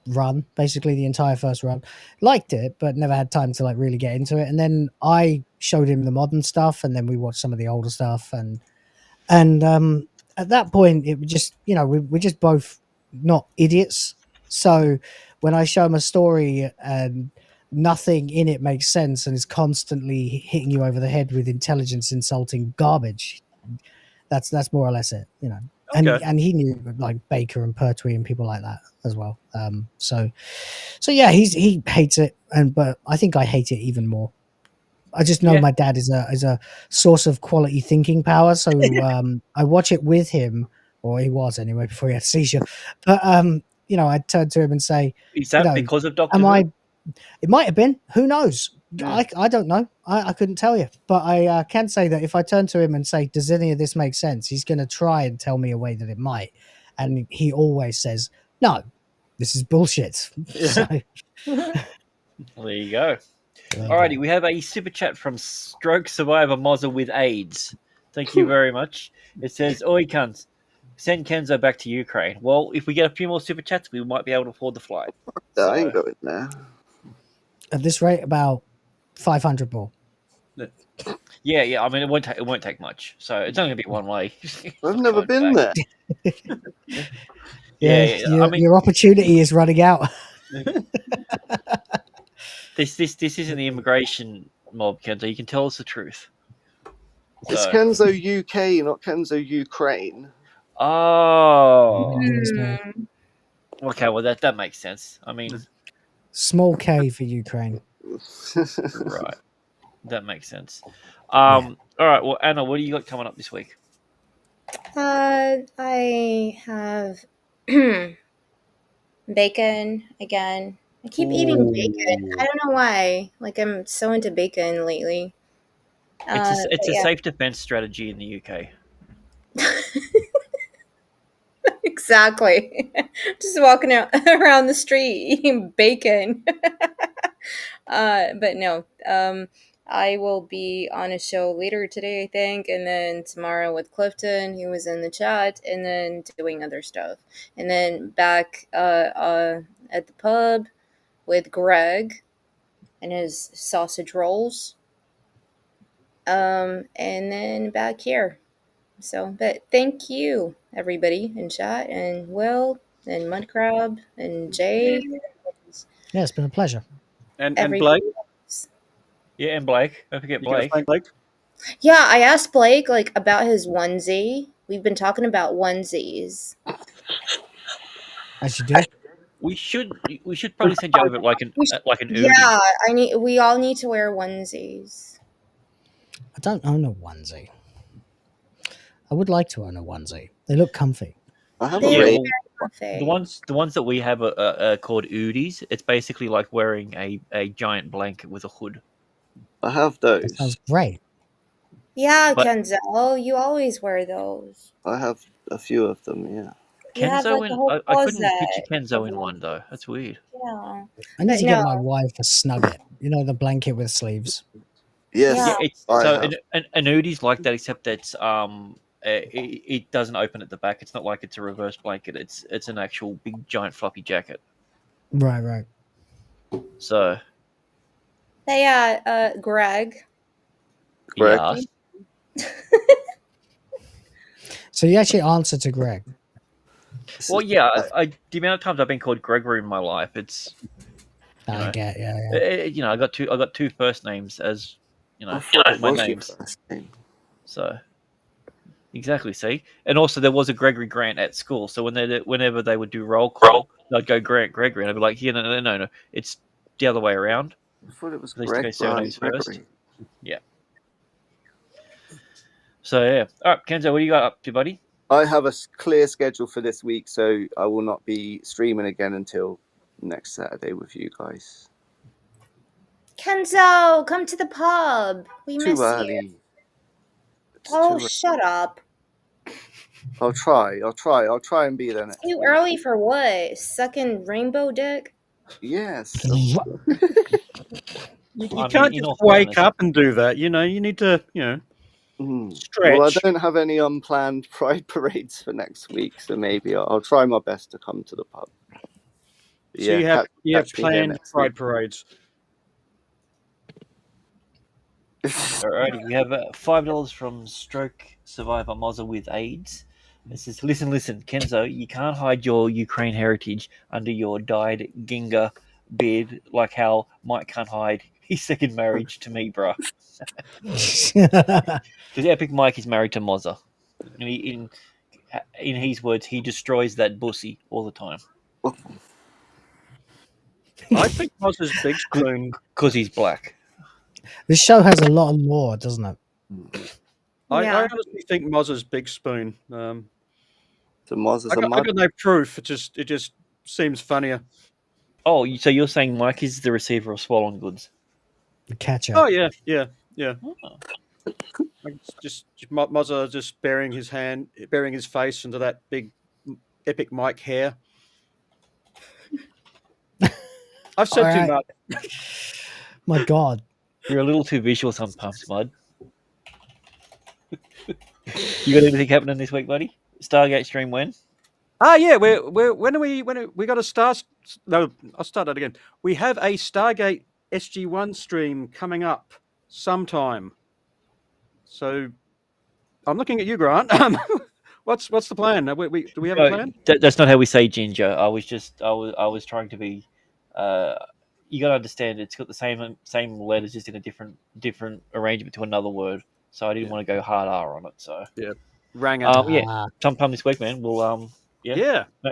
run, basically the entire first run. Liked it, but never had time to like really get into it. And then I showed him the modern stuff, and then we watched some of the older stuff. And at that point, it was just we're just both not idiots. So when I show him a story and nothing in it makes sense and is constantly hitting you over the head with intelligence insulting garbage, that's more or less it, Okay. And he knew like Baker and Pertwee and people like that as well. So yeah, he hates it, but I think I hate it even more. I just know my dad is a source of quality thinking power. So I watch it with him, or he was anyway before he had a seizure. But I'd turn to him and say, Is that because of Doctor am Who? I? It might have been. Who knows? Yeah. I don't know. I couldn't tell you. But I can say that if I turn to him and say, does any of this make sense? He's going to try and tell me a way that it might. And he always says, no, this is bullshit. So, Well, there you go. Alrighty, we have a super chat from Stroke Survivor Mozza with AIDS. Thank you very much. It says, "Oi, cunts, send Kenzo back to Ukraine." Well, if we get a few more super chats, we might be able to afford the flight. I ain't going there. at this rate, about 500 more. Yeah. I mean, it won't take much. So it's only gonna be one way. I've never been there. Yeah. I mean, Your opportunity is running out. this isn't the immigration mob, Kenzo. You can tell us the truth. It's So- Kenzo UK, not Kenzo Ukraine. Oh. Okay, well that makes sense. I mean, Small K for Ukraine. right. That makes sense. All right. Well, Anna, what do you got coming up this week? I have bacon again. I keep eating bacon. I don't know why. Like, I'm so into bacon lately. It's a yeah. safe defense strategy in the UK. Exactly. Just walking around the street eating bacon. But no. I will be on a show later today, I think, and then tomorrow with Clifton, who was in the chat, and then doing other stuff. And then back at the pub with Greg and his sausage rolls. And then back here. So, but thank you, everybody in chat, and Will, and Mudcrab, and Jay. Yeah, it's been a pleasure. And Everybody Blake. else. Yeah, and Blake. Don't forget You gotta Blake. thank Blake. Yeah, I asked Blake about his onesie. We've been talking about onesies. As you do. We should probably send you over like an Udi. Yeah, we all need to wear onesies. I don't own a onesie. I would like to own a onesie. They look comfy. I have They're a very rain. comfy. The ones that we have are called Udis. It's basically like wearing a giant blanket with a hood. I have those. Sounds great. Yeah, But- Kenzel, you always wear those. I have a few of them, yeah. You have, Kenzo like, a in whole I couldn't closet. picture Kenzo in one though. That's weird. Yeah. I need But to get my no. wife a snugget. You know, the blanket with sleeves. Yes. Yeah. It's I so have. an Udi's like that, except it's it doesn't open at the back. It's not like it's a reverse blanket. It's an actual big giant floppy jacket. Right. So Hey, Greg. Greg. yes. So you actually answer to Greg. Well, yeah. The amount of times I've been called Gregory in my life, it's I get, yeah. I got two first names as I thought it my was your names. first name. So exactly, see, and also there was a Gregory Grant at school. So whenever they would do roll call, they'd go Grant Gregory, and I'd be like, yeah, no, it's the other way around. I thought it was They used to go Greg surnames Grant first. Gregory. Yeah. So yeah, all right, Kenzo, what do you got up to, buddy? I have a clear schedule for this week, so I will not be streaming again until next Saturday with you guys. Kenzo, come to the pub. We miss Too early. you. Oh, too shut up. I'll try and be there next Too week. early for what? Sucking rainbow dick? Yes. You I can't mean, in just all wake fairness- up and do that. You need to, stretch. Well, I don't have any unplanned pride parades for next week, so maybe I'll try my best to come to the pub. But So you have catch me here planned next pride week. parades. Alrighty, we have $5 from Stroke Survivor Mozza with AIDS. It says, listen, Kenzo, you can't hide your Ukraine heritage under your dyed Ginga beard like how Mike can't hide his second marriage to me, bruh. Because Epic Mike is married to Mozza. And in his words, he destroys that bussy all the time. I think Mozza's big spoon. Because he's black. This show has a lot of lore, doesn't it? I honestly think Mozza's big spoon. So Mozza's I got no proof. It just seems funnier. Oh, so you're saying Mike is the receiver of swollen goods? The catcher. Oh yeah. Oh. Like, just Mozza just burying his face into that big epic Mike hair. I've said too Alright. much. My God. You're a little too visual sometimes, Mud. You got anything happening this week, buddy? Stargate stream when? Yeah, when are we got a star? No, I'll start that again. We have a Stargate SG1 stream coming up sometime. So I'm looking at you, Grant. What's the plan? Do we have a plan? That's not how we say ginger. I was trying to be. You got to understand, it's got the same letters, just in a different arrangement to another word. So I didn't want to go hard R on it. So yeah, rang it. Yeah, sometime this week, man. We'll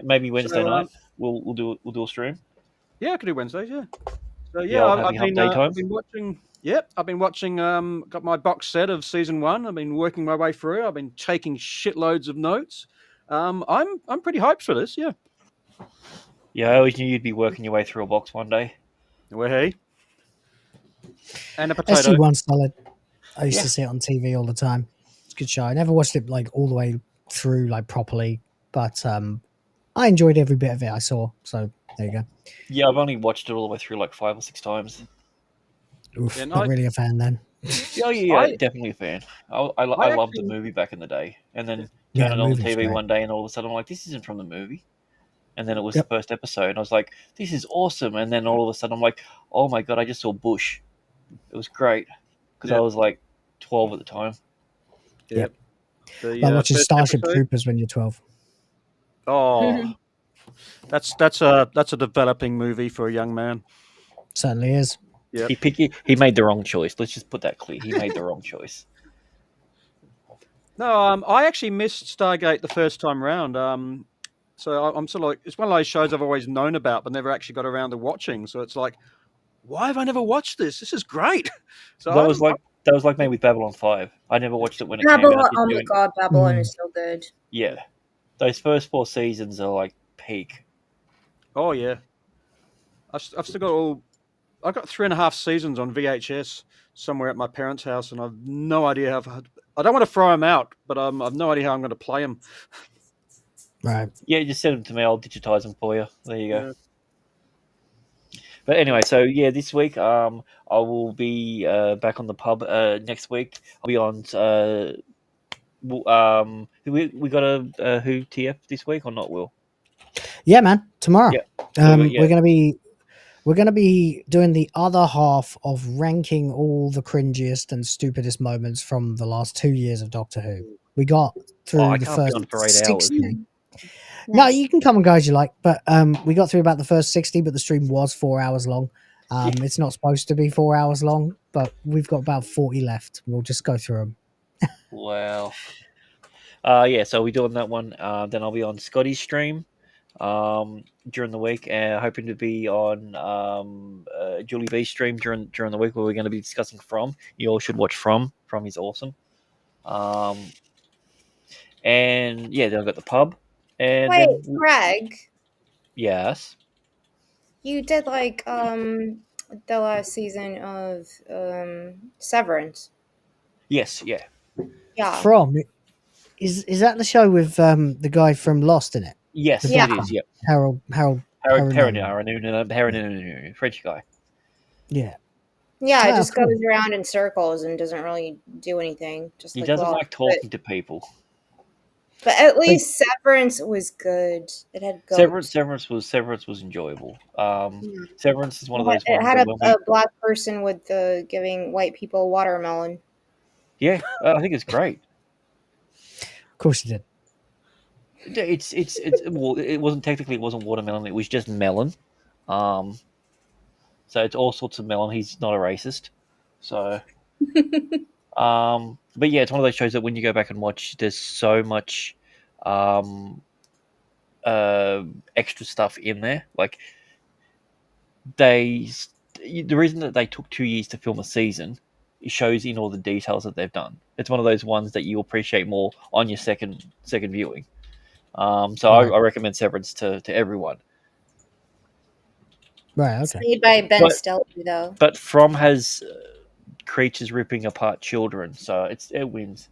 maybe Wednesday night. We'll do a stream. Yeah, I could do Wednesdays. Yeah. So Yeah, I've been watching. Yep, I've been watching. Got my box set of season 1. I've been working my way through. I've been taking shitloads of notes. I'm pretty hyped for this. Yeah. Yeah, I always knew you'd be working your way through a box one day. Well, hey. And a potato. SG1 solid. I used to see it on TV all the time. It's a good show. I never watched it like all the way through, like properly, but I enjoyed every bit of it I saw. So there you go. Yeah, I've only watched it all the way through like 5 or 6 times. Oof, not really a fan then. Yeah, definitely a fan. I loved the movie back in the day, and then turned it on the TV great. one day, and all of a sudden I'm like, this isn't from the movie. And then it was the first episode, and I was like, this is awesome. And then all of a sudden I'm like, oh my God, I just saw Bush. It was great because I was like 12 at the time. Yep. Like watching Starship Troopers when you're 12. Oh, that's a developing movie for a young man. Certainly is. Yep. He made the wrong choice. Let's just put that clear. He made the wrong choice. No, I actually missed Stargate the first time round. So I'm sort of like, it's one of those shows I've always known about, but never actually got around to watching. So it's like, why have I never watched this? This is great. So that was like me with Babylon 5. I never watched it when it Babylon, came out. oh my God, Babylon is so good. Yeah, those first 4 seasons are like peak. Oh yeah, I've still got I've got 3.5 seasons on VHS somewhere at my parents' house, and I've no idea how. I don't want to throw them out, but I've no idea how I'm going to play them. Right. Yeah, just send them to me. I'll digitize them for you. There you go. Yeah. But anyway, so yeah, this week I will be back on the pub. Next week I'll be on. We got a Who TF this week or not? Will? Yeah, man. Tomorrow. Yeah. We're gonna be doing the other half of ranking all the cringiest and stupidest moments from the last 2 years of Doctor Who. We got through the first 60. No, you can come and go as you like, but we got through about the first 60, but the stream was 4 hours long. It's not supposed to be 4 hours long, but we've got about 40 left. We'll just go through them. Wow. So we're doing that one. Then I'll be on Scotty's stream during the week, and hoping to be on Julie B's stream during the week, where we're going to be discussing From. You all should watch From. From is awesome. And yeah, then I've got the pub. And wait, then, Greg. Yes. You did like the last season of Severance. Yes. Yeah. Yeah. From is that the show with the guy from Lost in it? Yes, yeah. it is. Yep. Harold Perrineau, French guy. Yeah. Yeah, it just goes around in circles and doesn't really do anything. Just He doesn't like talking to people. But at least Severance was good. It had goats. Severance was enjoyable. Severance is one of those. It had a black person with giving white people watermelon. Yeah, I think it's great. Of course, you did. Well, it wasn't watermelon. It was just melon. So it's all sorts of melon. He's not a racist. So, but yeah, it's one of those shows that when you go back and watch, there's so much extra stuff in there. Like the reason that they took 2 years to film a season, it shows in all the details that they've done. It's one of those ones that you appreciate more on your second viewing. So I recommend Severance to everyone. Right. It's Okay. made by Ben But- Stelty, though. But From has creatures ripping apart children, so it wins.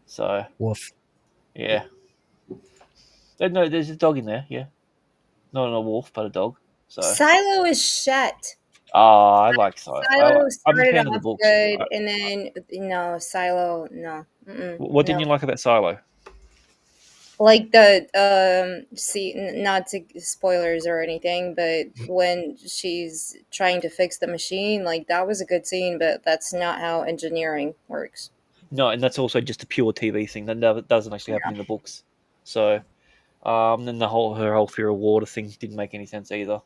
So Woof. yeah. No, there's a dog in there. Yeah, not a wolf, but a dog. So Silo is shit. I like Silo. Silo I'm a started fan of the off books. good, and then no Silo, no. What didn't you like about Silo? Like the see, not to spoilers or anything, but when she's trying to fix the machine, like that was a good scene, but that's not how engineering works. No, and that's also just a pure TV thing that never doesn't actually happen in the books. So, then her whole fear of water thing didn't make any sense either.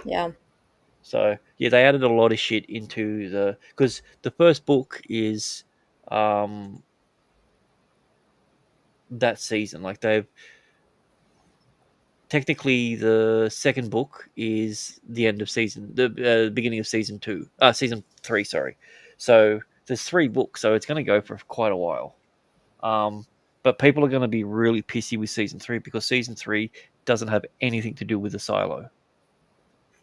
Yeah. So yeah, they added a lot of shit into because the first book is that season. Like technically the second book is the end of the beginning of season 3. Sorry. So there's 3 books, so it's going to go for quite a while. But people are going to be really pissy with season 3 because season 3 doesn't have anything to do with the silo.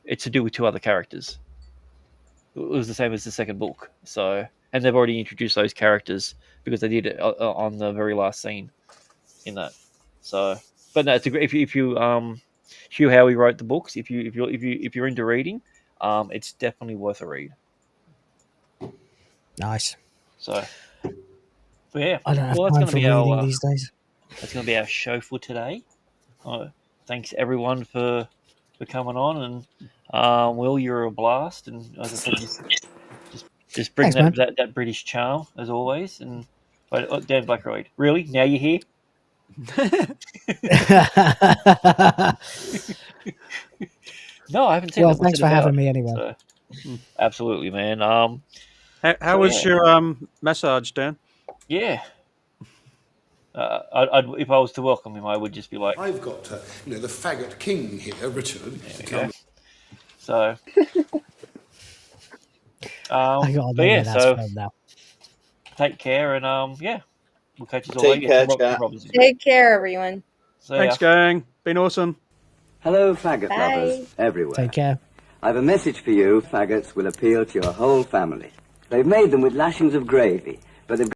It's to do with 2 other characters. It was the same as the second book. So, and they've already introduced those characters because they did it on the very last scene in that. So, but no, it's a great if you Hugh Howey wrote the books. If you're into reading, it's definitely worth a read. Nice. So, but yeah, I don't have that's time going for to be reading our these days. that's going to be our show for today. Thanks everyone for coming on, and Will, you're a blast, and as I said, just bring Thanks, that British charm as always. And but Dan Blackroyd, really? Now you're here? No, I haven't seen. Well, it. What's thanks it for about? having me anyway. So, absolutely, man. How was your massage, Dan? Yeah. I'd if I was to welcome him, I would just be like, I've got, the faggot king here, Richard. So, I got but yeah, that's so from now. take care, and yeah, we'll catch you all Take later. care, Take care, everyone. Thanks, gang. Been awesome. Hello, faggot Bye. lovers everywhere. Take care. I've a message for you. Faggots will appeal to your whole family. They've made them with lashings of gravy, but they've